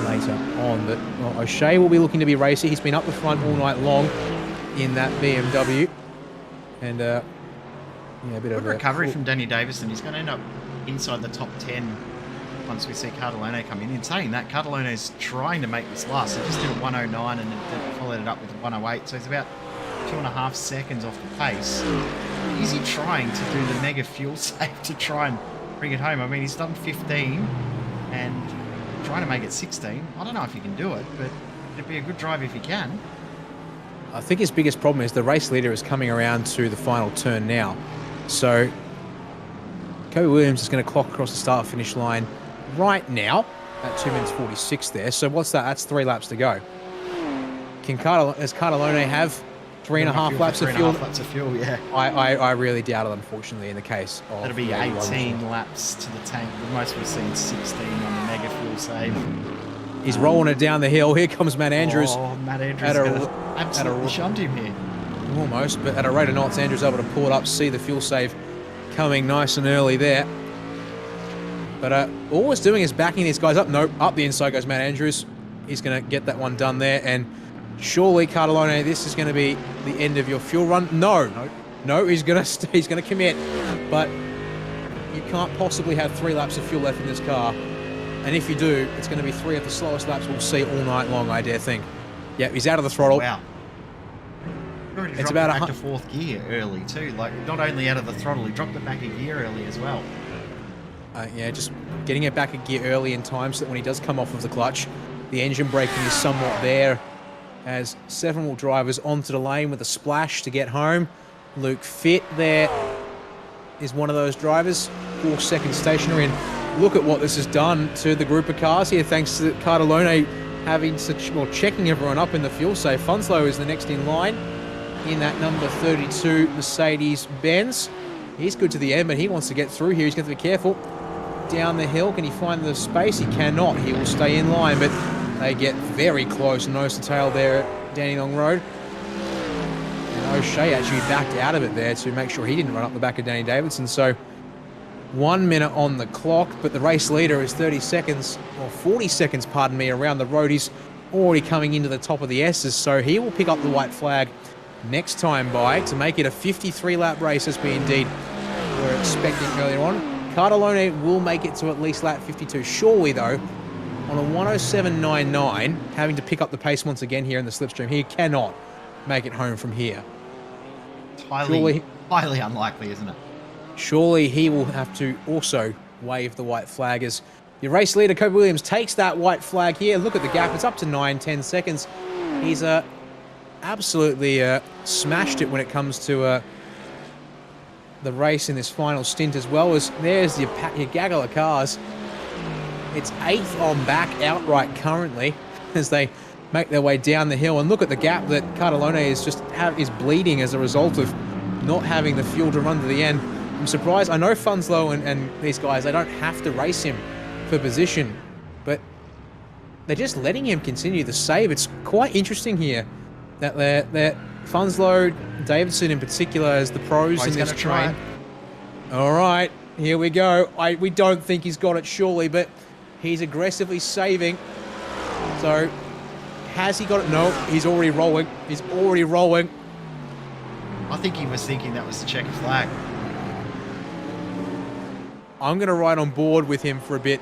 later on. But O'Shea will be looking to be racy. He's been up the front all night long in that BMW, and Yeah, a bit Good of recovery from Danny Davison. He's going to end up inside the top 10 once we see Cardellone come in. In saying that, Cardallone's trying to make this last. He just did a 109 and then followed it up with a 108. So he's about 2.5 seconds off the pace. Is he trying to do the mega fuel save to try and bring it home? I mean, he's done 15 and trying to make it 16. I don't know if he can do it, but it'd be a good drive if he can. I think his biggest problem is the race leader is coming around to the final turn now. So Kobe Williams is going to clock across the start-finish line right now at 2 minutes 46 there. So what's that? That's 3 laps to go. Does Cardellone have 3.5 laps of fuel? 3.5 laps of fuel, yeah. I really doubt it, unfortunately, in the case of... That'll be 18 laps to the tank. Most we've seen 16 on the mega fuel save. He's rolling it down the hill. Here comes Matt Andrews. Oh, Matt Andrews absolutely shunned him here. Almost, but at a rate of knots, Andrews able to pull it up, see the fuel save coming nice and early there. But all it's doing is backing these guys up. Nope, up the inside goes Matt Andrews. He's going to get that one done there, and surely, Cardellone, this is going to be the end of your fuel run. No, he's going to commit, but you can't possibly have 3 laps of fuel left in this car. And if you do, it's going to be 3 of the slowest laps we'll see all night long, I dare think. Yeah, he's out of the throttle. Wow. It's about back to 4th gear early too. Like, not only out of the throttle, he dropped it back a gear early as well. Yeah, just getting it back a gear early in time so that when he does come off of the clutch, the engine braking is somewhat there. As 7-wheel drivers onto the lane with a splash to get home. Luke Fitt there is one of those drivers. 4 seconds stationary, and look at what this has done to the group of cars here, thanks to Cardellone having checking everyone up in the fuel save. Funslow is the next in line in that number 32 Mercedes-Benz. He's good to the end, but he wants to get through here. He's going to be careful. Down the hill, can he find the space? He cannot. He will stay in line, but they get very close, nose to tail there at Dandenong Road. And O'Shea actually backed out of it there to make sure he didn't run up the back of Danny Davidson. So 1 minute on the clock, but the race leader is 30 seconds, or 40 seconds, pardon me, around the road. He's already coming into the top of the S's, so he will pick up the white flag next time by to make it a 53-lap race, as we indeed were expecting earlier on. Cardellone will make it to at least lap 52. Surely, though, on a 107.99, having to pick up the pace once again here in the slipstream, he cannot make it home from here. Highly unlikely, isn't it? Surely he will have to also wave the white flag as your race leader, Kobe Williams, takes that white flag here. Look at the gap. It's up to 9-10 seconds. He's absolutely smashed it when it comes to the race in this final stint, as well as there's your gaggle of cars. It's 8th on back outright currently as they make their way down the hill. And look at the gap that Cardellone is bleeding as a result of not having the fuel to run to the end. I'm surprised. I know Funslow and these guys, they don't have to race him for position, but they're just letting him continue the save. It's quite interesting here that they're Funslow, Davidson in particular, as the pros in this train. All right, here we go. We don't think he's got it, surely, but he's aggressively saving. So, has he got it? No, he's already rolling. He's already rolling. I think he was thinking that was the checker flag. I'm going to ride on board with him for a bit,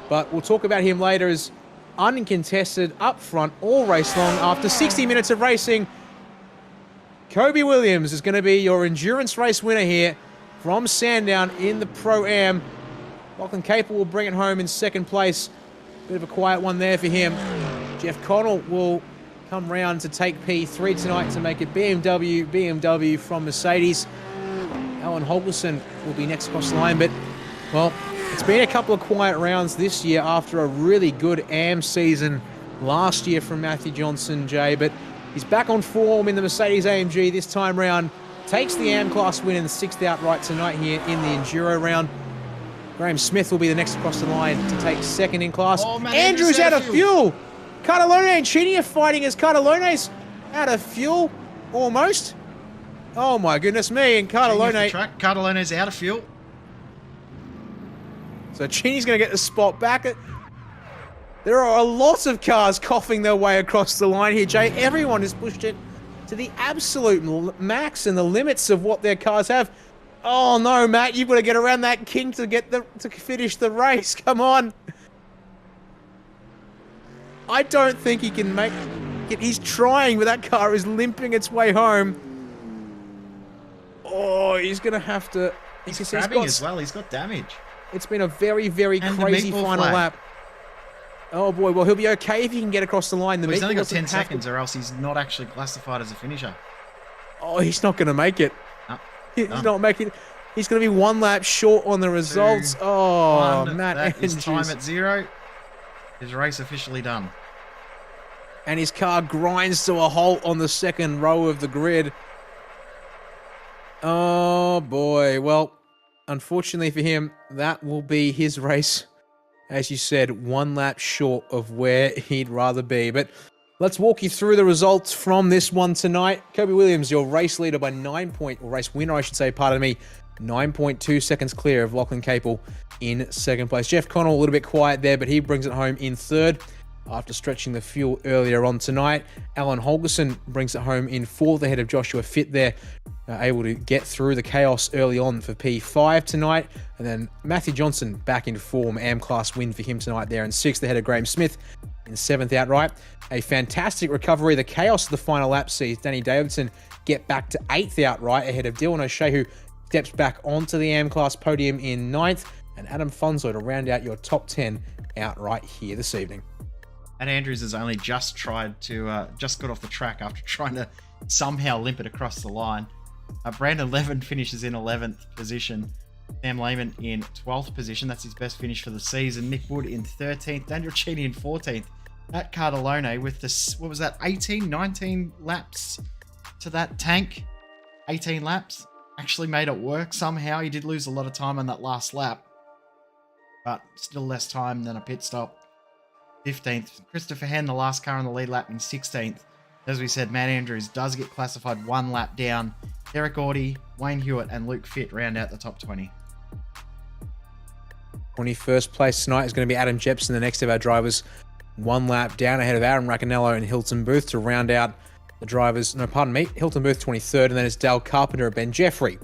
but we'll talk about him later as uncontested up front all race long. After 60 minutes of racing, Kobe Williams is going to be your endurance race winner here from Sandown in the Pro-Am. Lachlan Capel will bring it home in 2nd place. Bit of a quiet one there for him. Jeff Connell will come round to take P3 tonight to make it BMW from Mercedes. Alan Holderson will be next across the line, but, well, it's been a couple of quiet rounds this year after a really good AM season last year from Matthew Johnson, Jay, but he's back on form in the Mercedes AMG this time round. Takes the AM class win in the 6th outright tonight here in the Enduro round. Graham Smith will be the next across the line to take 2nd in class. Oh, man, Andrew's out of fuel. Cardellone and Chini are fighting as Cardellone's out of fuel, almost. Oh my goodness me, and Cardellone... Cardellone's out of fuel. So Chini's going to get the spot back. There are a lot of cars coughing their way across the line here, Jay. Everyone has pushed it to the absolute max and the limits of what their cars have. Oh no, Matt, you've got to get around that king to finish the race. Come on. I don't think he can make it. He's trying, but that car is limping its way home. Oh, he's going to have to... He's crabbing as well. He's got damage. It's been a very, very And crazy the meatball final flag. lap. Oh boy, well, he'll be okay if he can get across the line. Well, he's only got 10 doesn't have seconds, or else he's not actually classified as a finisher. Oh, he's not going to make it. No. He's No. not making. He's going to be one lap short on the results. Oh, One. Matt That is Andrews. time at 0. His race officially done. And his car grinds to a halt on the second row of the grid. Oh boy. Well, unfortunately for him, that will be his race. As you said, one lap short of where he'd rather be. But let's walk you through the results from this one tonight. Kobe Williams, your race leader by race winner, I should say, pardon me, 9.2 seconds clear of Lachlan Capel in second place. Jeff Connell, a little bit quiet there, but he brings it home in third after stretching the fuel earlier on tonight. Alan Holderson brings it home in fourth ahead of Joshua Fitt there, able to get through the chaos early on for P5 tonight. And then Matthew Johnson back in form, AM-class win for him tonight there in sixth ahead of Graham Smith in seventh outright. A fantastic recovery. The chaos of the final lap sees Danny Davidson get back to eighth outright ahead of Dylan O'Shea, who steps back onto the AM-class podium in ninth, and Adam Fonzo to round out your top 10 outright here this evening. And Andrews has only just got off the track after trying to somehow limp it across the line. Brandon Levin finishes in 11th position. Sam Lehman in 12th position. That's his best finish for the season. Nick Wood in 13th. Daniel Cheney in 14th. Matt Cardellone with this, 19 laps to that tank. 18 laps. Actually made it work somehow. He did lose a lot of time on that last lap, but still less time than a pit stop. 15th. Christopher Henn, the last car on the lead lap, in 16th. As we said, Matt Andrews does get classified one lap down. Derek Audie, Wayne Hewitt, and Luke Fitt round out the top 20. 21st place tonight is going to be Adam Jepson, the next of our drivers. One lap down ahead of Aaron Racanello and Hilton Booth to round out the drivers. No, pardon me. Hilton Booth 23rd, and then it's Dale Carpenter and Ben Jeffrey.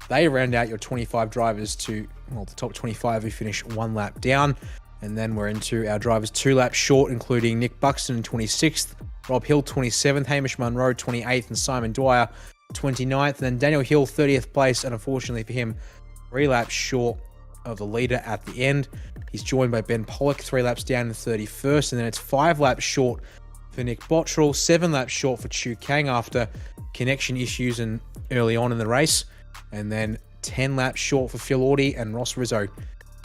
They round out your 25 drivers to, well, the top 25 who finish one lap down. And then we're into our drivers 2 laps short, including Nick Buxton in 26th, Rob Hill 27th, Hamish Munro 28th, and Simon Dwyer 29th. And then Daniel Hill 30th place, and unfortunately for him, 3 laps short of the leader at the end. He's joined by Ben Pollock 3 laps down in 31st, and then it's 5 laps short for Nick Bottrell, 7 laps short for Chu Kang after connection issues and early on in the race, and then 10 laps short for Phil Audie and Ross Rizzo.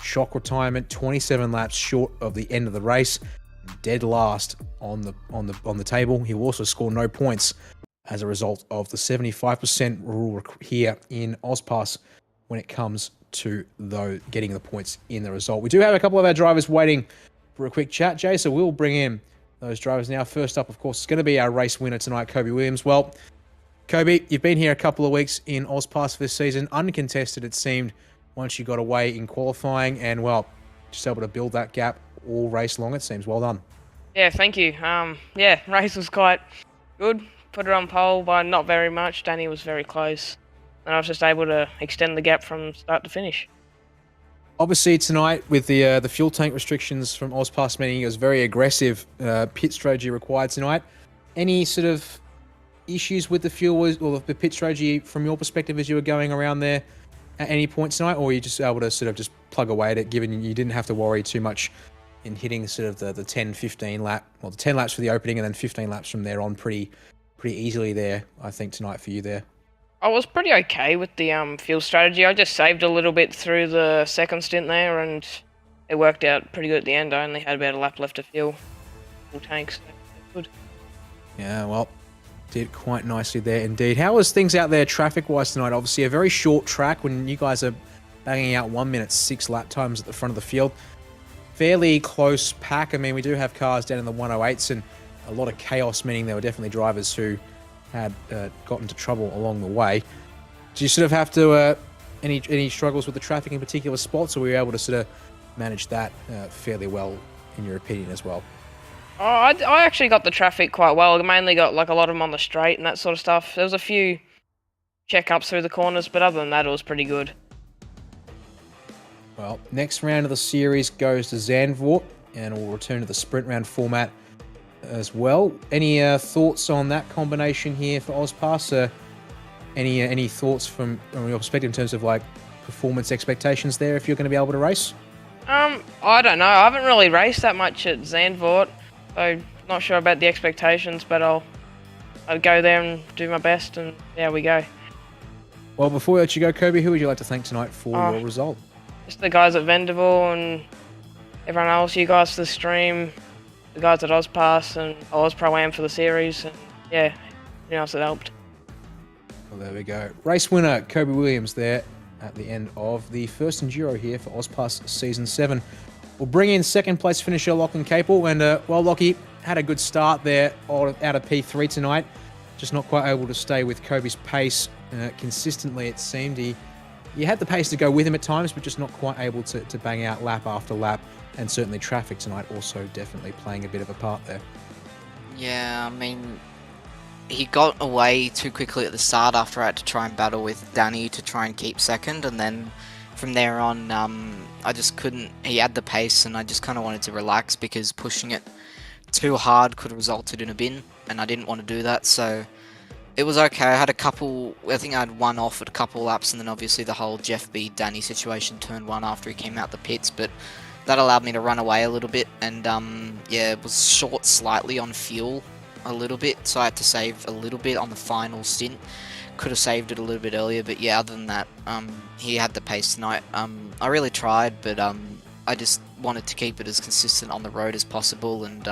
Shock retirement, 27 laps short of the end of the race, dead last on the table. He will also score no points as a result of the 75% rule here in AusPass when it comes to getting the points in the result. We do have a couple of our drivers waiting for a quick chat, Jay, so we'll bring in those drivers now. First up, of course, is going to be our race winner tonight, Kobe Williams. Well, Kobe, you've been here a couple of weeks in AusPass for this season, uncontested it seemed once you got away in qualifying, and well, just able to build that gap all race long, it seems. Well done. Yeah, thank you. Yeah, race was quite good. Put it on pole by not very much. Danny was very close, and I was just able to extend the gap from start to finish. Obviously tonight with the fuel tank restrictions from AusPass, meaning it was very aggressive pit strategy required tonight. Any sort of issues with the fuel or the pit strategy from your perspective as you were going around there at any point tonight, or were you just able to sort of just plug away at it, given you didn't have to worry too much in hitting sort of the 10-15 lap, well, the 10 laps for the opening and then 15 laps from there on pretty easily there, I think, tonight for you there? I was pretty okay with the fuel strategy. I just saved a little bit through the second stint there, and it worked out pretty good at the end. I only had about a lap left to fuel full tanks. So good. Yeah, well, did quite nicely there indeed. How was things out there traffic-wise tonight? Obviously a very short track when you guys are banging out 1 minute 6 lap times at the front of the field. Fairly close pack. I mean, we do have cars down in the 108s and a lot of chaos, meaning there were definitely drivers who had got into trouble along the way. Do you sort of have to, any struggles with the traffic in particular spots, or were you able to sort of manage that fairly well, in your opinion, as well? Oh, I actually got the traffic quite well. I mainly got like a lot of them on the straight and that sort of stuff. There was a few check-ups through the corners, but other than that, it was pretty good. Well, next round of the series goes to Zandvoort, and we'll return to the sprint round format as well. Any thoughts on that combination here for AusPass? Any thoughts from your perspective in terms of like performance expectations there if you're going to be able to race? I don't know. I haven't really raced that much at Zandvoort, so not sure about the expectations, but I'll go there and do my best, and there we go. Well, before we let you go, Kobe, who would you like to thank tonight for your result? Just the guys at Vendival and everyone else, you guys for the stream, the guys at AusPass and Pro-Am for the series, and yeah, anyone else that helped. Well, there we go. Race winner, Kobe Williams there at the end of the first Enduro here for AusPass Season 7. We'll bring in second place finisher Lachlan Capel, and well, Lockie had a good start there out of P3 tonight, just not quite able to stay with Kobe's pace consistently, it seemed. He had the pace to go with him at times, but just not quite able to bang out lap after lap, and certainly traffic tonight also definitely playing a bit of a part there. Yeah, I mean, he got away too quickly at the start after I had to try and battle with Danny to try and keep second, and then from there on, I just couldn't. He had the pace, and I just kind of wanted to relax because pushing it too hard could have resulted in a bin, and I didn't want to do that, so it was okay. I had a couple, I think I had one off at a couple laps, and then obviously the whole Jeff B. Danny situation turned one after he came out the pits, but that allowed me to run away a little bit, and yeah, it was short slightly on fuel a little bit, so I had to save a little bit on the final stint. Could have saved it a little bit earlier, but yeah, other than that, he had the pace tonight. I really tried, but I just wanted to keep it as consistent on the road as possible, and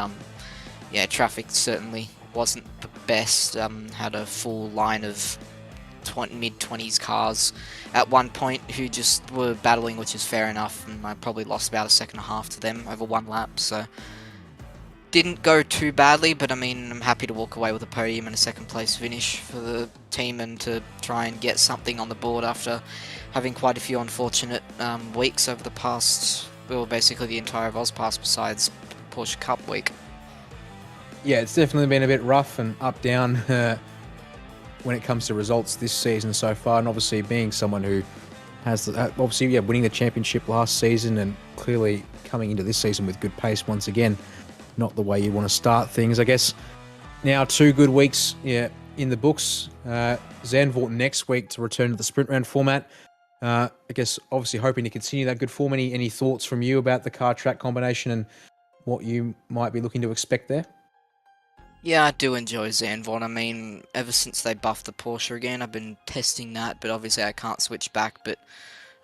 yeah, traffic certainly wasn't the best. Had a full line of mid-20s cars at one point who just were battling, which is fair enough, and I probably lost about a second and a half to them over one lap, so didn't go too badly, but I mean, I'm happy to walk away with a podium and a second place finish for the team and to try and get something on the board after having quite a few unfortunate weeks over the past, well, basically the entire of AusPass besides Porsche Cup week. Yeah, it's definitely been a bit rough and up-down when it comes to results this season so far, and obviously being someone who has, winning the championship last season and clearly coming into this season with good pace once again, not the way you want to start things, I guess. Now 2 good weeks in the books. Zandvoort next week to return to the sprint round format. I guess obviously hoping to continue that good form. Any thoughts from you about the car track combination and what you might be looking to expect there? Yeah, I do enjoy Zandvoort. I mean, ever since they buffed the Porsche again, I've been testing that, but obviously I can't switch back. But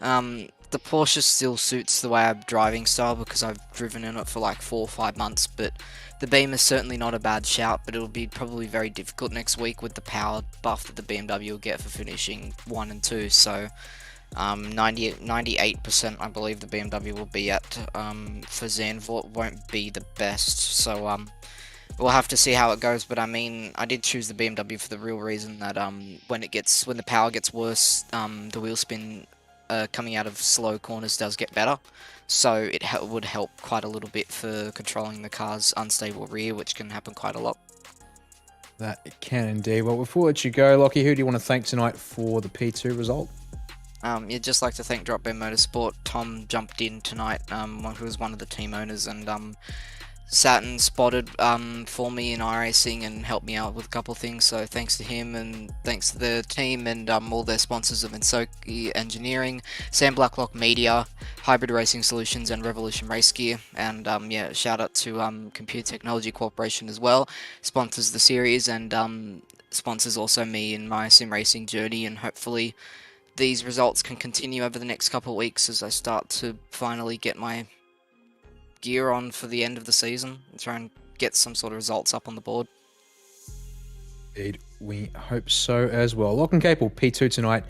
the Porsche still suits the way I'm driving style because I've driven in it for like 4 or 5 months. But the Beam is certainly not a bad shout, but it'll be probably very difficult next week with the power buff that the BMW will get for finishing 1 and 2. So 98% I believe the BMW will be at for Zandvoort won't be the best. So we'll have to see how it goes, but I mean, I did choose the BMW for the real reason that when the power gets worse, the wheel spin coming out of slow corners does get better, so it would help quite a little bit for controlling the car's unstable rear, which can happen quite a lot. That it can indeed. Well, before we let you go, Lockie, who do you want to thank tonight for the P2 result? Yeah, just like to thank Drop Bear Motorsport. Tom jumped in tonight, who was one of the team owners, and sat and spotted for me in iRacing and helped me out with a couple of things, so thanks to him and thanks to the team and all their sponsors of Insoki Engineering, Sam Blacklock Media, Hybrid Racing Solutions and Revolution Race Gear, and yeah, shout out to Computer Technology Corporation as well, sponsors the series and sponsors also me in my sim racing journey, and hopefully these results can continue over the next couple of weeks as I start to finally get my gear on for the end of the season and try and get some sort of results up on the board. Indeed, we hope so as well. Lachlan Capel, P2 tonight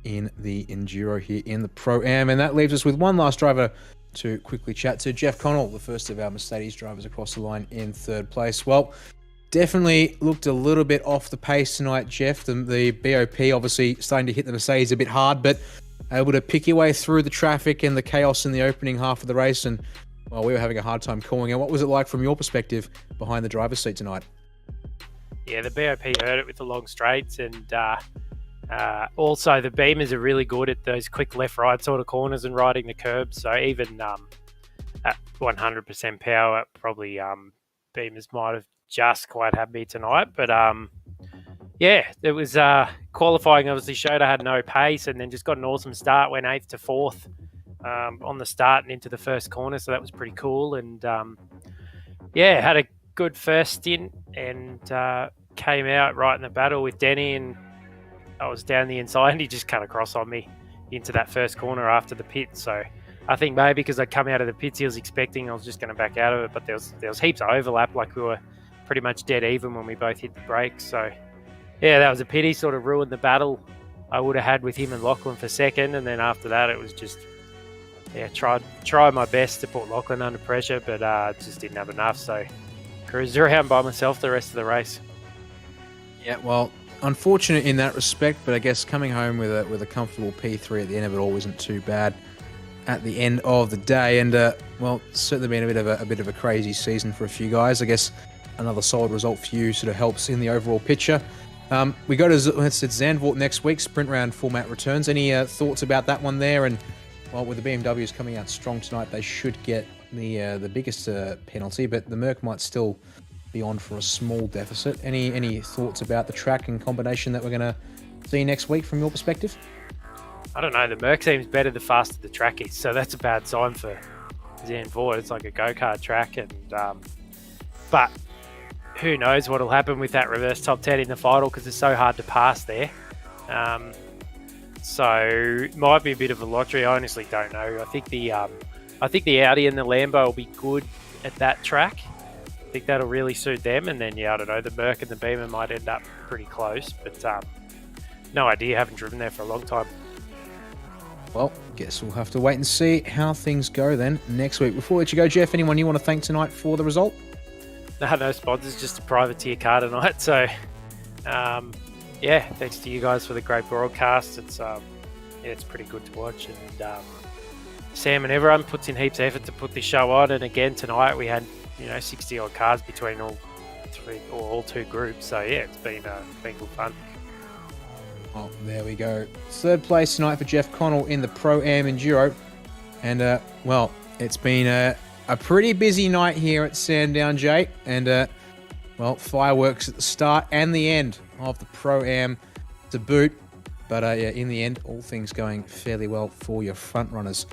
in the Enduro here in the Pro-Am, and that leaves us with one last driver to quickly chat to, Jeff Connell, the first of our Mercedes drivers across the line in 3rd place. Well, definitely looked a little bit off the pace tonight, Jeff. The BOP obviously starting to hit the Mercedes a bit hard, but able to pick your way through the traffic and the chaos in the opening half of the race, and well, we were having a hard time calling it. What was it like from your perspective behind the driver's seat tonight? Yeah, the BOP heard it with the long straights, and Also, the Beamers are really good at those quick left-right sort of corners and riding the curbs. So even at 100% power, probably Beamers might have just quite had me tonight. But yeah, it was qualifying. Obviously, showed I had no pace, and then just got an awesome start. Went 8th to 4th on the start and into the first corner, so that was pretty cool. And yeah, had a good first stint and came out right in the battle with Denny, and I was down the inside and he just cut across on me into that first corner after the pit. So I think maybe because I'd come out of the pits, he was expecting I was just going to back out of it, but there was heaps of overlap. Like we were pretty much dead even when we both hit the brakes. So yeah, that was a pity. Sort of ruined the battle I would have had with him and Lachlan for second. And then after that, it was just, yeah, try my best to put Lachlan under pressure, but just didn't have enough. So cruised around by myself the rest of the race. Yeah, well, unfortunate in that respect, but I guess coming home with a comfortable P3 at the end of it all wasn't too bad at the end of the day. And well, certainly been a bit of a crazy season for a few guys. I guess another solid result for you sort of helps in the overall picture. We go to Zandvoort next week. Sprint round format returns. Any thoughts about that one there? And well, with the BMWs coming out strong tonight, they should get the biggest penalty, but the Merc might still be on for a small deficit. Any thoughts about the track and combination that we're going to see next week from your perspective? I don't know. The Merc seems better the faster the track is, so that's a bad sign for Zandvoort. It's like a go-kart track, and but who knows what'll happen with that reverse top 10 in the final because it's so hard to pass there. So it might be a bit of a lottery. I honestly don't know. I think the Audi and the Lambo will be good at that track. I think that'll really suit them. And then, yeah, I don't know, the Merc and the Beamer might end up pretty close. But no idea. Haven't driven there for a long time. Well, guess we'll have to wait and see how things go then next week. Before we let you go, Jeff, anyone you want to thank tonight for the result? No sponsors, just a privateer car tonight. So, yeah, thanks to you guys for the great broadcast. It's it's pretty good to watch. And Sam and everyone puts in heaps of effort to put this show on. And again, tonight we had 60 odd cars between all two groups. So yeah, it's been good fun. Oh, there we go. Third place tonight for Jeff Connell in the Pro-Am Enduro. And well, it's been a pretty busy night here at Sandown, Jay. And well, fireworks at the start and the end of the Pro-Am to boot. But yeah, in the end, all things going fairly well for your front runners.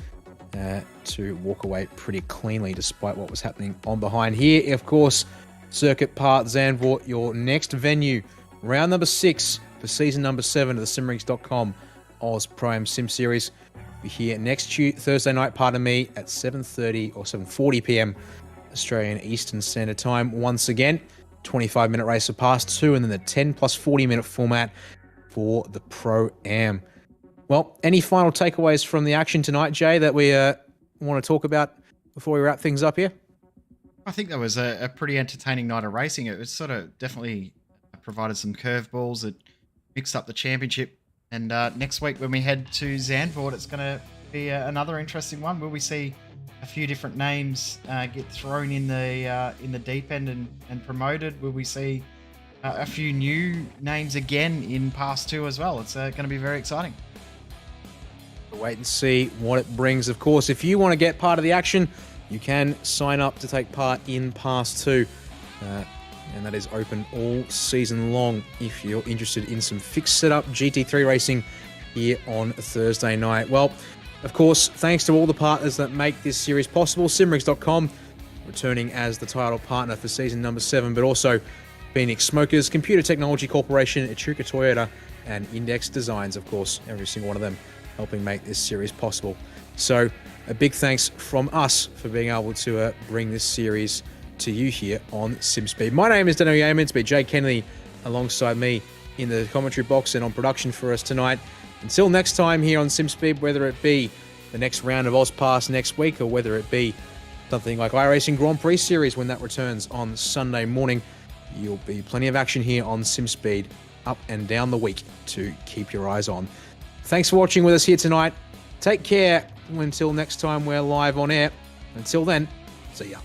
To walk away pretty cleanly despite what was happening on behind here. Of course, Circuit Park Zandvoort, your next venue, round number 6 for season number 7 of the simrigs.com Oz Pro-Am Sim Series. We're here next Thursday night, pardon me, at 7:30 or 7:40 p.m. Australian Eastern Standard Time. Once again, 25-minute race for past 2 and then the 10 plus 40-minute format for the Pro-Am. Well, any final takeaways from the action tonight, Jay, that we want to talk about before we wrap things up here? I think that was a pretty entertaining night of racing. It was sort of definitely provided some curveballs. It mixed up the championship. And next week when we head to Zandvoort, it's going to be another interesting one. Will we see a few different names get thrown in the deep end and promoted? Will we see a few new names again in Pass 2 as well? It's going to be very exciting. We'll wait and see what it brings. Of course, if you want to get part of the action, you can sign up to take part in Pass 2. And that is open all season long if you're interested in some fixed setup GT3 racing here on a Thursday night. Well, of course, thanks to all the partners that make this series possible. Simrigs.com returning as the title partner for season number 7, but also Phoenix Smokers, Computer Technology Corporation, Echuca Toyota, and Index Designs, of course, every single one of them helping make this series possible. So a big thanks from us for being able to bring this series to you here on SimSpeed. My name is Daniel Yeaman. It's been Jay Kennedy alongside me in the commentary box and on production for us tonight. Until next time here on SimSpeed, whether it be the next round of AusPass next week or whether it be something like iRacing Grand Prix Series when that returns on Sunday morning, you'll be plenty of action here on SimSpeed up and down the week to keep your eyes on. Thanks for watching with us here tonight. Take care until next time we're live on air. Until then, see ya.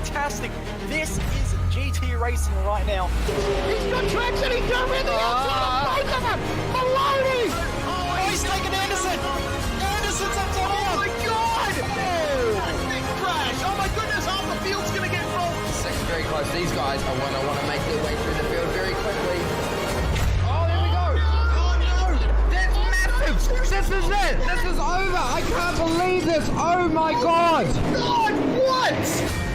fantastic. This is GT Racing right now. He's got traction, he's got everything outside of both of them! Maloney! Oh, he's taking Anderson. Anderson's up top now. Oh my god! Oh, big crash! Oh my goodness, half the field's gonna get rolled! Second very close. These guys are want to make their way through the field very quickly. Oh, there we go. Oh no! That's massive. This is it. This is over. I can't believe this. Oh my god. God, what?